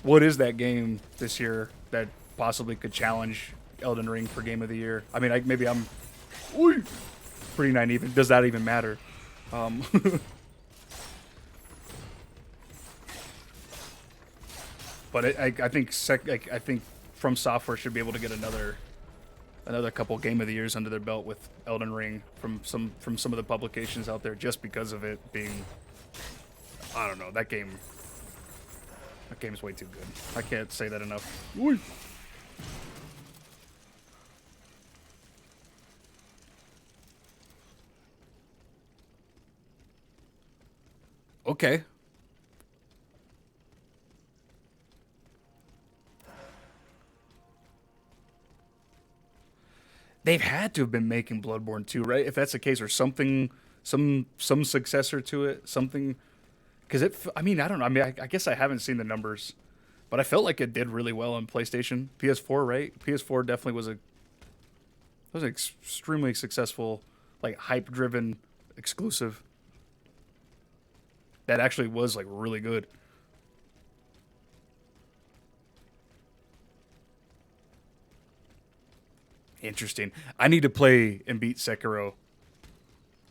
what is that game this year that possibly could challenge Elden Ring for Game of the Year? I mean, maybe I'm pretty naive. Does that even matter? But I think I think From Software should be able to get another couple Game of the Years under their belt with Elden Ring from some of the publications out there, just because of it being, I don't know, that game's way too good. I can't say that enough. Ooh. Okay. They've had to have been making Bloodborne 2, right? If that's the case, or something, some successor to it, something. Because I mean, I don't know. I mean, I guess I haven't seen the numbers, but I felt like it did really well on PlayStation, PS4, right? PS4 definitely was an extremely successful, like hype-driven exclusive. That actually was like really good. Interesting. I need to play and beat Sekiro.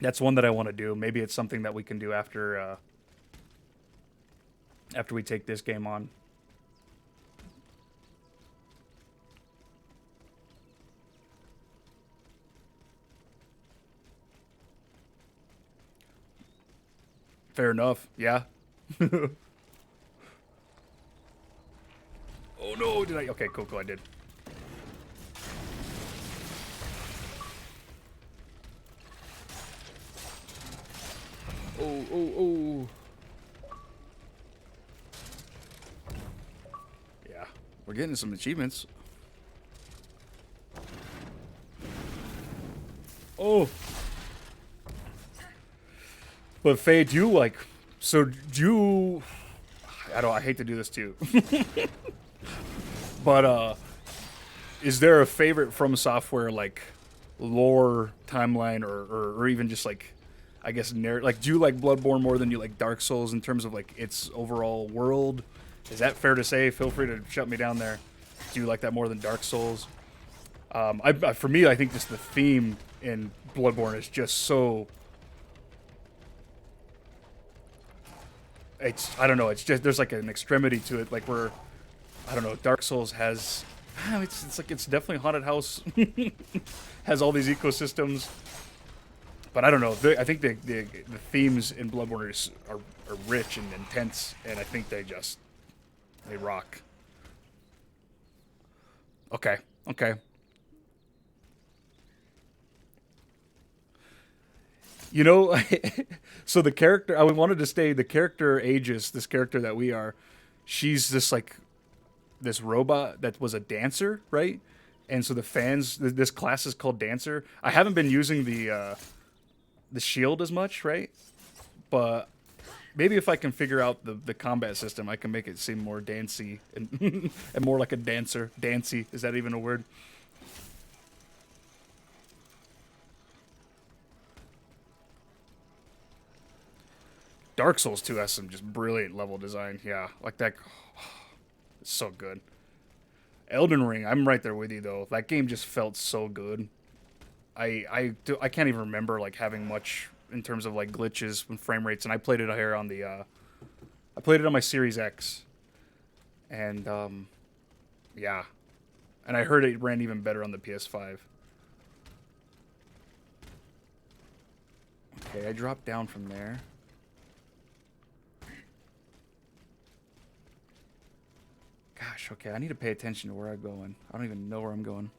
That's one that I want to do. Maybe it's something that we can do after we take this game on. Fair enough. Yeah. Oh no! Did I? Okay, cool. I did. Oh. Yeah, we're getting some achievements. Oh. But Faye, do you like? So do you? I hate to do this too. But is there a favorite From Software like lore timeline or even just like, I guess, like, do you like Bloodborne more than you like Dark Souls in terms of like its overall world? Is that fair to say? Feel free to shut me down there. Do you like that more than Dark Souls? For me, I think just the theme in Bloodborne is just so. I don't know. It's just there's like an extremity to it, like where I don't know. Dark Souls has. It's like it's definitely haunted house. Has all these ecosystems. But I don't know. I think the themes in Bloodborne are rich and intense, and I think they rock. Okay. You know, so the character I wanted to stay. The character Aegis, this character that we are, she's this robot that was a dancer, right? And so the fans, this class is called Dancer. I haven't been using the shield as much, right? But maybe if I can figure out the combat system, I can make it seem more dancey and and more like a dancer. Dancy, is that even a word? Dark Souls 2 has some just brilliant level design. Yeah, like that. It's so good. Elden Ring, I'm right there with you though. That game just felt so good. I can't even remember like having much in terms of like glitches and frame rates, and I played it here on the I played it on my Series X, and yeah, and I heard it ran even better on the PS5. Okay, I dropped down from there. Gosh, okay, I need to pay attention to where I'm going. I don't even know where I'm going.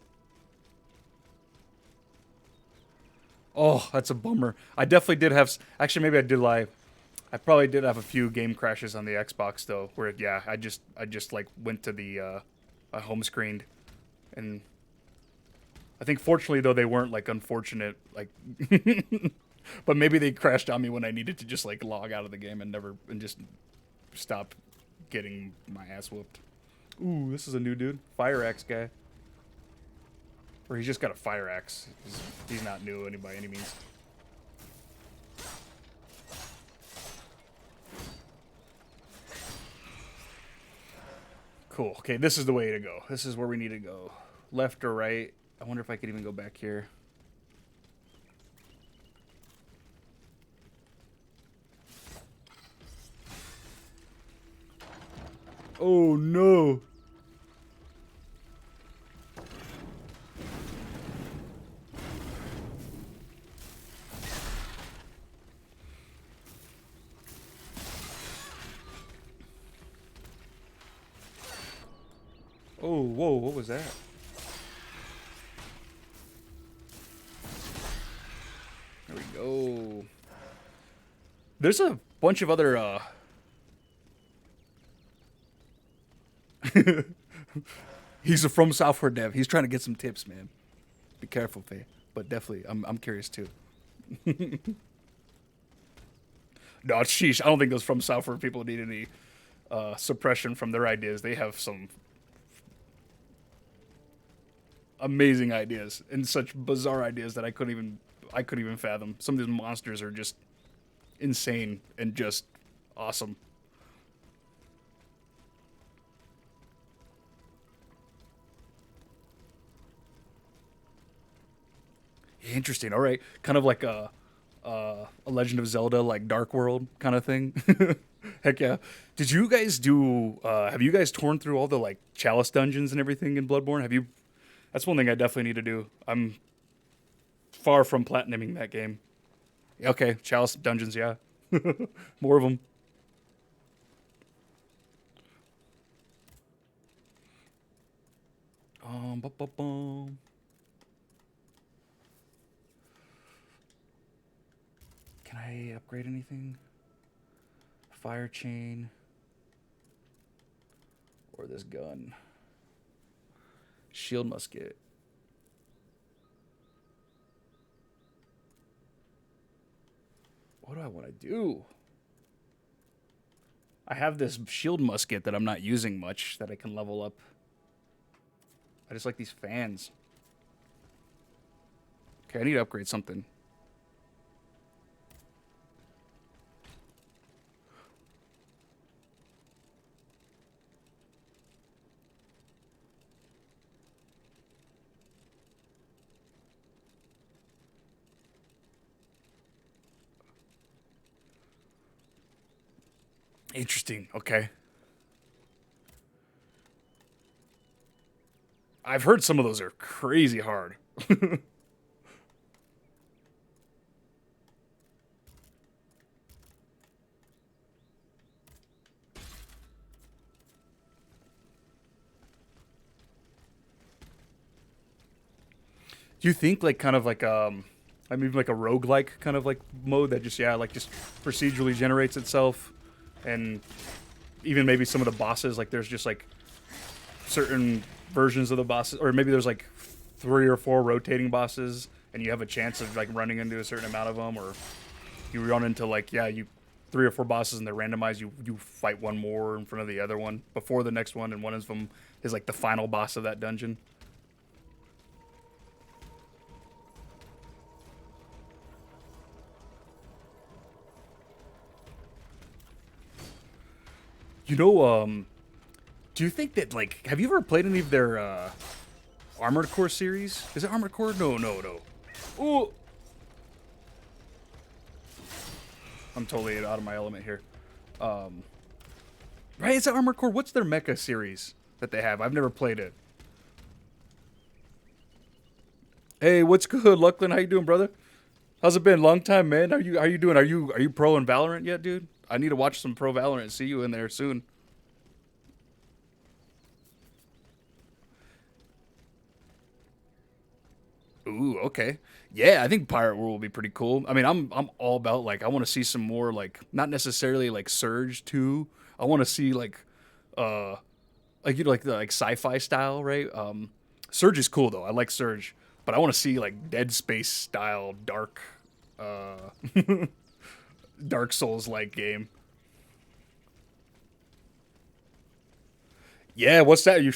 Oh, that's a bummer. I definitely did have. Actually, maybe I did lie. I probably did have a few game crashes on the Xbox though, where yeah, I just like went to the home screened, and I think fortunately though they weren't like unfortunate like, but maybe they crashed on me when I needed to just like log out of the game and just stop getting my ass whooped. Ooh, this is a new dude, fire axe guy. Or he's just got a fire axe. He's not new by any means. Cool. Okay, this is the way to go. This is where we need to go. Left or right? I wonder if I could even go back here. Oh no. Oh, whoa, what was that? There we go. There's a bunch of other, he's a From Software dev. He's trying to get some tips, man. Be careful, Faye. But definitely, I'm curious too. No, sheesh. I don't think those From Software people need any suppression from their ideas. They have some amazing ideas and such bizarre ideas that I couldn't even fathom. Some of these monsters are just insane and just awesome. Interesting. All right, kind of like a Legend of Zelda, like Dark World kind of thing. Heck yeah! Did you guys do? Have you guys torn through all the like Chalice dungeons and everything in Bloodborne? Have you? That's one thing I definitely need to do. I'm far from platinuming that game. Okay, Chalice dungeons, yeah. More of them. Bum, bum, bum. Can I upgrade anything? Fire chain. Or this gun. Shield musket. What do I want to do? I have this shield musket that I'm not using much that I can level up. I just like these fans. Okay, I need to upgrade something. Interesting. Okay. I've heard some of those are crazy hard. Do you think like kind of like I mean like a roguelike kind of like mode that just like just procedurally generates itself, and even maybe some of the bosses, like there's just like certain versions of the bosses, or maybe there's like 3 or 4 rotating bosses and you have a chance of like running into a certain amount of them, or you run into like you 3 or 4 bosses and they're randomized. You fight one more in front of the other one before the next one, and one of them is like the final boss of that dungeon. You know, do you think that like have you ever played any of their Armored Core series? Is it Armored Core? No, no, no. Ooh. I'm totally out of my element here. Right, is it Armored Core? What's their mecha series that they have? I've never played it. Hey, what's good, Lucklin? How you doing, brother? How's it been? Long time, man. How you doing? Are you pro in Valorant yet, dude? I need to watch some pro Valorant and see you in there soon. Ooh, okay. Yeah, I think Pirate World will be pretty cool. I mean, I'm all about like I want to see some more like not necessarily like Surge 2. I want to see uh like you know like the like sci-fi style, right? Surge is cool though. I like Surge, but I want to see like Dead Space style dark uh Dark Souls like game. Yeah, what's that? You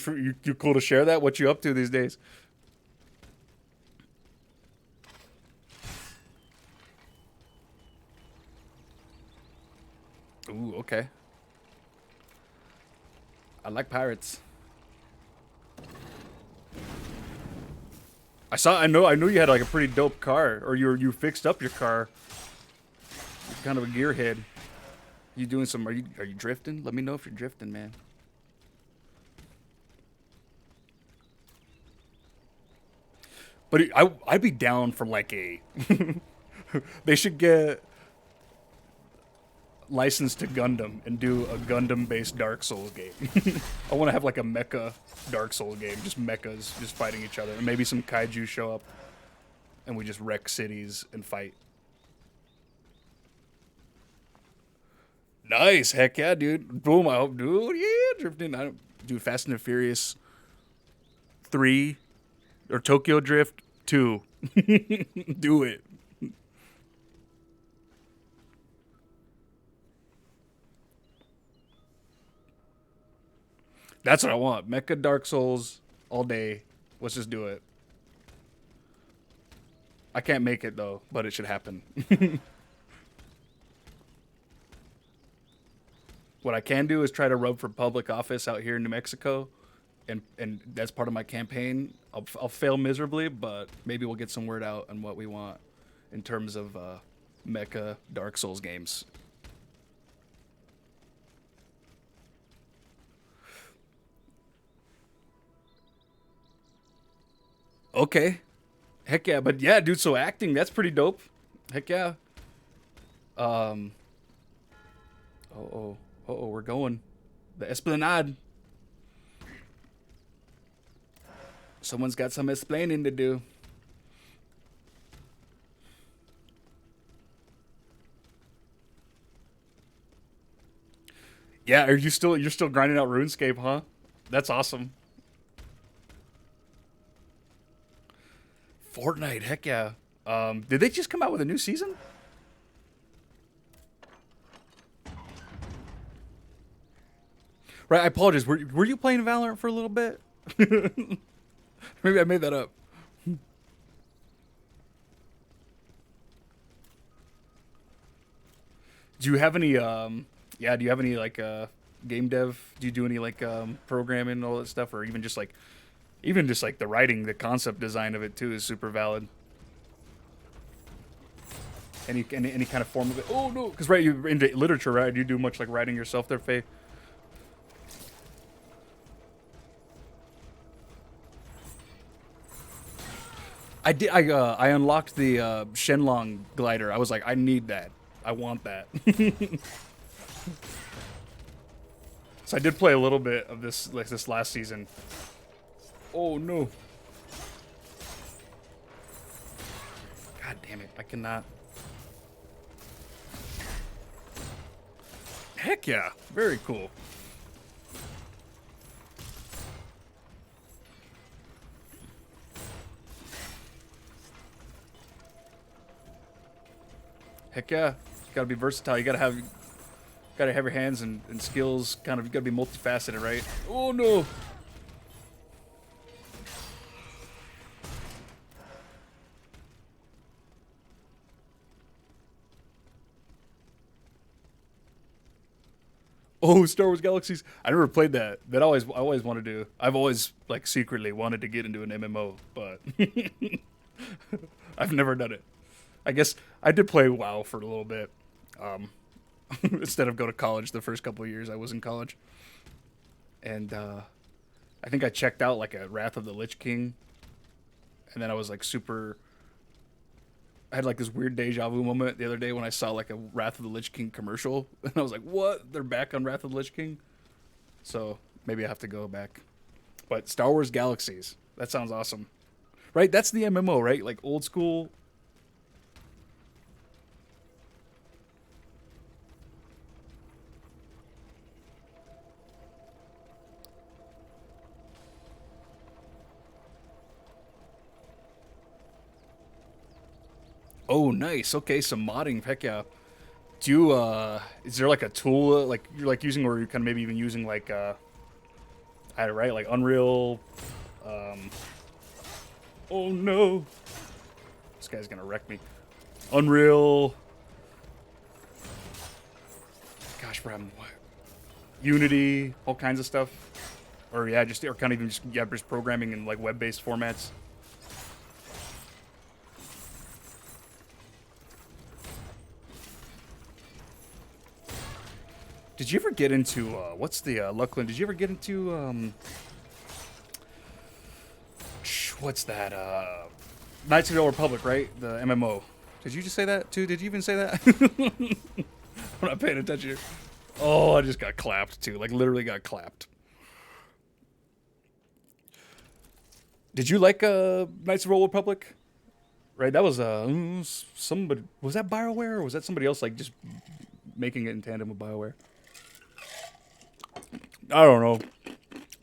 cool to share that? What you up to these days? Ooh, okay. I like pirates. I knew you had like a pretty dope car, or you fixed up your car. You're kind of a gearhead. You doing some? Are you drifting? Let me know if you're drifting, man. But I'd be down for like a. They should get licensed to Gundam and do a Gundam-based Dark Souls game. I want to have like a mecha Dark Souls game, just mechas just fighting each other, and maybe some kaiju show up, and we just wreck cities and fight. Nice, heck yeah, dude. Boom, I hope, dude. Yeah, drifting. Dude, Fast and the Furious 3 or Tokyo Drift 2. Do it. That's what I want. Mecha Dark Souls all day. Let's just do it. I can't make it though, but it should happen. What I can do is try to rub for public office out here in New Mexico, and that's part of my campaign. I'll fail miserably, but maybe we'll get some word out on what we want in terms of mecha Dark Souls games. Okay. Heck yeah, but yeah, dude, so acting, that's pretty dope. Heck yeah. Um we're going. The Esplanade. Someone's got some explaining to do. Yeah, you're still grinding out RuneScape, huh? That's awesome. Fortnite, heck yeah. Did they just come out with a new season? Right, I apologize. Were you playing Valorant for a little bit? Maybe I made that up. Do you have any do you have any like game dev? Do you do any like programming and all that stuff, or even just like the writing, the concept design of it too is super valid. Any kind of form of it. Oh no, because right, you're into literature, right? Do you do much like writing yourself there, Faye? I did. I unlocked the Shenlong glider. I was like, I need that. I want that. So I did play a little bit of this this last season. Oh no. God damn it. I cannot. Heck yeah. Very cool. Heck yeah. You gotta be versatile. You gotta have your hands and skills kind of, you gotta be multifaceted, right? Oh no. Oh, Star Wars Galaxies. I never played that. I always wanted to. I've always like secretly wanted to get into an MMO, but I've never done it. I guess I did play WoW for a little bit. Instead of go to college the first couple of years I was in college. And I think I checked out like a Wrath of the Lich King. And then I was like I had like this weird deja vu moment the other day when I saw like a Wrath of the Lich King commercial. And I was like, what? They're back on Wrath of the Lich King? So maybe I have to go back. But Star Wars Galaxies. That sounds awesome. Right? That's the MMO, right? Like old school. Oh, nice. Okay, some modding. Heck yeah. Do you, is there like a tool like you're like using, or you're kind of maybe even using like, I don't know, right? Like Unreal. Oh no. This guy's gonna wreck me. Unreal. Gosh, bro, what? Unity, all kinds of stuff. Or yeah, or kind of even just programming in like web-based formats. Did you ever get into what's the Luckland? Did you ever get into what's that? Knights of the Old Republic, right? The MMO. Did you just say that too? Did you even say that? I'm not paying attention here. Oh, I just got clapped too. Like literally got clapped. Did you like Knights of the Old Republic? Right, that was somebody. Was that BioWare or was that somebody else like just making it in tandem with BioWare? I don't know.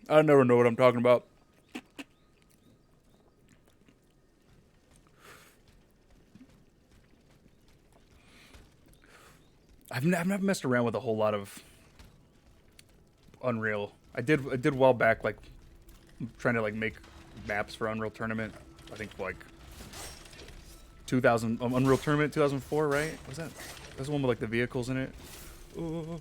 I never know what I'm talking about. I've never messed around with a whole lot of Unreal. I did a while back, like trying to like make maps for Unreal Tournament. I think like 2000 Unreal Tournament 2004, right? Was that? That's the one with like the vehicles in it. Oh.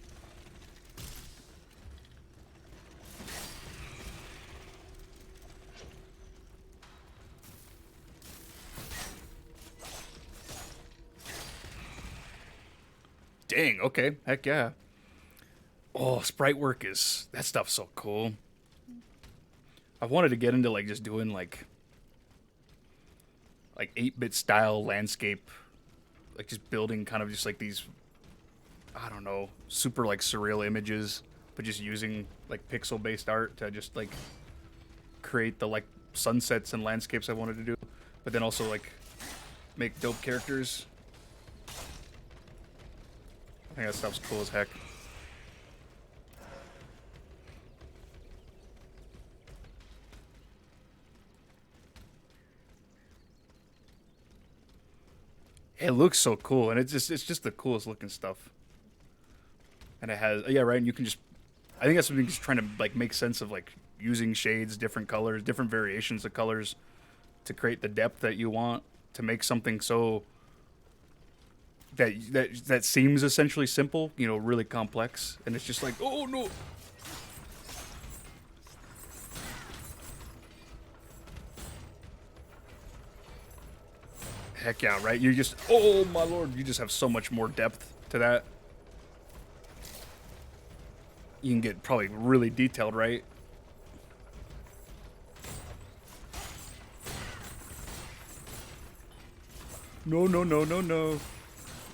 Dang, okay. Heck yeah. Oh, sprite work is... That stuff's so cool. I've wanted to get into, like, just doing, like 8-bit style landscape. Like, just building kind of just, like, these... I don't know. Super, like, surreal images. But just using, like, pixel-based art to just, like, create the, like, sunsets and landscapes I wanted to do. But then also, like, make dope characters. I think that stuff's cool as heck. It looks so cool, and it's just the coolest looking stuff. And it has, yeah, right. And you can just, I think that's something just trying to like make sense of like using shades, different colors, different variations of colors to create the depth that you want to make something so that seems essentially simple, you know, really complex, and it's just like, oh no. Heck yeah, right? You just, oh my lord, you just have so much more depth to that. You can get probably really detailed, right? No, no, no, no, no.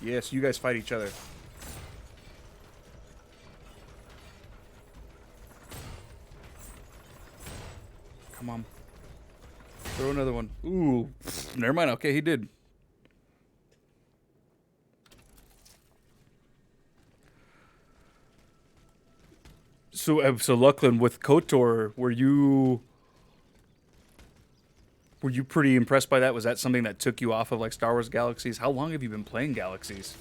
Yes, you guys fight each other. Come on. Throw another one. Ooh, never mind. Okay, he did. So Lachlan, with KOTOR, were you pretty impressed by that? Was that something that took you off of like Star Wars Galaxies? How long have you been playing Galaxies?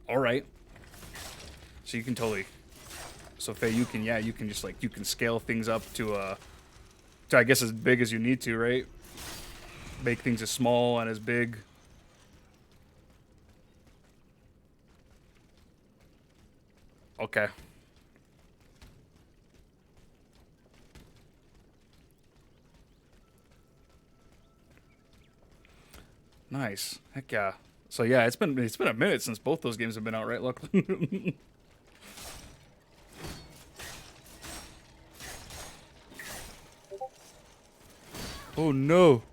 All right. So you can totally. So Faye, you can, yeah, you can just like, you can scale things up to I guess as big as you need to, right? Make things as small and as big. Okay. Nice. Heck yeah. So yeah, it's been a minute since both those games have been out, right? Luckily. Oh no.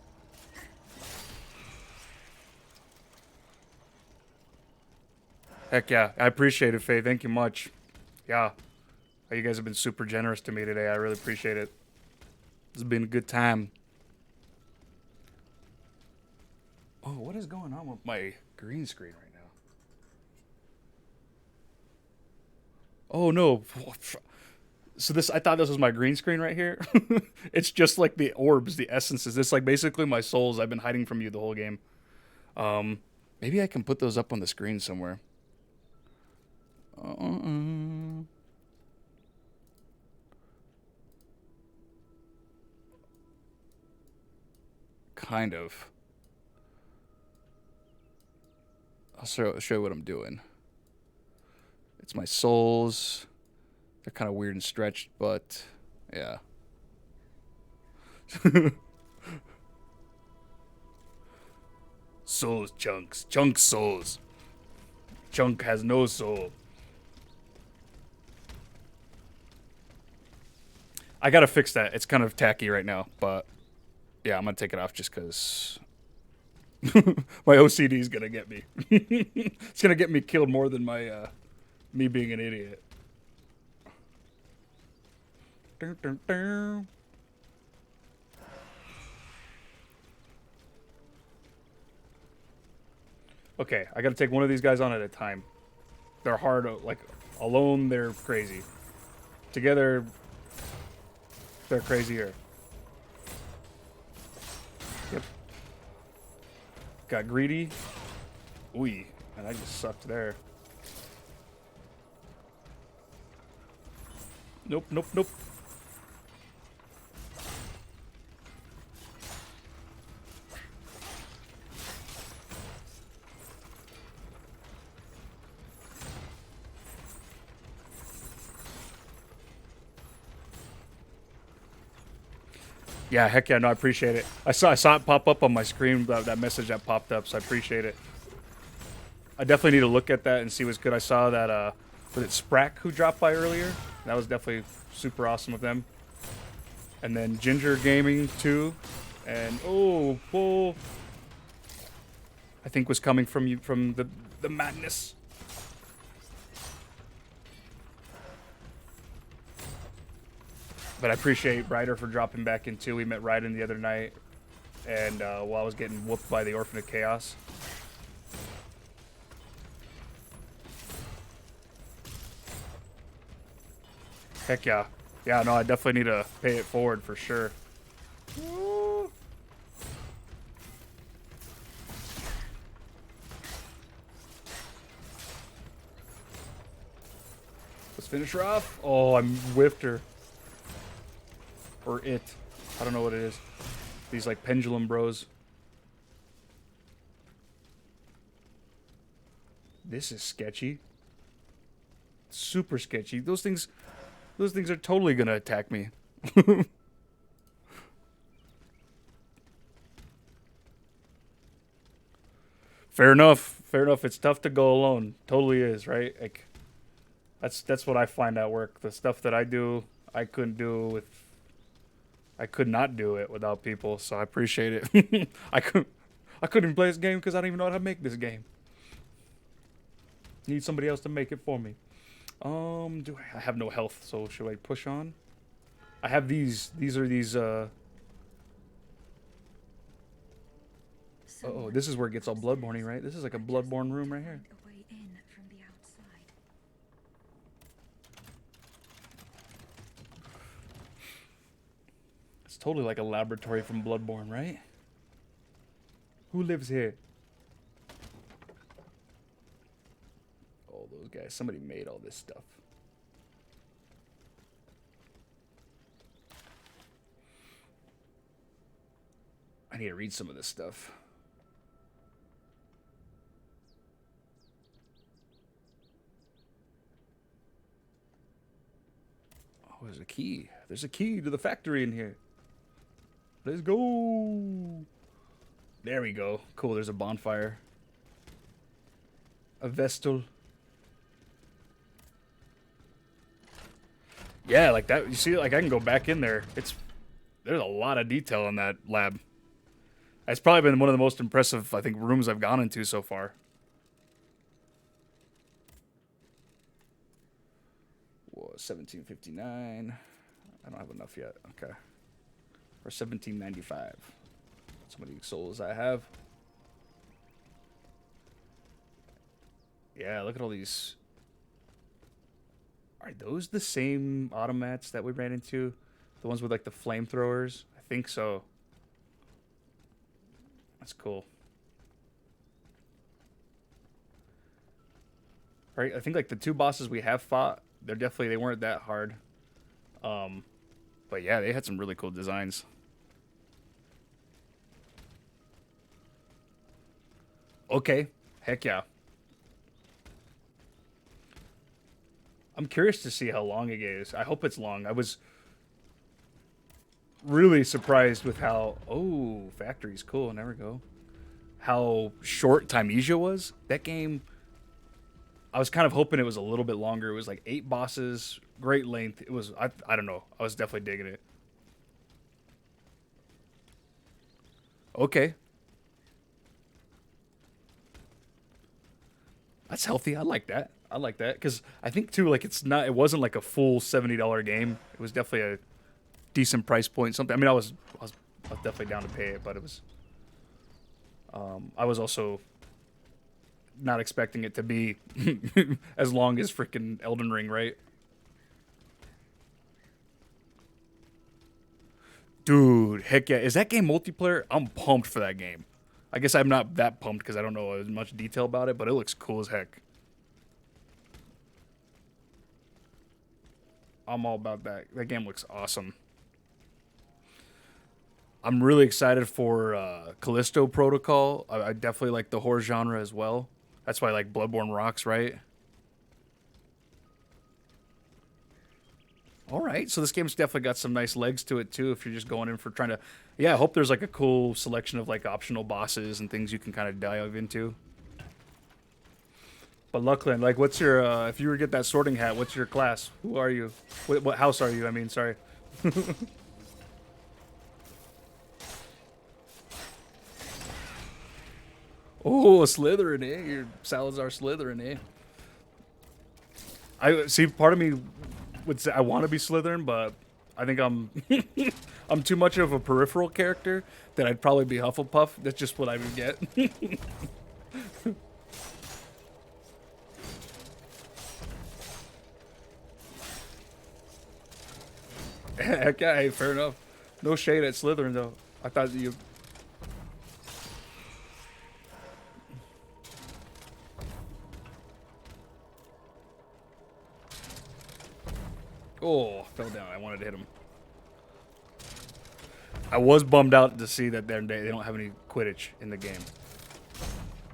Heck yeah. I appreciate it, Faye. Thank you much. Yeah. You guys have been super generous to me today. I really appreciate it. It's been a good time. Oh, what is going on with my green screen right now? Oh no. So this, I thought this was my green screen right here. It's just like the orbs, the essences. This like basically my souls I've been hiding from you the whole game. Maybe I can put those up on the screen somewhere. Kind of. I'll show you what I'm doing. It's my souls. They're kind of weird and stretched, but yeah. Souls chunks. Chunk souls. Chunk has no soul. I gotta fix that. It's kind of tacky right now, but yeah, I'm gonna take it off just because my OCD is gonna get me. It's gonna get me killed more than my me being an idiot. Dun, dun, dun. Okay, I gotta take one of these guys on at a time. They're hard, like, alone, they're crazy. Together, they're crazier. Yep. Got greedy. Ooh, and I just sucked there. Nope, nope, nope. Yeah, heck yeah, no, I appreciate it. I saw it pop up on my screen, that message that popped up, so I appreciate it. I definitely need to look at that and see what's good. I saw that, was it Sprack who dropped by earlier? That was definitely super awesome of them. And then Ginger Gaming too. And oh, I think was coming from you from the madness. But I appreciate Ryder for dropping back in too. We met Ryden the other night, and while I was getting whooped by the Orphan of Chaos. Heck yeah. Yeah, no, I definitely need to pay it forward for sure. Woo. Let's finish her off. Oh, I whiffed her. Or it. I don't know what it is. These like pendulum bros. This is sketchy. Super sketchy. Those things are totally gonna attack me. Fair enough. Fair enough. It's tough to go alone. Totally is, right? Like that's what I find at work. The stuff that I do, I couldn't do with I could not do it without people, so I appreciate it. I couldn't even play this game because I don't even know how to make this game. Need somebody else to make it for me. I have no health, so should I push on? I have these. These are these. Oh, this is where it gets all bloodborne, right? This is like a bloodborne room right here. It's totally like a laboratory from Bloodborne, right? Who lives here? Oh, those guys. Somebody made all this stuff. I need to read some of this stuff. Oh, there's a key. There's a key to the factory in here. Let's go. There we go. Cool, there's a bonfire. A Vestal. Yeah, like that. You see, like I can go back in there. There's a lot of detail in that lab. It's probably been one of the most impressive, I think, rooms I've gone into so far. Whoa, 1759. I don't have enough yet. Okay. Or 1795. That's how many souls I have. Yeah, look at all these. Are those the same automats that we ran into? The ones with like the flamethrowers? I think so. That's cool. Right, I think like the two bosses we have fought, they weren't that hard. But yeah, they had some really cool designs. Okay, heck yeah. I'm curious to see how long it is. I hope it's long. I was really surprised with how... Oh, factory's cool. There we go. how short Timesia was. That game, I was kind of hoping it was a little bit longer. It was like 8 bosses, great length. It was, I don't know. I was definitely digging it. Okay. That's healthy. I like that. I like that. Because I think, too, like, it wasn't like a full $70 game. It was definitely a decent price point. Something, I mean, I was definitely down to pay it, but it was, I was also not expecting it to be as long as freaking Elden Ring, right? Dude, heck yeah. Is that game multiplayer? I'm pumped for that game. I guess I'm not that pumped because I don't know as much detail about it, but it looks cool as heck. I'm all about that. That game looks awesome. I'm really excited for Callisto Protocol. I definitely like the horror genre as well. That's why I like Bloodborne rocks, right? All right, so this game's definitely got some nice legs to it too. If you're just going in for trying to, yeah, I hope there's like a cool selection of like optional bosses and things you can kind of dive into. But Luckland, like, what's your if you were to get that sorting hat, what's your class? Who are you? What house are you? I mean, sorry. Oh, Slytherin, eh? You're Salazar Slytherin, eh? I see. Part of me would say I want to be Slytherin, but I think I'm I'm too much of a peripheral character that I'd probably be Hufflepuff. That's just what I would get. Heck yeah, hey, fair enough. No shade at Slytherin though. I thought you. Oh, fell down. I wanted to hit him. I was bummed out to see that they don't have any Quidditch in the game.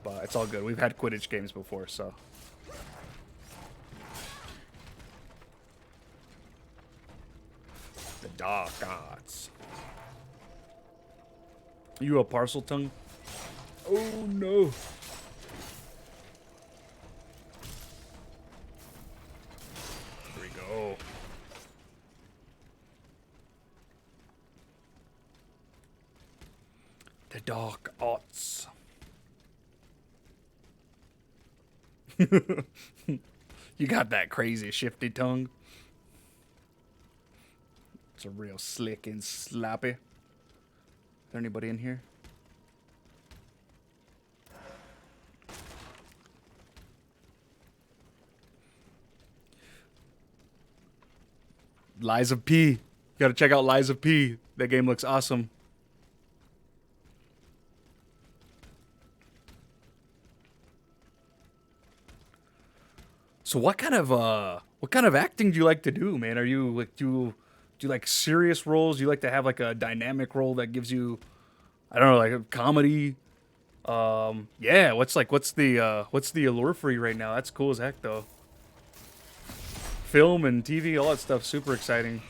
But it's all good. We've had Quidditch games before, so. The Dark Arts. You a parcel tongue? Oh no. Here we go. The Dark Arts. You got that crazy shifty tongue. It's a real slick and sloppy. Is there anybody in here? Lies of P. You gotta check out Lies of P. That game looks awesome. So what kind of acting do you like to do, man? Are you like do you like serious roles? Do you like to have like a dynamic role that gives you, I don't know, like a comedy? Yeah, what's the allure for you right now? That's cool as heck though. Film and TV, all that stuff, super exciting.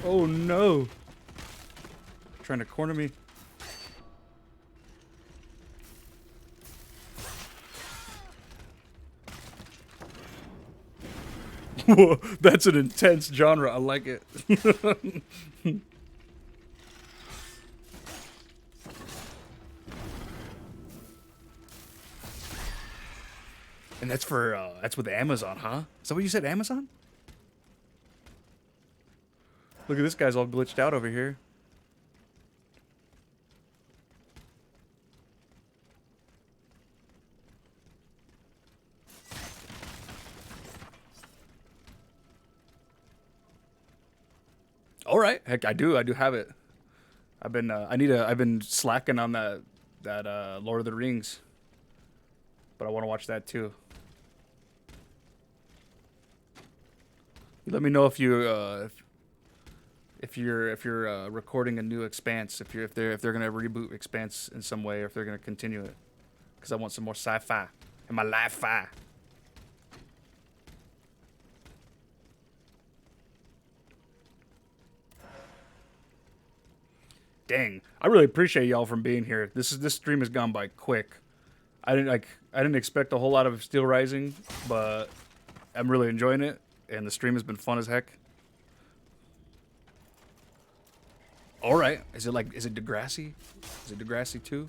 Oh no. Trying to corner me. Whoa, that's an intense genre. I like it. And that's with Amazon, huh? Is that what you said, Amazon? Look at this guy's all glitched out over here. All right, heck, I do have it. I've been slacking on that Lord of the Rings, but I want to watch that too. Let me know if you if you're recording a new Expanse, if they're gonna reboot Expanse in some way, or if they're gonna continue it, because I want some more sci-fi in my life-fi. Dang, I really appreciate y'all from being here. This stream has gone by quick. I didn't expect a whole lot of Steel Rising, but I'm really enjoying it, and the stream has been fun as heck. All right, is it Degrassi? Is it Degrassi 2?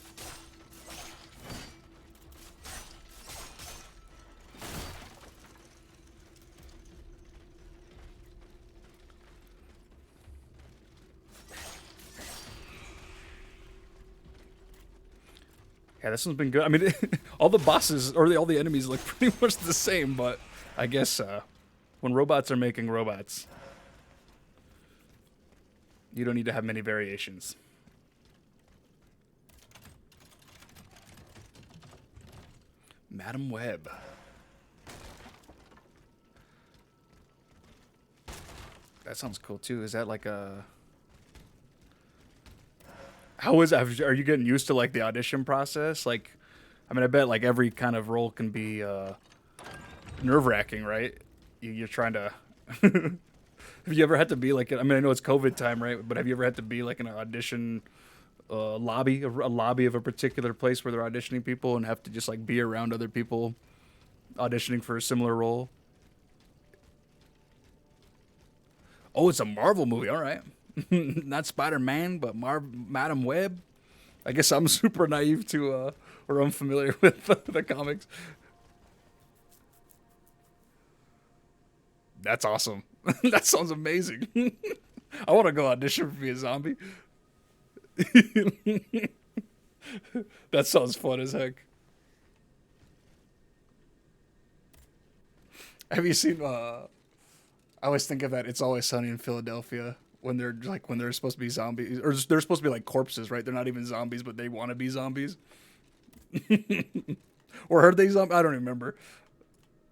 Yeah, this one's been good. I mean, all the bosses or all the enemies look pretty much the same, but I guess when robots are making robots, you don't need to have many variations. Madam Web. That sounds cool too. Is that like a... How is that? Are you getting used to like the audition process? Like, I mean, I bet like every kind of role can be nerve-wracking, right? You're trying to... Have you ever had to be like... I mean, I know it's COVID time, right? But have you ever had to be like in an audition lobby, a lobby of a particular place where they're auditioning people and have to just like be around other people auditioning for a similar role? Oh, it's a Marvel movie. All right. Not Spider-Man, but Madam Web. I guess I'm super naive to or unfamiliar with the comics. That's awesome. That sounds amazing. I want to go audition for be a zombie. That sounds fun as heck. Have you seen I always think of that It's Always Sunny in Philadelphia when they're supposed to be zombies, or they're supposed to be like corpses, right? They're not even zombies, but they want to be zombies. Or are they zombies? I don't remember.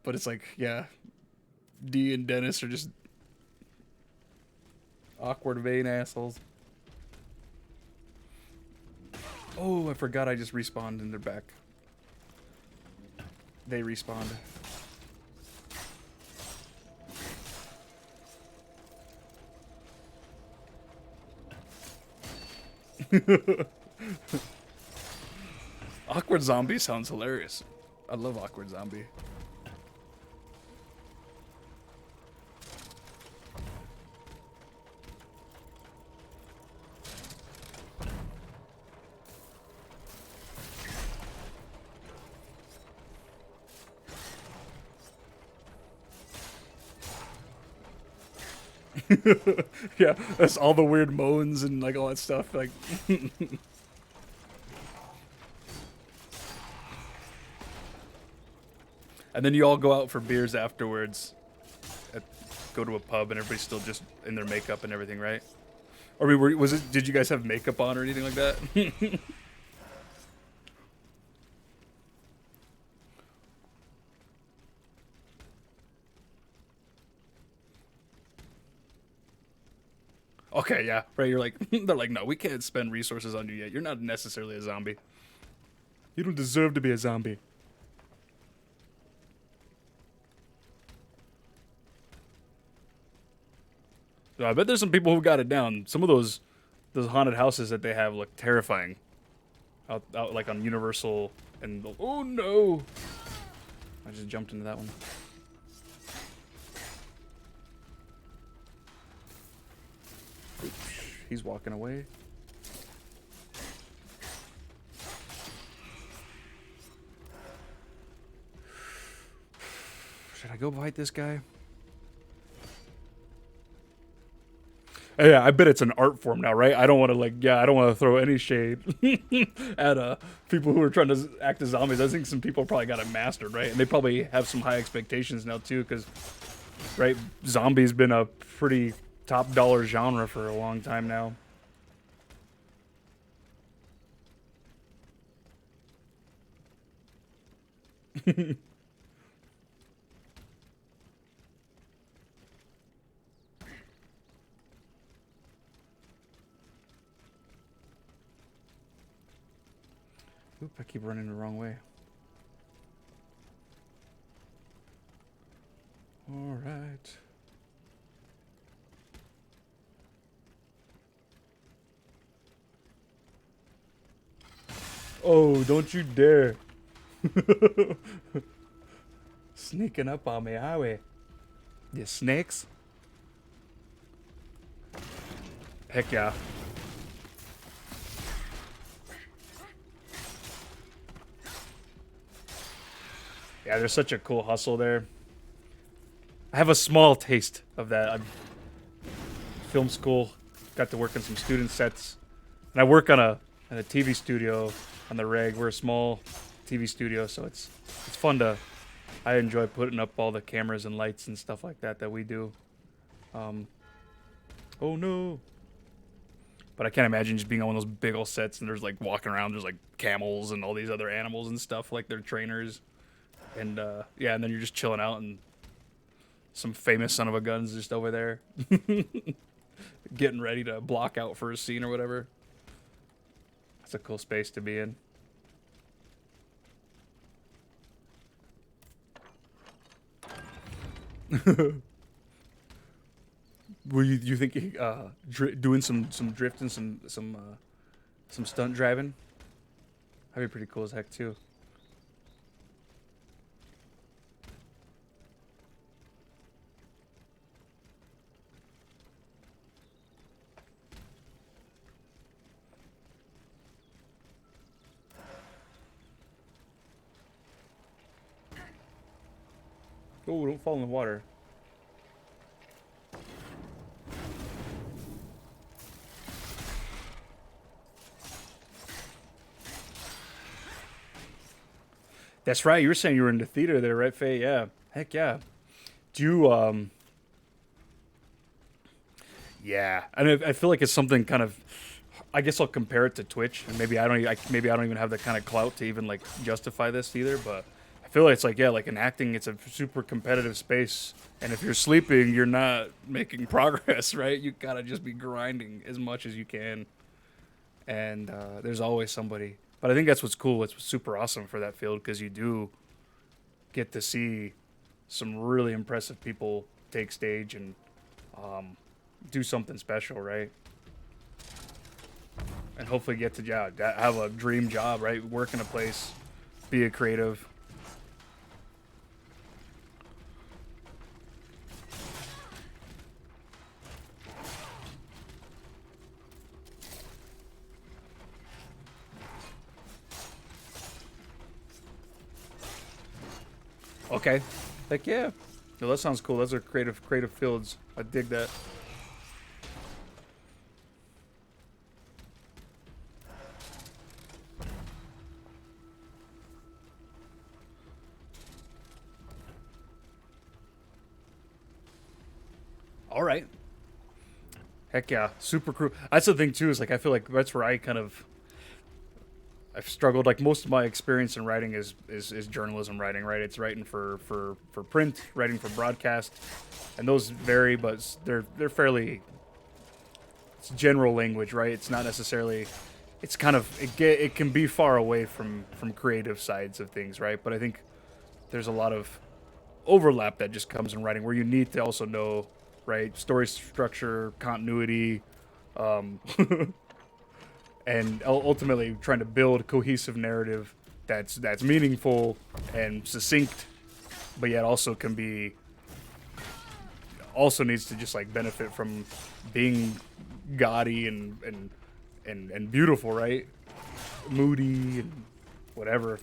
But it's like, yeah, Dee and Dennis are just awkward vain assholes. Oh, I forgot I just respawned and they're back. They respawned. Awkward zombie sounds hilarious. I love awkward zombie. Yeah, that's all the weird moans and like all that stuff. Like, and then you all go out for beers afterwards. Go to a pub and everybody's still just in their makeup and everything, right? Or I mean, was it? Did you guys have makeup on or anything like that? Okay, yeah, right. You're like, they're like, no, we can't spend resources on you yet. You're not necessarily a zombie. You don't deserve to be a zombie. So I bet there's some people who got it down. Some of those haunted houses that they have look terrifying. Out like on Universal and oh no! I just jumped into that one. Oops, he's walking away. Should I go fight this guy? Yeah, I bet it's an art form now, right? I don't want to I don't want to throw any shade at people who are trying to act as zombies. I think some people probably got it mastered, right? And they probably have some high expectations now too, because right, zombies been a pretty top dollar genre for a long time now. Oop, I keep running the wrong way. All right. Oh, don't you dare. Sneaking up on me, are we? You snakes? Heck yeah. Yeah, there's such a cool hustle there. I have a small taste of that. I'm film school, got to work on some student sets, and I work on a TV studio on the reg. We're a small TV studio, so it's fun to. I enjoy putting up all the cameras and lights and stuff like that we do. Oh no! But I can't imagine just being on one of those big old sets and there's like walking around, there's like camels and all these other animals and stuff like they're trainers, and yeah, and then you're just chilling out and some famous son of a gun's just over there, getting ready to block out for a scene or whatever. That's a cool space to be in. Were you thinking doing some drift and some stunt driving? That'd be pretty cool as heck too. Oh, don't fall in the water. That's right. You were saying you were in the theater there, right, Faye? Yeah. Heck yeah. Do you yeah. I feel like it's something kind of. I guess I'll compare it to Twitch, and maybe I don't. Maybe I don't even have the kind of clout to even like justify this either. But I feel like it's like, yeah, like in acting, it's a super competitive space, and if you're sleeping, you're not making progress, right? You gotta just be grinding as much as you can, and there's always somebody. But I think that's what's cool. It's super awesome for that field because you do get to see some really impressive people take stage and do something special, right? And hopefully get to have a dream job, right? Work in a place, be a creative. Okay, heck yeah. No, that sounds cool. Those are creative fields. I dig that. All right. Heck yeah, super cool. That's the thing too. Is like I feel like that's where I've struggled. Like most of my experience in writing is journalism writing, right? It's writing for print, writing for broadcast, and those vary, but they're fairly. It's general language, right? It's not necessarily. It's kind of it can be far away from creative sides of things, right? But I think there's a lot of overlap that just comes in writing where you need to also know, right, story structure, continuity, um, and ultimately trying to build a cohesive narrative that's meaningful and succinct, but yet also can be also needs to just like benefit from being gaudy and beautiful, right? Moody and whatever.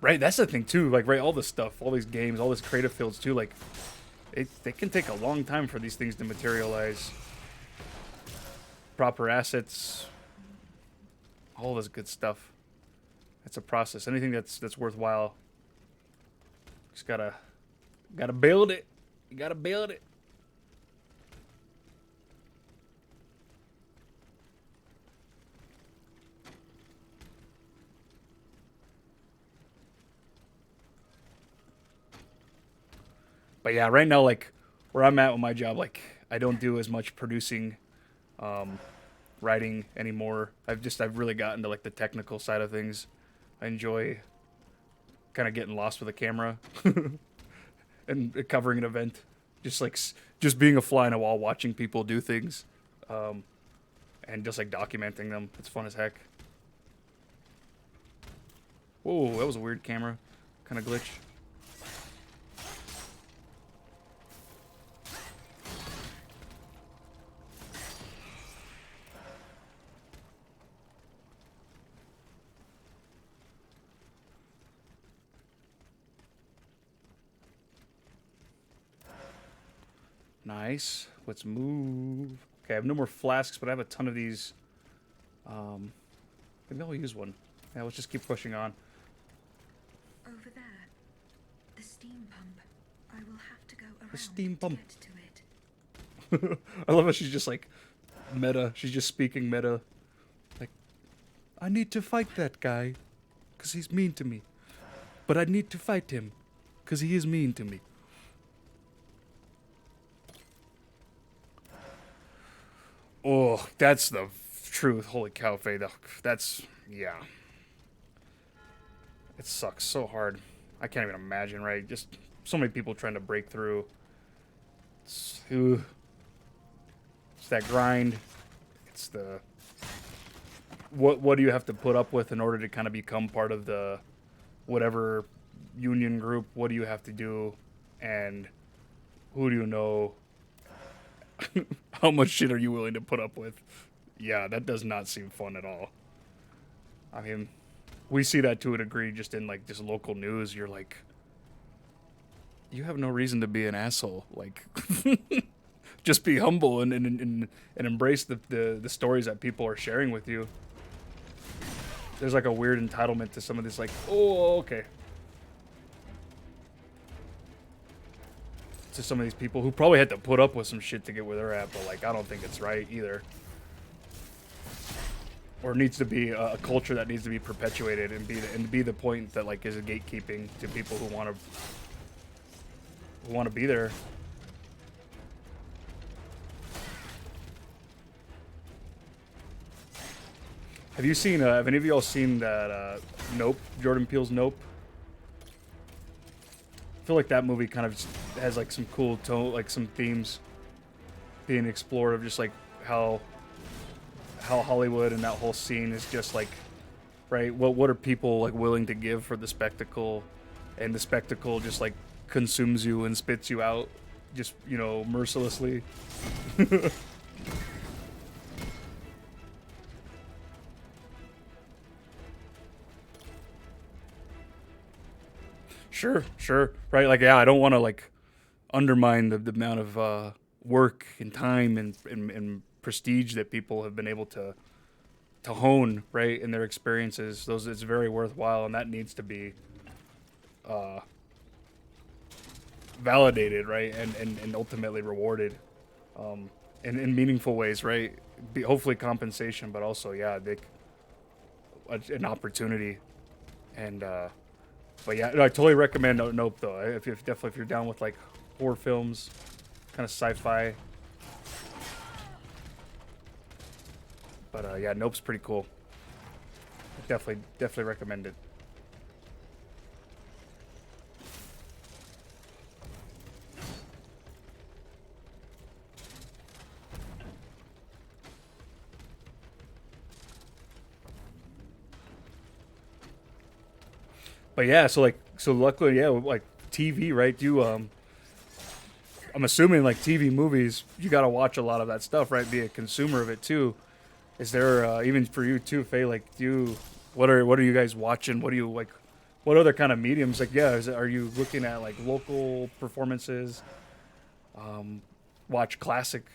Right, that's the thing too. Like, right, all this stuff, all these games, all this creative fields too. Like, they can take a long time for these things to materialize. Proper assets, all this good stuff. It's a process. Anything that's worthwhile, just gotta build it. You gotta build it. But yeah, right now, like where I'm at with my job, like I don't do as much producing, writing anymore. I've really gotten to like the technical side of things. I enjoy kind of getting lost with the camera. and covering an event, just like just being a fly on a wall, watching people do things, and just like documenting them. It's fun as heck. Whoa, that was a weird camera, kind of glitch. Nice. Let's move. Okay, I have no more flasks, but I have a ton of these. Maybe I'll use one. Yeah, let's just keep pushing on. Over there, the steam pump. I will have to go around steam to pump. get to it. I love how she's just like meta. She's just speaking meta. Like, I need to fight that guy because he's mean to me. But I need to fight him because he is mean to me. Oh, that's the truth. Holy cow, Faye. That's, yeah. It sucks so hard. I can't even imagine, right? Just so many people trying to break through. It's that grind. It's the... What do you have to put up with in order to kind of become part of the whatever union group? What do you have to do? And who do you know? How much shit are you willing to put up with? Yeah, that does not seem fun at all. I mean, we see that to a degree just in like just local news. You're like, you have no reason to be an asshole. Like, just be humble and embrace the stories that people are sharing with you. There's like a weird entitlement to some of this, like, oh, okay. To some of these people who probably had to put up with some shit to get where they're at, but like, I don't think it's right either. Or needs to be a culture that needs to be perpetuated and be the point that like is a gatekeeping to people who want to be there. Have you seen? Have any of y'all seen that Nope? Jordan Peele's Nope. I feel like that movie kind of has like some cool tone, like some themes being explored of just like how Hollywood and that whole scene is just like, right? What are people like willing to give for the spectacle, and the spectacle just like consumes you and spits you out, just, you know, mercilessly. Sure, right? Like, yeah, I don't want to like undermine the amount of work and time and prestige that people have been able to hone, right, in their experiences. Those, it's very worthwhile, and that needs to be validated, right, and ultimately rewarded in meaningful ways, right? Hopefully compensation, but also, yeah, an opportunity. And but yeah, no, I totally recommend Nope though. If you're down with like horror films, kind of sci-fi. But yeah, Nope's pretty cool. Definitely recommend it. But yeah, so luckily, yeah, like TV, right? I'm assuming like TV movies, you got to watch a lot of that stuff, right? Be a consumer of it too. Is there even for you too, Faye? Like, what are you guys watching? What do you like? What other kind of mediums? Like, yeah, are you looking at like local performances? Watch classic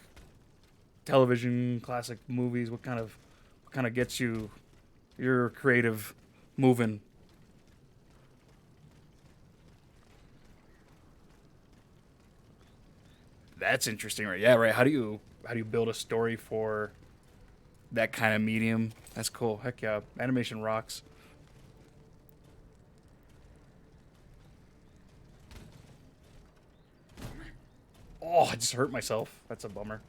television, classic movies. What kind of gets your creative moving? That's interesting, right? Yeah, right. How do you build a story for that kind of medium? That's cool. Heck yeah, animation rocks. Oh, I just hurt myself. That's a bummer.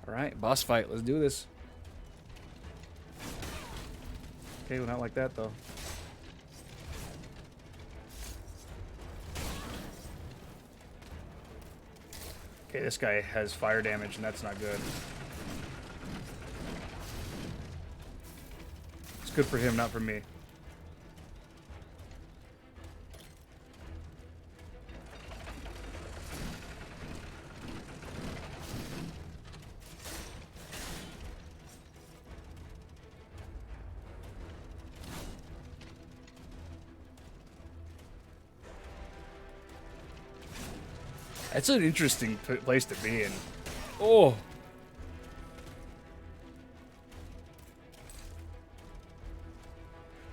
All right, boss fight. Let's do this. Okay, well, not like that though. Okay, this guy has fire damage, and that's not good. It's good for him, not for me. That's an interesting place to be in. Oh.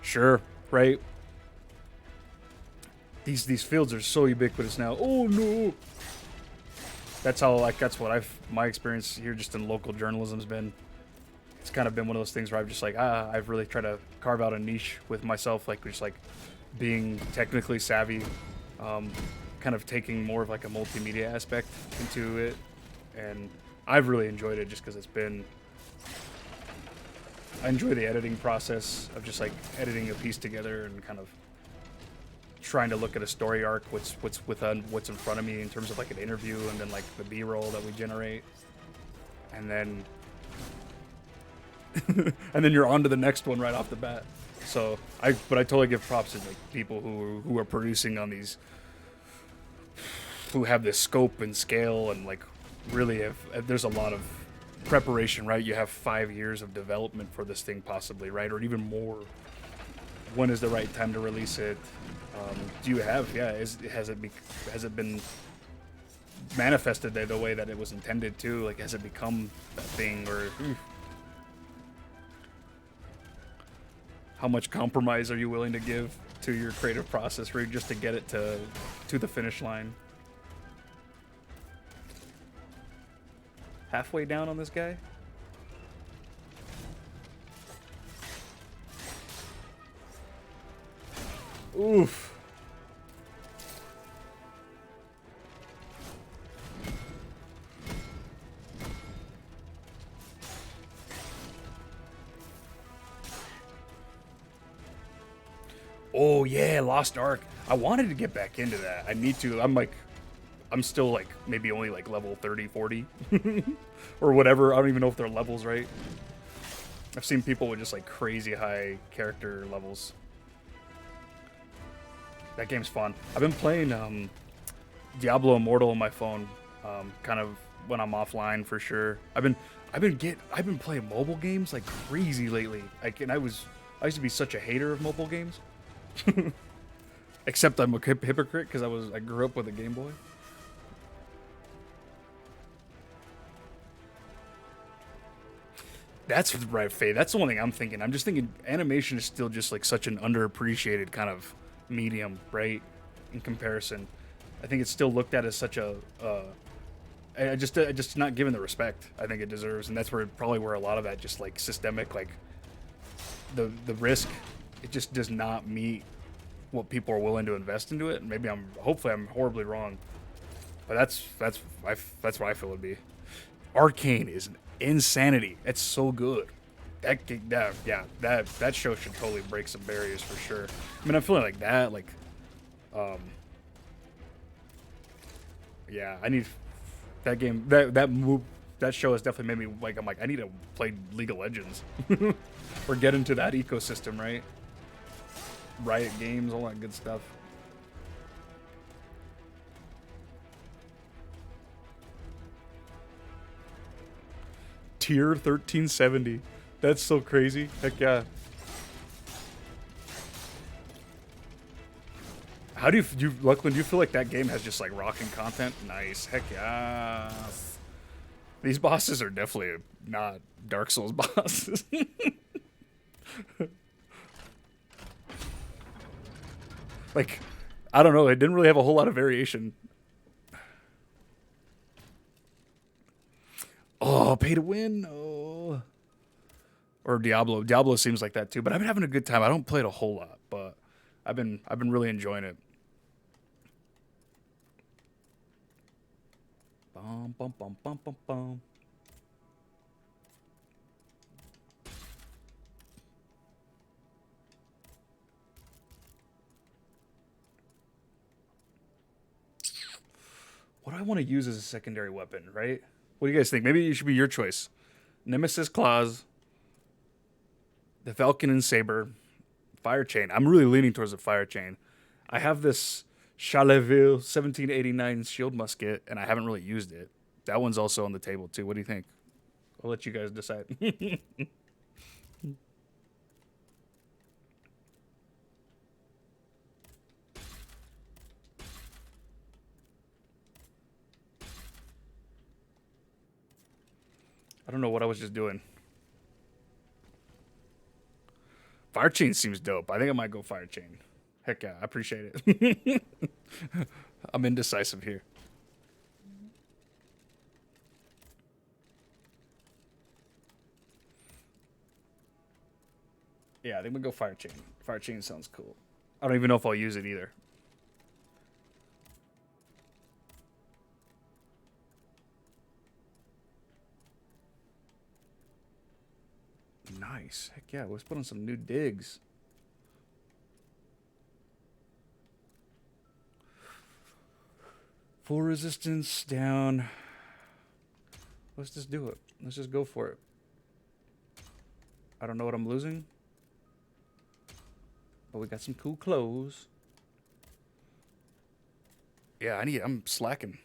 Sure, right? These fields are so ubiquitous now. Oh no. That's how, like, that's what my experience here just in local journalism's been. It's kind of been one of those things where I've just like, I've really tried to carve out a niche with myself, like just like being technically savvy, kind of taking more of like a multimedia aspect into it, and I've really enjoyed it just because I enjoy the editing process of just like editing a piece together and kind of trying to look at a story arc, what's in front of me in terms of like an interview, and then like the B-roll that we generate, and then and then you're on to the next one right off the bat. So I totally give props to like people who are producing on these, who have this scope and scale, and like really there's a lot of preparation, right? You have 5 years of development for this thing possibly, right? Or even more. When is the right time to release it? Do you have, has it been manifested the way that it was intended to? Like, has it become that thing, or how much compromise are you willing to give to your creative process, right, just to get it to the finish line? Halfway down on this guy? Oof. Oh yeah, Lost Ark. I wanted to get back into that. I need to. I'm still like maybe only like level 30, 40 or whatever. I don't even know if they're levels, right? I've seen people with just like crazy high character levels. That game's fun. I've been playing Diablo Immortal on my phone, kind of when I'm offline for sure. I've been playing mobile games like crazy lately. I used to be such a hater of mobile games. Except I'm a hypocrite because I grew up with a Game Boy. That's right, Faye. That's the one thing I'm thinking. I'm just thinking animation is still just like such an underappreciated kind of medium, right? In comparison, I think it's still looked at as such a just not given the respect I think it deserves, and that's probably where a lot of that just like systemic, like the risk, it just does not meet what people are willing to invest into it. And maybe hopefully I'm horribly wrong, but that's what I feel it would be. Arcane is insanity. It's so good. That show should totally break some barriers for sure. I mean, I'm feeling like that. Like, yeah, I need that game. That show has definitely made me like. I'm like, I need to play League of Legends or get into that ecosystem, right? Riot Games, all that good stuff. Tier 1370. That's so crazy. Heck yeah. How do you Lachlan, do you feel like that game has just like rocking content? Nice. Heck yeah. These bosses are definitely not Dark Souls bosses. Like, I don't know. It didn't really have a whole lot of variation. Oh, pay to win? No. Or Diablo. Diablo seems like that too, but I've been having a good time. I don't play it a whole lot, but I've been really enjoying it. Bum, bum, bum, bum, bum, bum. What do I want to use as a secondary weapon, right? What do you guys think? Maybe it should be your choice. Nemesis Claws, the Falcon and Saber, Fire Chain. I'm really leaning towards the Fire Chain. I have this Charleville 1789 shield musket, and I haven't really used it. That one's also on the table, too. What do you think? I'll let you guys decide. I don't know what I was just doing. Fire Chain seems dope. I think I might go Fire Chain. Heck yeah, I appreciate it. I'm indecisive here. Yeah, I think we'll go Fire Chain. Fire Chain sounds cool. I don't even know if I'll use it either. Nice. Heck yeah, let's put on some new digs. Full resistance down. Let's just do it. Let's just go for it. I don't know what I'm losing. But we got some cool clothes. Yeah, I'm slacking.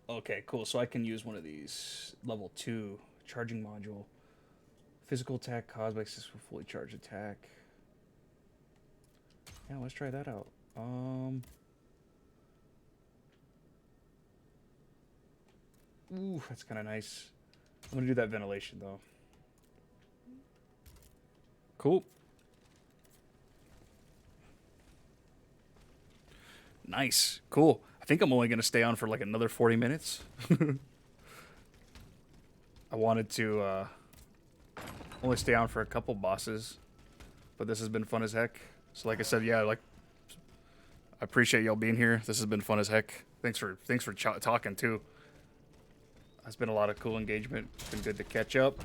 Okay, cool. So I can use one of these. Level 2 charging module. Physical attack caused by successful fully charged attack. Yeah, let's try that out. Ooh, that's kind of nice. I'm gonna do that ventilation though. Cool. Nice. Cool. I think I'm only gonna stay on for like another 40 minutes. I wanted to only stay on for a couple bosses, but this has been fun as heck. So like I said, yeah, like I appreciate y'all being here. This has been fun as heck. Thanks for talking too. It's been a lot of cool engagement. It's been good to catch up.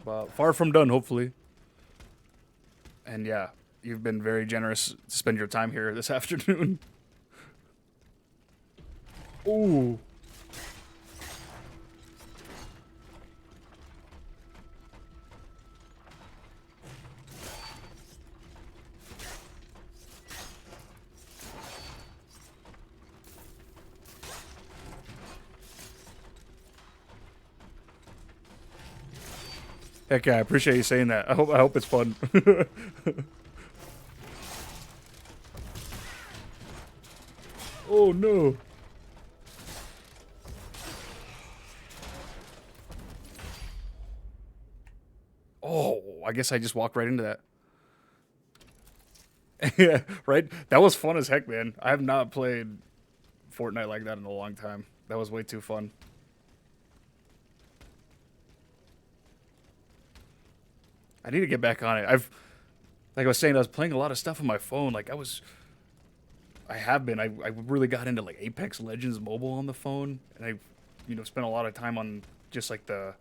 But far from done, hopefully. And yeah, you've been very generous to spend your time here this afternoon. Ooh. Heck yeah, I appreciate you saying that. I hope it's fun. Oh no. Oh, I guess I just walked right into that. Yeah, right? That was fun as heck, man. I have not played Fortnite like that in a long time. That was way too fun. I need to get back on it. Like I was saying, I was playing a lot of stuff on my phone. Like I have been. I really got into like Apex Legends mobile on the phone, and I, spent a lot of time on just like the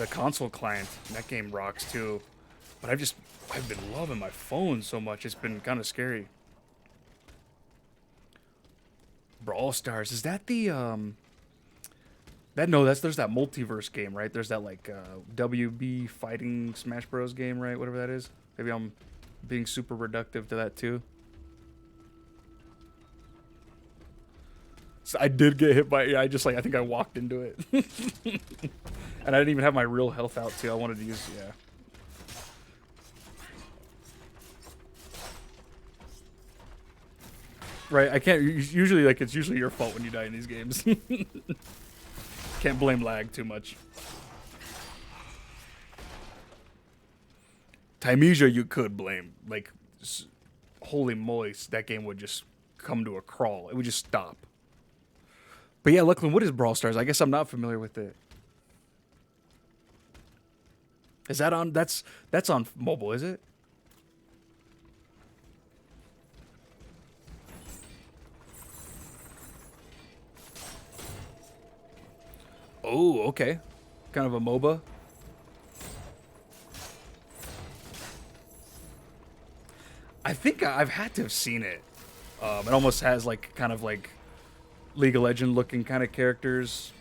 console client. And that game rocks too. But I've been loving my phone so much. It's been kind of scary. Brawl Stars, is that the there's that multiverse game, right? There's that like WB fighting Smash Bros game, right? Whatever that is. Maybe I'm being super reductive to that too. So I did get hit by I think I walked into it. And I didn't even have my real health out too. I wanted to use Right, I can't usually it's usually your fault when you die in these games. Can't blame lag too much. Timesia you could blame. Like, holy moly, that game would just come to a crawl. It would just stop. But yeah, Luckland, what is Brawl Stars? I guess I'm not familiar with it. Is that on? That's on mobile, is it? Oh, okay. Kind of a MOBA. I think I've had to have seen it. It almost has like kind of like League of Legend looking kind of characters.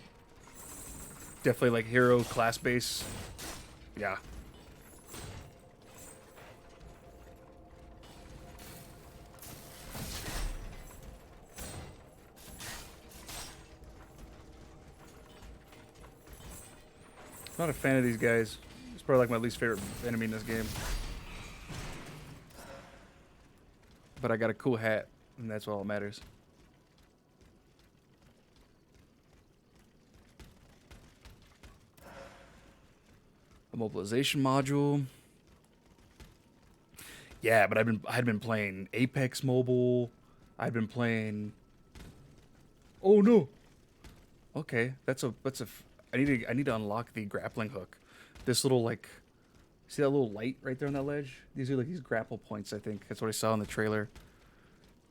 Definitely like hero class base. Yeah. Not a fan of these guys. It's probably like my least favorite enemy in this game. But I got a cool hat, and that's all that matters. A mobilization module. Yeah, but I had been playing Apex Mobile. I've been playing. Oh no. Okay, I need to unlock the grappling hook. This little like, see that little light right there on that ledge? These are like these grapple points. I think that's what I saw in the trailer.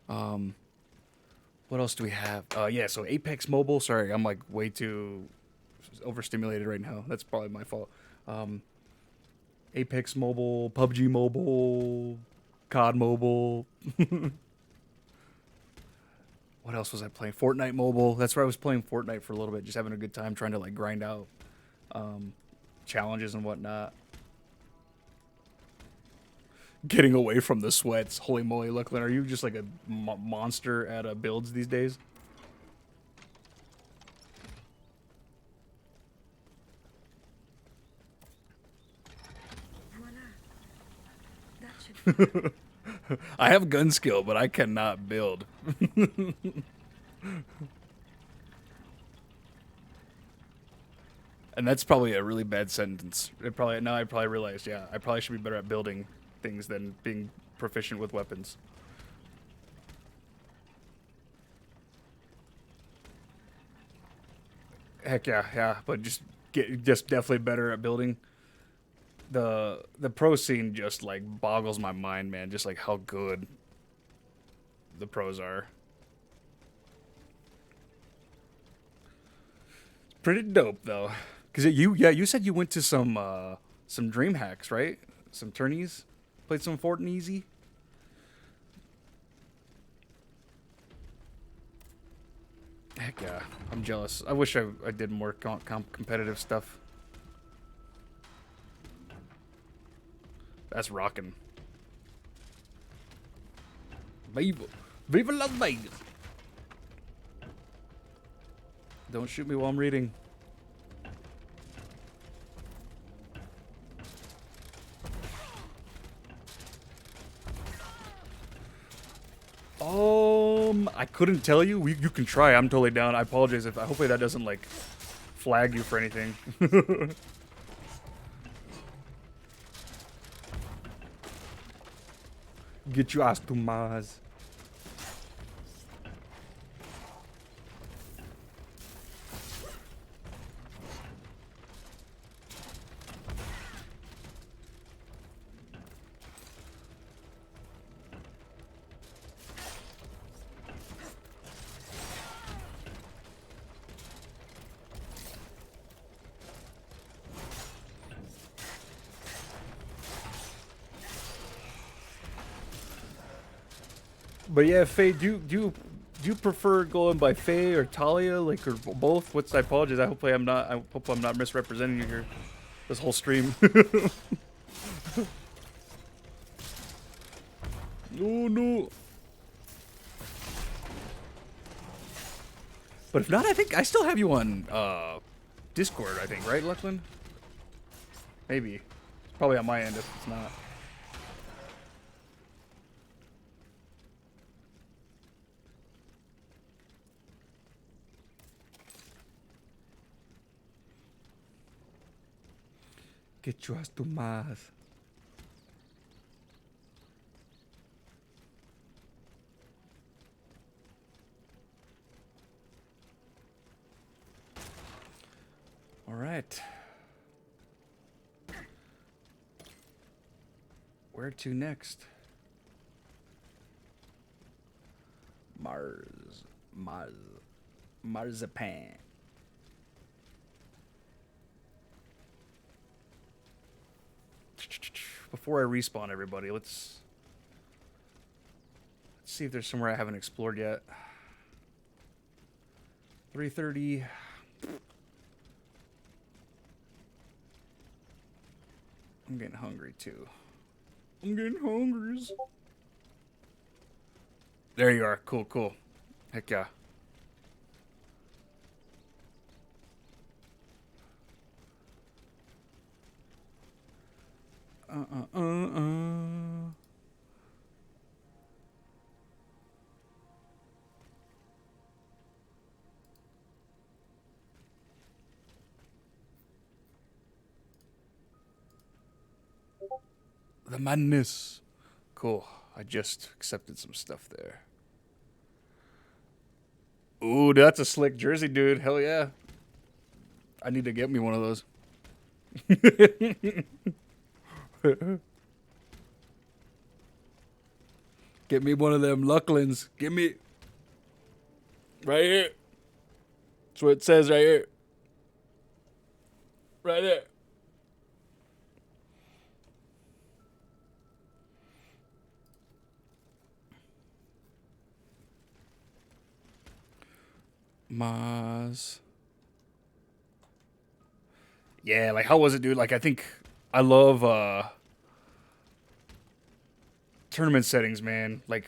What else do we have? Yeah, so Apex Mobile. Sorry, I'm like way too overstimulated right now. That's probably my fault. Apex Mobile, PUBG Mobile, COD Mobile. What else was I playing? Fortnite Mobile. That's where I was playing Fortnite for a little bit, just having a good time trying to like grind out challenges and whatnot. Getting away from the sweats. Holy moly, Lachlan, are you just like a monster at builds these days? Voila. That should I have gun skill, but I cannot build. And that's probably a really bad sentence. I probably realized, yeah, I probably should be better at building things than being proficient with weapons. Heck yeah, yeah, but just definitely better at building. The pro scene just like boggles my mind, man. Just like how good the pros are. It's pretty dope though. Cause you said you went to some dream hacks, right? Some tourneys, played some Fortnite easy. Heck yeah, I'm jealous. I wish I did more competitive stuff. That's rocking. Viva, Viva Las Vegas. Don't shoot me while I'm reading. I couldn't tell you. You can try. I'm totally down. I apologize if. Hopefully that doesn't like flag you for anything. Get your ass to Mars. But yeah, Faye, do you prefer going by Faye or Talia, like, or both? I apologize. I hope I'm not misrepresenting you here. This whole stream. Oh no. But if not, I think I still have you on Discord. I think, right, Lachlan? Maybe. It's probably on my end if it's not. Get your ass to Mars. All right. Where to next? Marzipan. before I respawn everybody, let's see if there's somewhere I haven't explored yet. 3:30. I'm getting hungry too. I'm getting hungry. There you are. Cool, cool. Heck yeah. The madness. Cool. I just accepted some stuff there. Ooh, that's a slick jersey, dude. Hell yeah. I need to get me one of those. Get me one of them Lucklands. Give me. Right here. That's what it says right here. Right there. Maz. Yeah, like how was it, dude? Like I think I love tournament settings, man. Like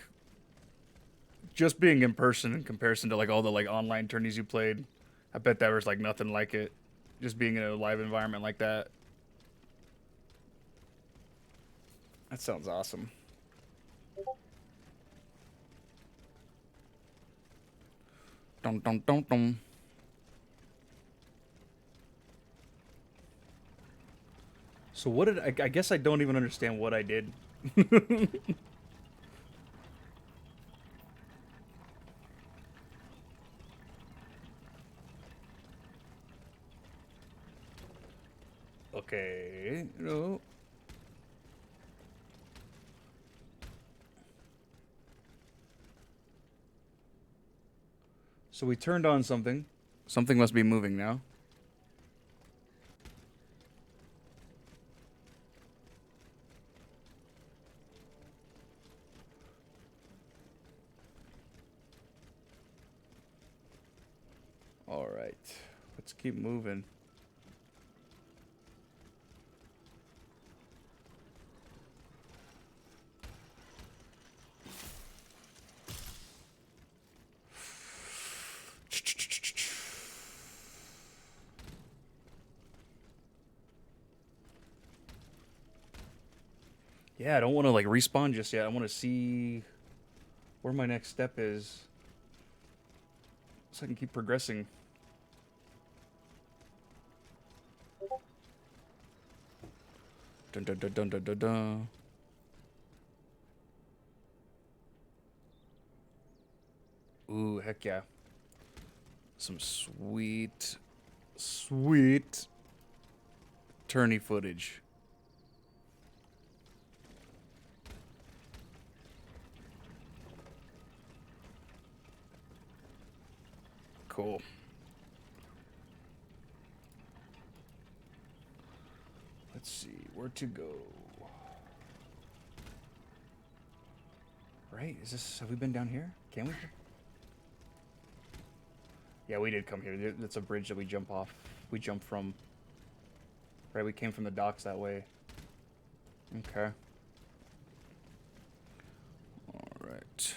just being in person in comparison to like all the like online tourneys you played. I bet that was like nothing like it. Just being in a live environment like that. That sounds awesome. Dum dum dum dum. So what did I guess I don't even understand what I did. Okay, no. So we turned on something. Something must be moving now. All right, let's keep moving. Yeah, I don't want to like respawn just yet. I want to see where my next step is so I can keep progressing. Dun dun dun dun dun dun dun. Ooh, heck yeah. Some sweet, sweet tourney footage. Cool. Let's see where to go. Right? Is this? Have we been down here? Can we? Yeah, we did come here. That's a bridge that we jump off. We jump from. Right? We came from the docks that way. Okay. All right.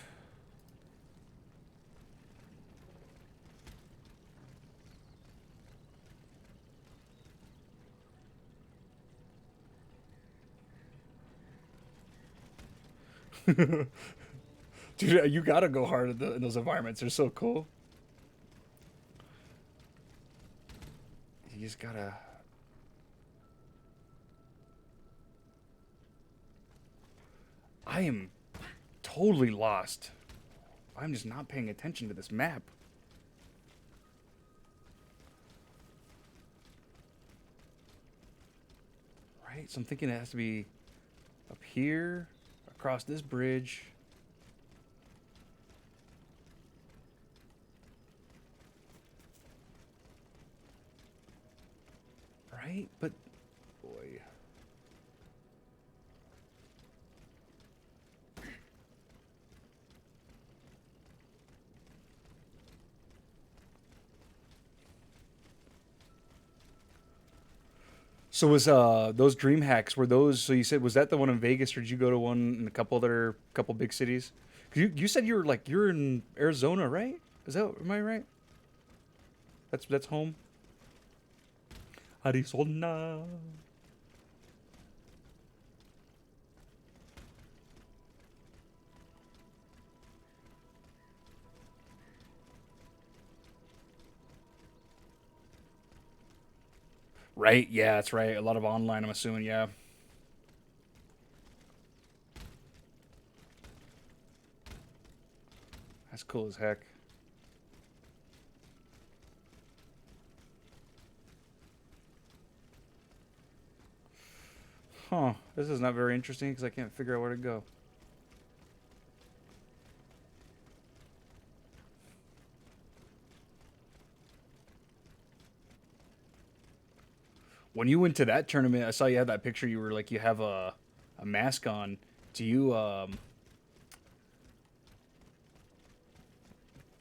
Dude, you gotta go hard in those environments. They're so cool. You just gotta. I am totally lost. I'm just not paying attention to this map. Right? So I'm thinking it has to be up here, across this bridge. Right? But, boy. So was those dream hacks, were those, so you said, was that the one in Vegas, or did you go to one in a couple big cities? 'Cause you said you were like, you're in Arizona, right? Is that, am I right? That's home. Arizona. Right? Yeah, that's right. A lot of online, I'm assuming, yeah. That's cool as heck. Huh. This is not very interesting because I can't figure out where to go. When you went to that tournament, I saw you had that picture. You were like, you have a mask on. Do you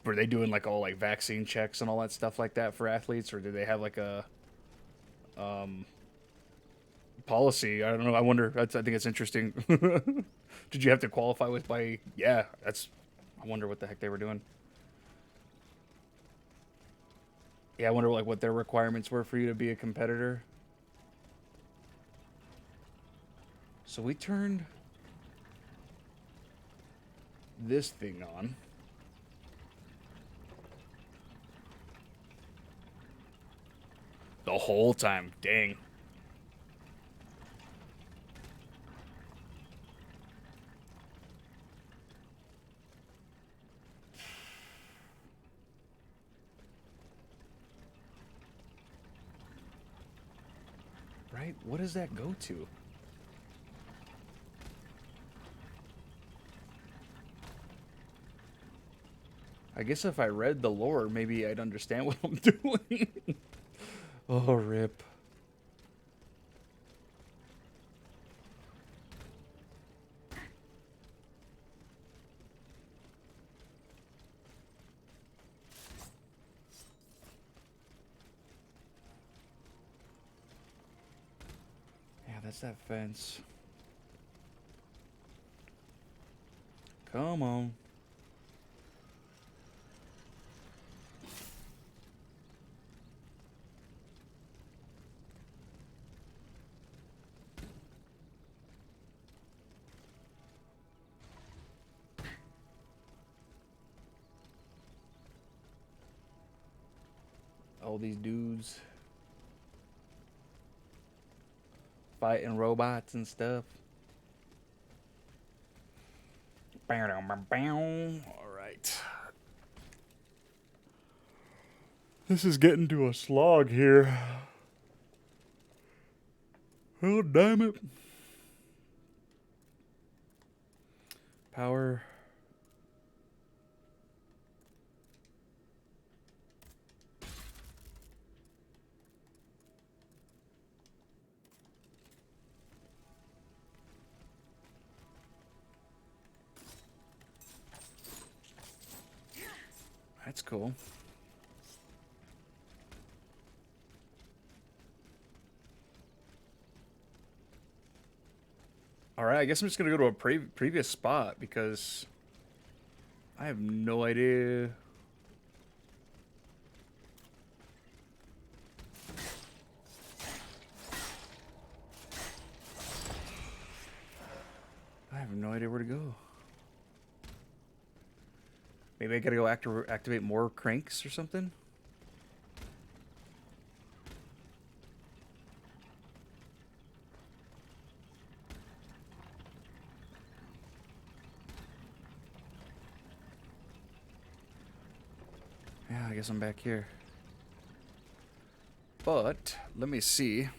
were they doing like all like vaccine checks and all that stuff like that for athletes, or did they have like a policy? I don't know. I wonder. I think it's interesting. Did you have to qualify with by? Yeah, that's. I wonder what the heck they were doing. Yeah, I wonder like what their requirements were for you to be a competitor. So we turned this thing on. The whole time. Dang. Right? What does that go to? I guess if I read the lore, maybe I'd understand what I'm doing. Oh, rip. Yeah, that's that fence. Come on. All these dudes fighting robots and stuff. All right. This is getting to a slog here. Oh, damn it. Power. That's cool. All right, I guess I'm just gonna go to a previous spot because I have no idea. I have no idea where to go. Maybe I gotta go activate more cranks or something. Yeah, I guess I'm back here. But let me see.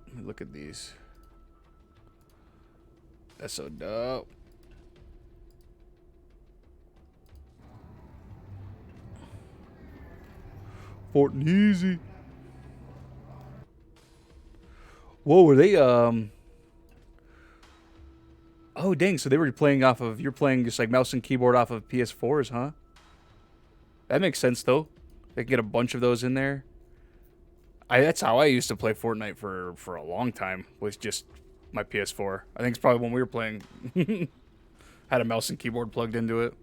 Let me look at these. That's so dope. Fort Easy. Whoa, were they oh dang, so they were playing off of, you're playing just like mouse and keyboard off of PS4s, huh? That makes sense though. they can get a bunch of those in there. That's how I used to play Fortnite for a long time, was just my PS4. I think it's probably when we were playing. Had a mouse and keyboard plugged into it.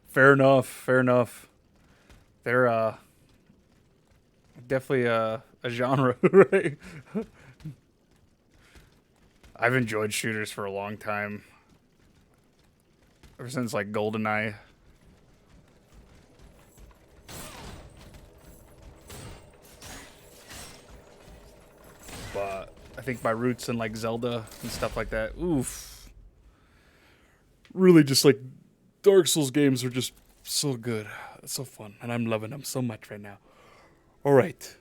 Fair enough. Fair enough. They're definitely a genre, right? I've enjoyed shooters for a long time. Ever since like GoldenEye. But I think my roots in like Zelda and stuff like that. Oof. Really just like Dark Souls games are just so good. It's so fun. And I'm loving them so much right now. All right.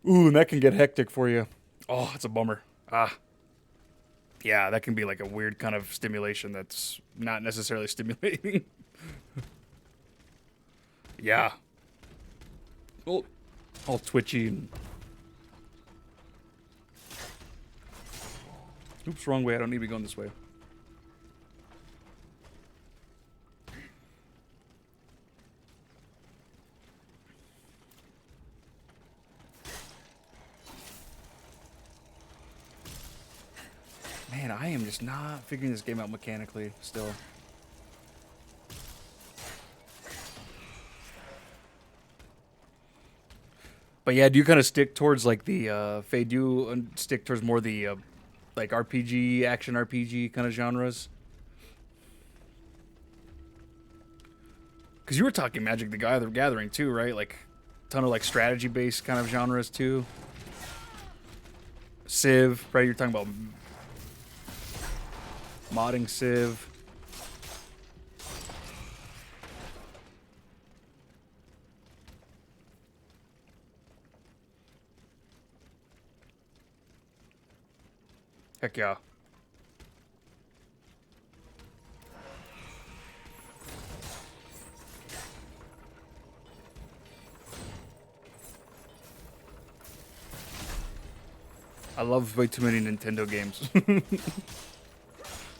Ooh, and that can get hectic for you. Oh, it's a bummer. Ah. Yeah, that can be like a weird kind of stimulation that's not necessarily stimulating. Yeah. All twitchy and... Oops, wrong way. I don't need to be going this way. Man, I am just not figuring this game out mechanically still. But yeah, do you kind of stick towards like the Faye, do you stick towards more the like RPG, action RPG kind of genres? Because you were talking Magic the Gathering too, right? Like a ton of like strategy based kind of genres too. Civ, right? You're talking about modding Civ. Heck yeah. I love way too many Nintendo games.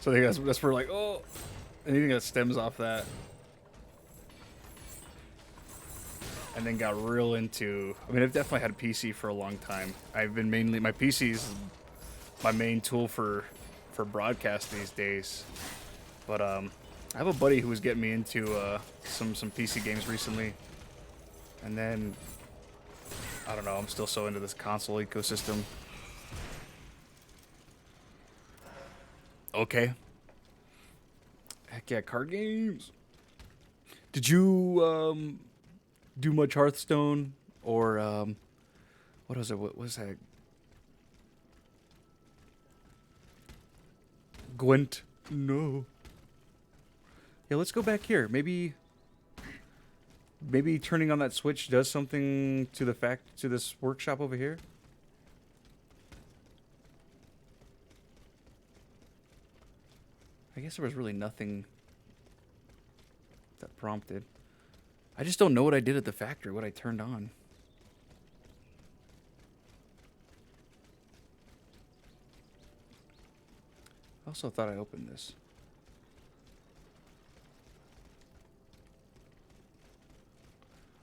So I think that's where like, oh, anything that stems off that. And then got real into, I mean, I've definitely had a PC for a long time. I've been mainly, my PC is my main tool for broadcast these days. But I have a buddy who was getting me into some PC games recently. And then, I don't know, I'm still so into this console ecosystem. Okay. Heck yeah, card games. Did you do much Hearthstone or what was it? What was that? Gwent? No. Yeah, let's go back here. Maybe turning on that switch does something to to this workshop over here. I guess there was really nothing that prompted. I just don't know what I did at the factory, what I turned on. I also thought I opened this.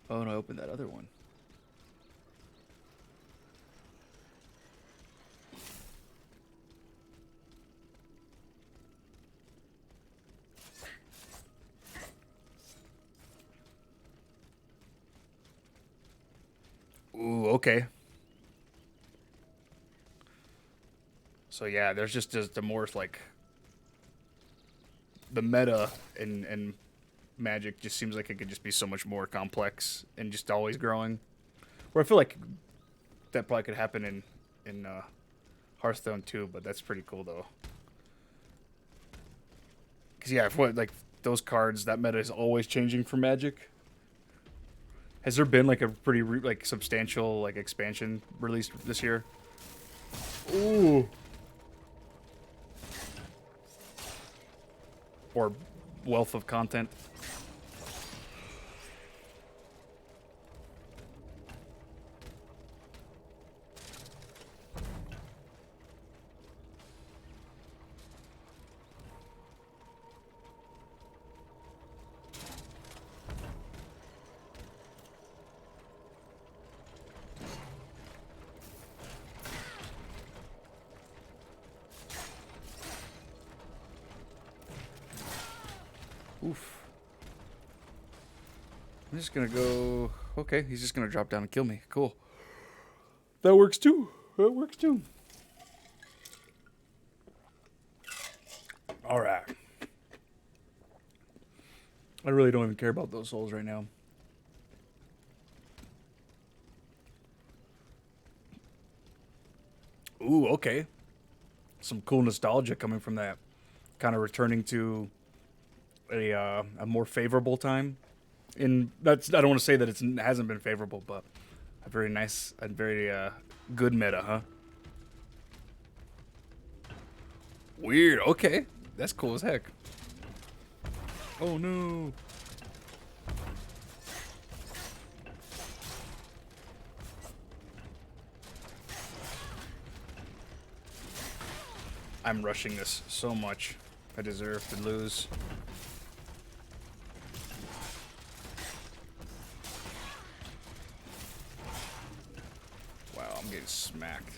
Oh, no, I opened that other one. Ooh, okay. So yeah, there's just the more like the meta and Magic just seems like it could just be so much more complex and just always growing. Where I feel like that probably could happen in Hearthstone too, but that's pretty cool though. Because yeah, what like those cards, that meta is always changing for Magic. Has there been like a pretty like substantial like expansion released this year? Ooh. Or wealth of content. Oof. I'm just gonna go... Okay, he's just gonna drop down and kill me. Cool. That works too. That works too. Alright. I really don't even care about those souls right now. Ooh, okay. Some cool nostalgia coming from that. Kind of returning to a more favorable time. In that's I don't want to say that it hasn't been favorable, but a very nice, a very good meta, huh? Weird. Okay, that's cool as heck. Oh no. I'm rushing this so much. I deserve to lose. Wow, I'm getting smacked.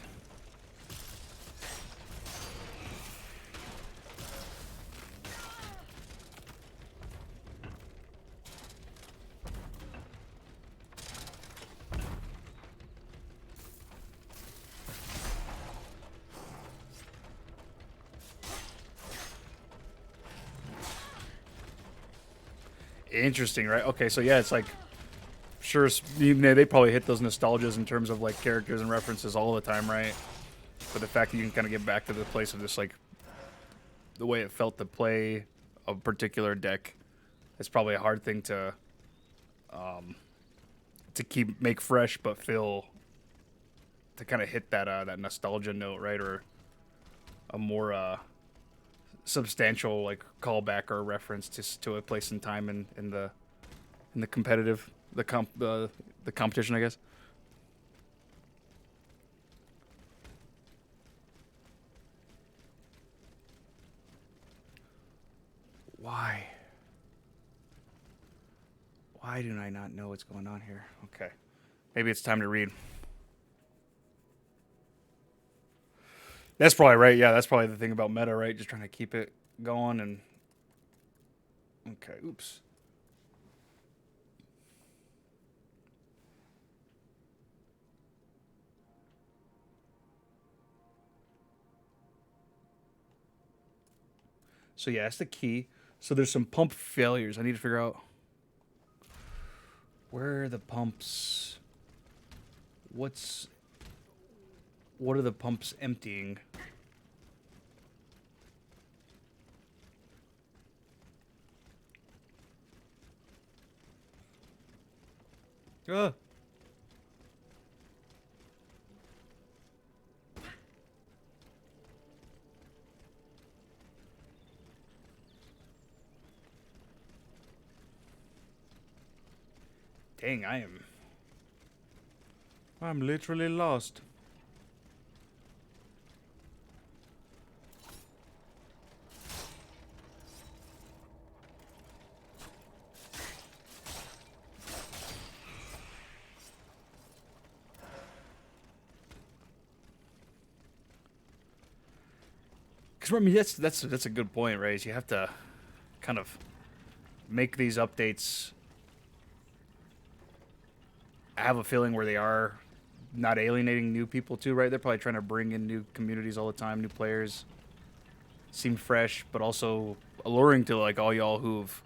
Interesting, right? Okay, so yeah, it's like, sure, they probably hit those nostalgias in terms of like characters and references all the time, right? But the fact that you can kind of get back to the place of just like the way it felt to play a particular deck is probably a hard thing to make fresh, but feel to kind of hit that that nostalgia note, right? Or a more substantial like callback or reference to a place and time in the competitive the competition, I guess. Why? Why do I not know what's going on here? Okay. Maybe it's time to read. That's probably right. Yeah, that's probably the thing about meta, right? Just trying to keep it going and... Okay, oops. So yeah, that's the key. So there's some pump failures. I need to figure out where are the pumps. What are the pumps emptying? Ah. Dang, I'm literally lost. Because I mean, that's a good point, right? Is you have to kind of make these updates. I have a feeling where they are not alienating new people too, right? They're probably trying to bring in new communities all the time, new players. Seem fresh, but also alluring to like all y'all who've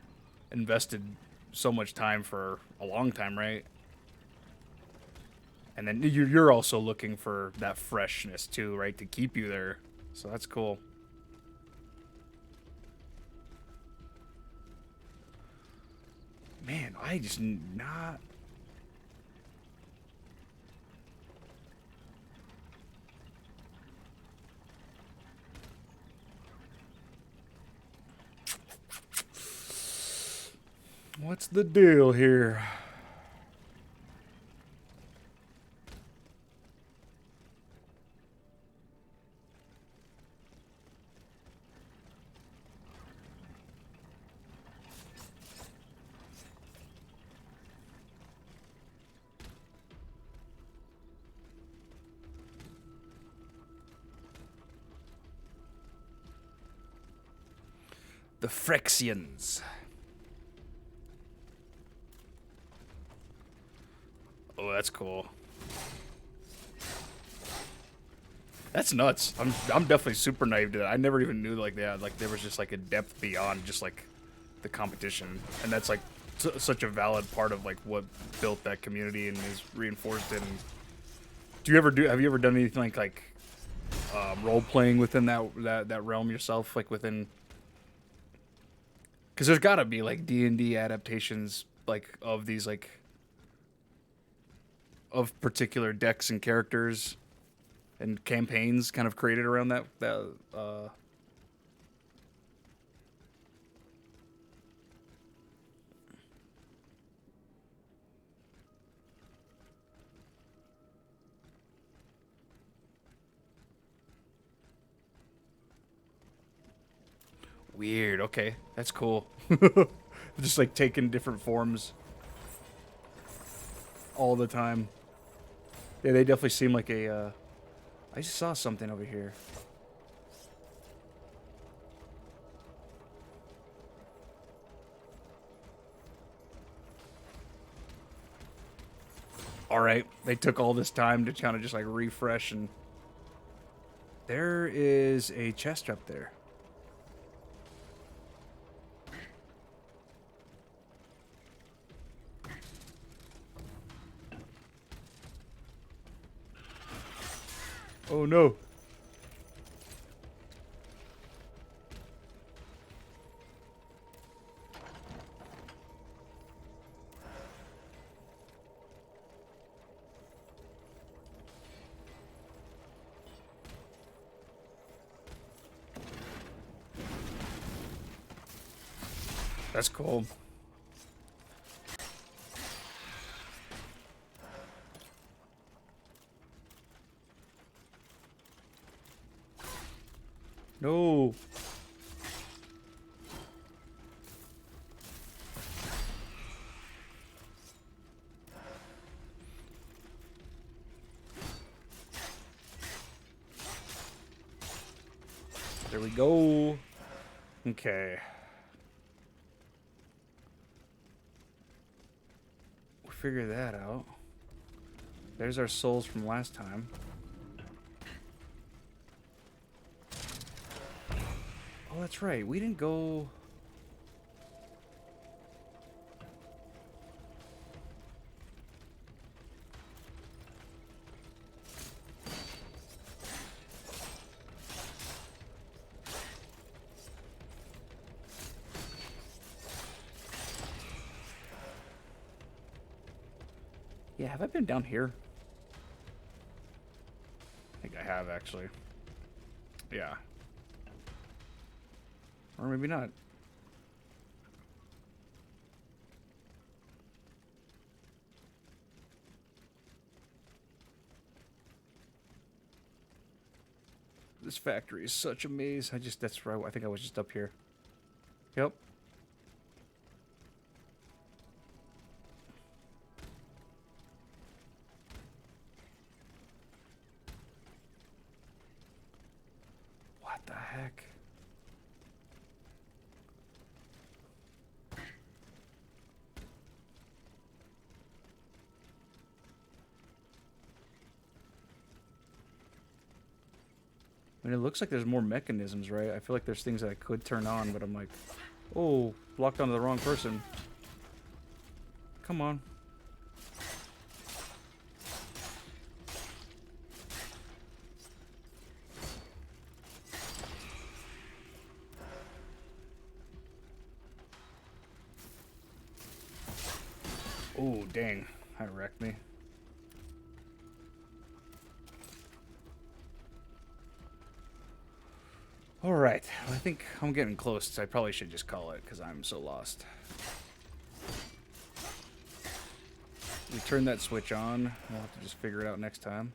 invested so much time for a long time, right? And then you're also looking for that freshness too, right? To keep you there. So that's cool. Man, I just not... What's the deal here? The Phyrexians. Oh, that's cool. That's nuts. I'm definitely super naive to that. I never even knew like that. Like there was just like a depth beyond just like the competition, and that's like such a valid part of like what built that community and is reinforced in. Have you ever done anything like role playing within that realm yourself, like within? Because there's got to be like D&D adaptations like of these like of particular decks and characters and campaigns kind of created around that weird. Okay, that's cool. Just like taking different forms all the time. Yeah, they definitely seem like a I just saw something over here. All right, they took all this time to kind of just like refresh, and there is a chest up there. Oh no. That's cool. No. There we go. Okay. We'll figure that out. There's our souls from last time. Oh, that's right. We didn't go... Yeah, have I been down here? I think I have, actually. Yeah. Or maybe not. This factory is such a maze. That's right. I think I was just up here. Yep. What the heck? I mean, it looks like there's more mechanisms, right? I feel like there's things that I could turn on, but I'm like, oh, blocked onto the wrong person. Come on. Oh, dang. That wrecked me. Alright. Well, I think I'm getting close. I probably should just call it because I'm so lost. We turn that switch on. We'll have to just figure it out next time.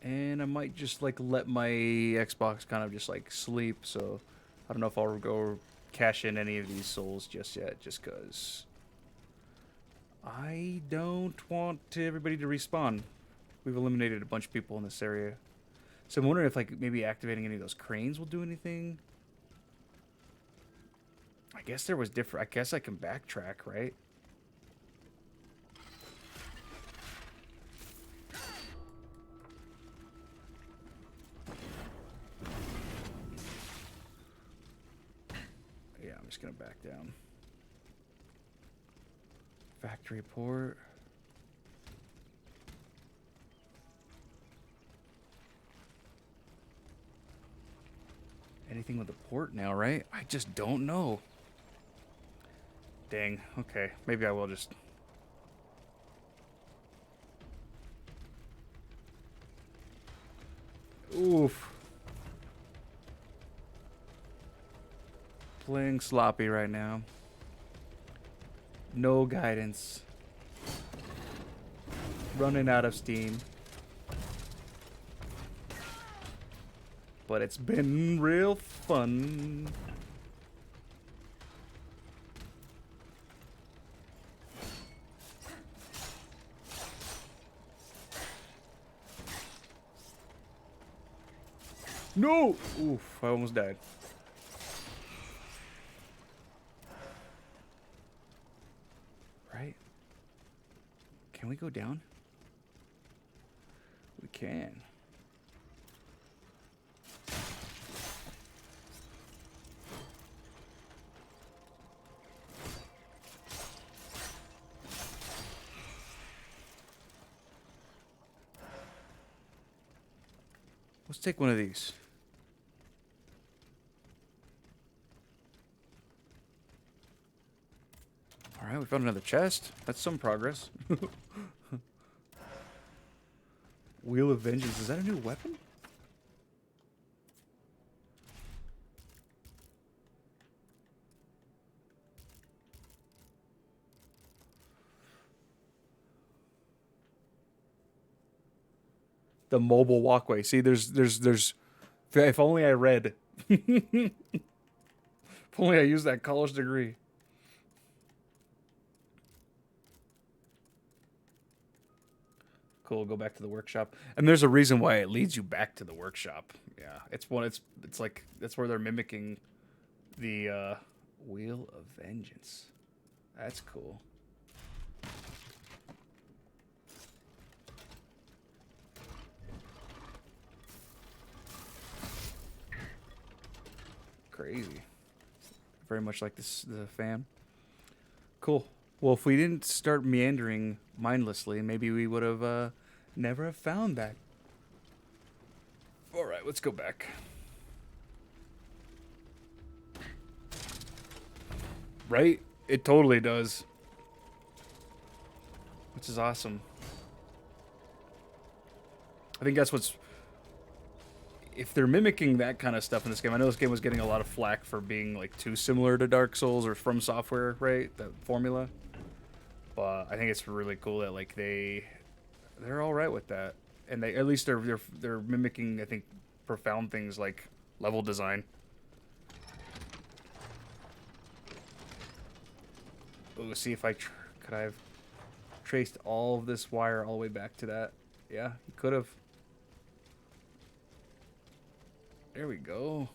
And I might just like let my Xbox kind of just like sleep, so I don't know if I'll go cash in any of these souls just yet, just because I don't want everybody to respawn. We've eliminated a bunch of people in this area. So I'm wondering if like maybe activating any of those cranes will do anything. I guess there was different. I guess I can backtrack, right? Yeah, I'm just gonna back down. Factory port. Anything with the port now, right? I just don't know. Dang. Okay. Maybe I will just... Oof. Playing sloppy right now. No guidance. Running out of steam. But it's been real fun. No! Oof, I almost died. Right? Can we go down? We can. Let's take one of these. Alright, we found another chest. That's some progress. Wheel of Vengeance. Is that a new weapon? The mobile walkway. See, there's. If only I read. If only I used that college degree. Cool. Go back to the workshop, and there's a reason why it leads you back to the workshop. Yeah, it's like that's where they're mimicking the Wheel of Vengeance. That's cool. Crazy. Very much like the fan. Cool. Well, if we didn't start meandering mindlessly, maybe we would have never have found that. All right, let's go back. Right? It totally does. Which is awesome. I think that's what's... If they're mimicking that kind of stuff in this game, I know this game was getting a lot of flack for being like too similar to Dark Souls or From Software, right? That formula. But I think it's really cool that like they're all right with that, and at least they're mimicking, I think, profound things like level design. Oh, see if could I have traced all of this wire all the way back to that? Yeah, you could have. There we go.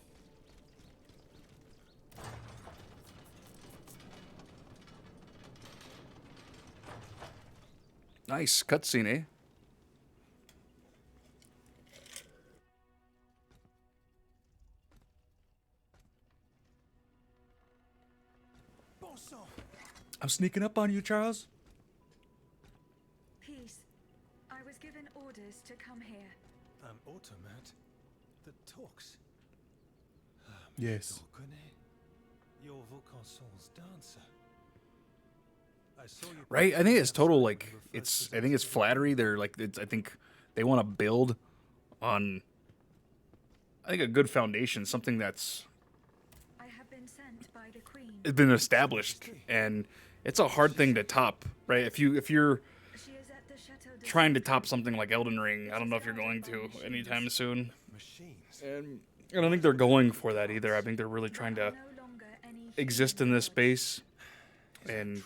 Nice cutscene, eh? I'm sneaking up on you, Charles. Peace. I was given orders to come here. An automat that talks. Yes. You're Vaucanson's dancer. I saw you. Right? I think it's total like it's. I think it's flattery. They're like it's. I think they want to build on. I think a good foundation, something that's I have been sent by the Queen. it's been established, and it's a hard thing to top, right? If you're She is at the Chateau de trying to top something like Elden Ring, I don't know if you're going to anytime soon. Machines. And I don't think they're going for that either. I think they're really trying to no longer any exist in this space and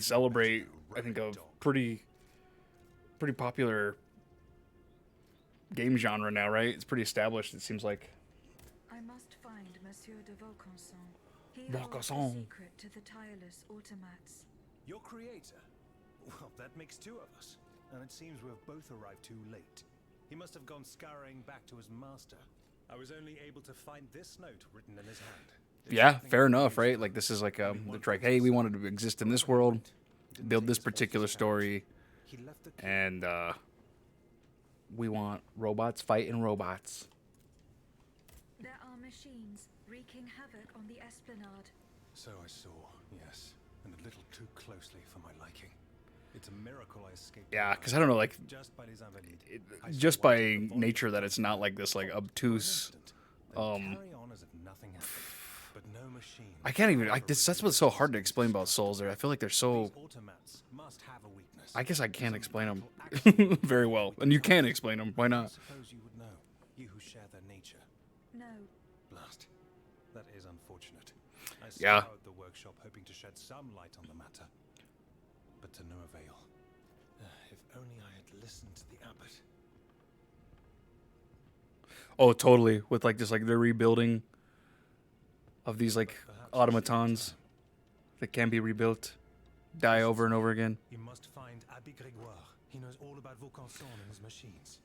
celebrate. I think a pretty popular game genre now, right? It's pretty established. It seems like. I must find Monsieur de Vaucanson. He holds Vaucanson. the secret to the tireless automats. Your creator? Well, that makes two of us. And it seems we've both arrived too late. He must have gone scurrying back to his master. I was only able to find this note written in his hand. Yeah, fair enough, right? Like this is like it's like, hey, we wanted to exist in this world, build this particular story, He left the key. and we want robots fighting robots. There are machines wreaking havoc on the esplanade. So I saw, yes. And a little too closely for my liking. It's a miracle I escaped. Yeah, because I don't know, like Just by les Invalides. just by nature that it's not like this like obtuse. Carry on as if nothing happened. But no machine. I can't even. That's what's so hard to explain about souls. There, I feel like they're so. These automats must have a weakness. I guess I can't explain them very well, and you can explain them. Why I not? suppose you would know. You who share their nature. No, Blast. That is unfortunate. I Yeah. scoured the workshop hoping to shed some light on the matter. But to no avail. If only I had listened to the abbot. Oh, totally. With like just like the rebuilding of these like automatons that can be rebuilt, die over and over again. You must find Abbé Grégoire. He knows all about Vaucanson and his machines.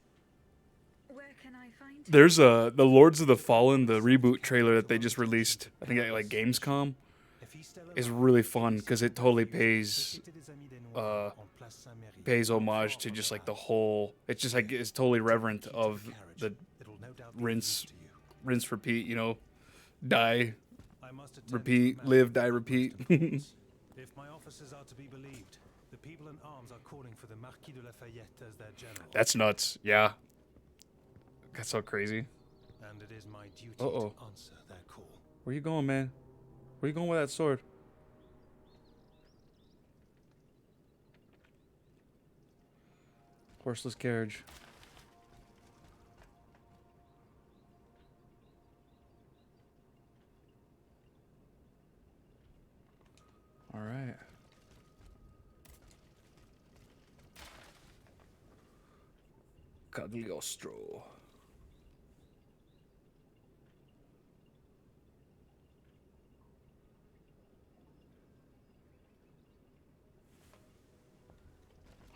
where can I find him? There's the Lords of the Fallen, the reboot trailer that they just released. I think at like Gamescom If he's still is alive, really fun because it totally pays Société des Amis des Noirs en Place Saint-Méry. pays homage to just like the whole. It's just like it's totally reverent of the It'll no doubt be rinse, of use to you. rinse, repeat. You know, die, I must attend repeat, to the live, matter die, of repeat. importance. If my officers are to be believed, the people in arms are calling for the Marquis de Lafayette as their general. That's nuts. Yeah, that's so crazy. And it is my duty Uh-oh. to answer their call. Where you going, man? Where you going with that sword? Horseless carriage. All right. Cagliostro.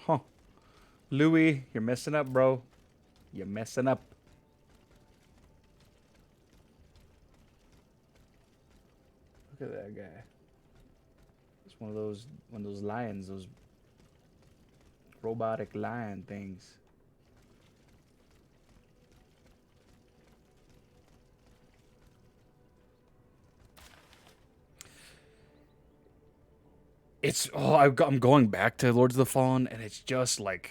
Huh. Louis, you're messing up, bro. You're messing up. Look at that guy. It's one of those lions, those robotic lion things. I'm going back to Lords of the Fallen, and it's just like,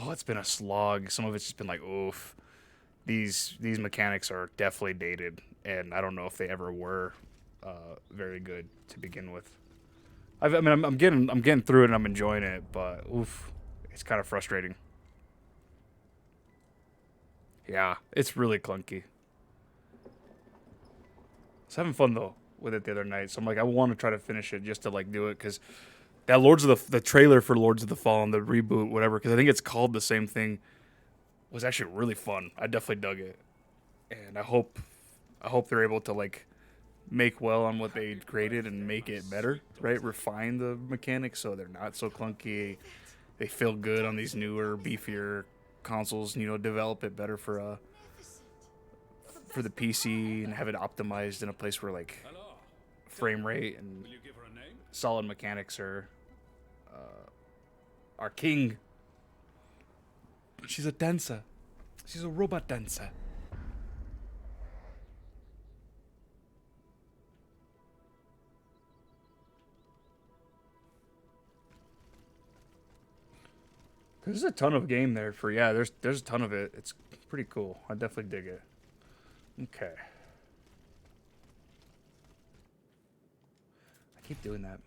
it's been a slog. Some of it's just been like, oof. These mechanics are definitely dated, and I don't know if they ever were very good to begin with. I'm getting through it and I'm enjoying it, but oof, it's kind of frustrating. Yeah, it's really clunky. I was having fun though with it the other night, so I'm like, I want to try to finish it just to like do it because that the trailer for Lords of the Fallen, the reboot, whatever, because I think it's called the same thing, was actually really fun. I definitely dug it, and I hope they're able to like make well on what they created and make it better, right? Refine the mechanics so they're not so clunky. They feel good on these newer, beefier consoles. You know, develop it better for the PC and have it optimized in a place where like frame rate and solid mechanics are king. She's a dancer. She's a robot dancer. There's a ton of game there for there's a ton of it. It's pretty cool. I definitely dig it. Okay. I keep doing that.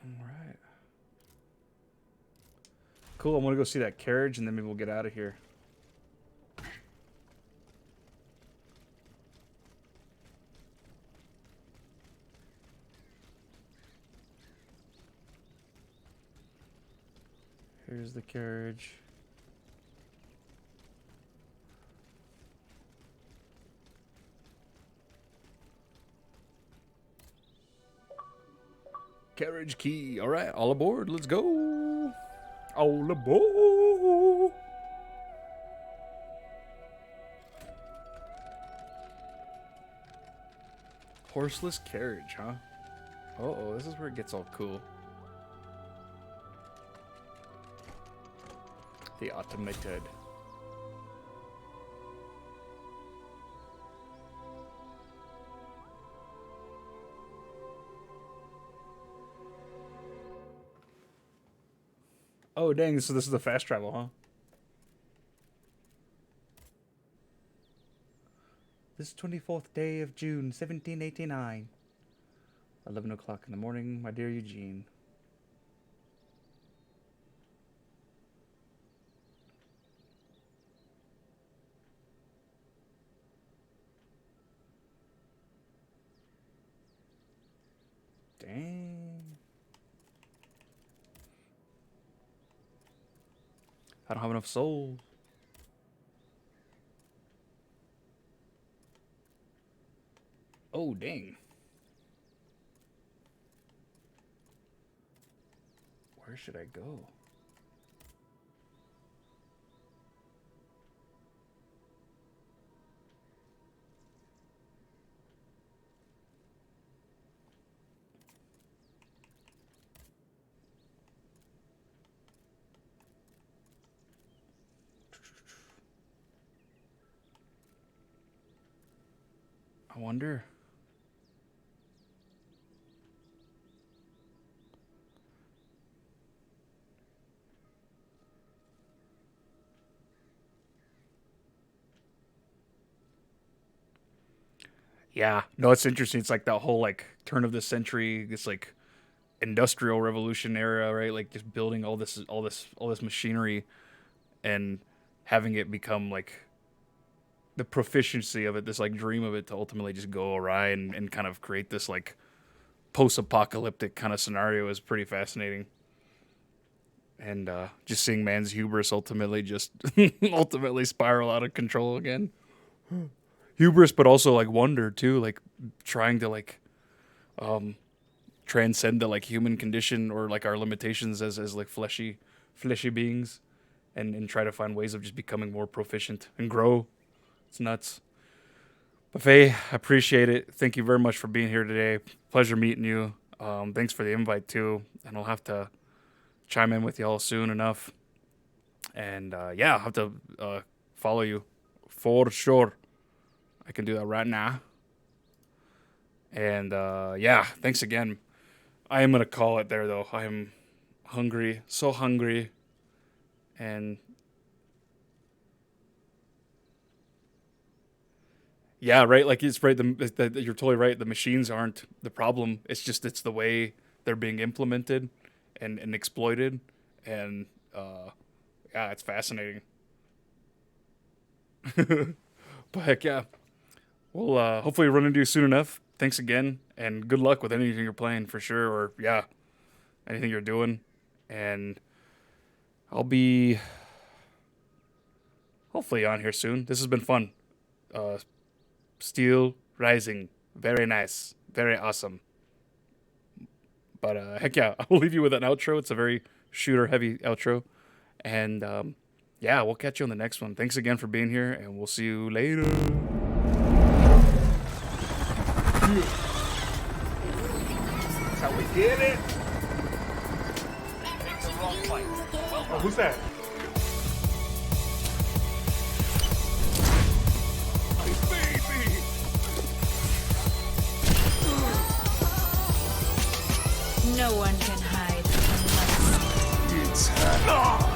All right. Cool. I'm gonna go see that carriage, and then maybe we'll get out of here. Here's the carriage. Carriage key. All right, all aboard. Let's go. All aboard. Horseless carriage, huh? Uh-oh, this is where it gets all cool. The automated. Oh, dang, so this is the fast travel, huh? This 24th day of June, 1789. 11 o'clock in the morning, my dear Eugene. Dang. I don't have enough souls. Oh, dang. Where should I go? I wonder. Yeah, no, it's interesting. It's like that whole like turn of the century, this like industrial revolution era, right? Like just building all this machinery and having it become like the proficiency of it, this like dream of it to ultimately just go awry and kind of create this like post-apocalyptic kind of scenario is pretty fascinating. And just seeing man's hubris ultimately just ultimately spiral out of control again. Hubris, but also like wonder too, like trying to like transcend the like human condition or like our limitations as like fleshy beings, and try to find ways of just becoming more proficient and grow. It's nuts. But Faye, I appreciate it. Thank you very much for being here today. Pleasure meeting you. Thanks for the invite too, and I'll have to chime in with y'all soon enough. And yeah, I'll have to follow you for sure. I can do that right now. And yeah, thanks again. I am going to call it there, though. I am hungry, so hungry. And yeah, right. Like it's right. You're totally right. The machines aren't the problem. It's the way they're being implemented and exploited. And yeah, it's fascinating. But heck yeah. We'll hopefully run into you soon enough. Thanks again, and good luck with anything you're playing for sure, or yeah, anything you're doing. And I'll be hopefully on here soon. This has been fun. Steelrising, very nice, very awesome. But heck yeah, I'll leave you with an outro. It's a very shooter-heavy outro. And yeah, we'll catch you on the next one. Thanks again for being here, and we'll see you later. That's how we get it. Take the wrong fight. Well, Oh, who's that? baby. No one can hide from us. It's hot.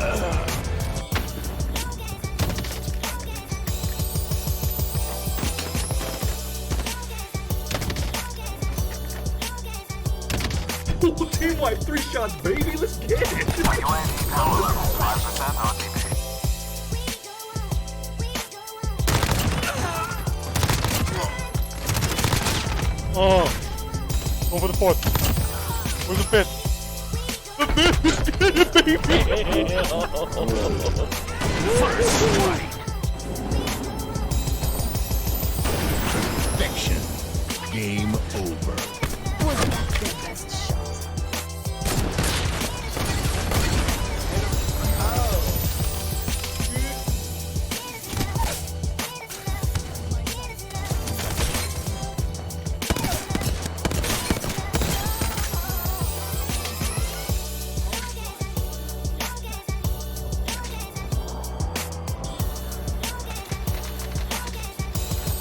Ooh, team wipe, 3 shots, baby. Let's get it. UAV power level 5% RTB. Oh, over the 4th. Where's the 5th? The 5th, baby. Perfection. Game over. Wasn't that their best shot?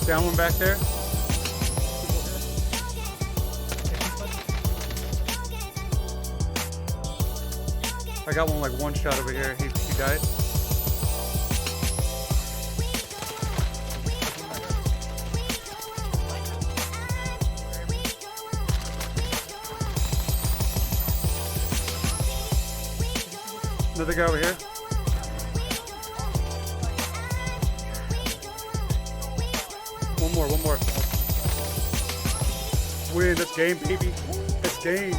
Down one back there. I got one like 1 shot over here. He died. Another guy over here. One more. Win. That's game, baby. That's game.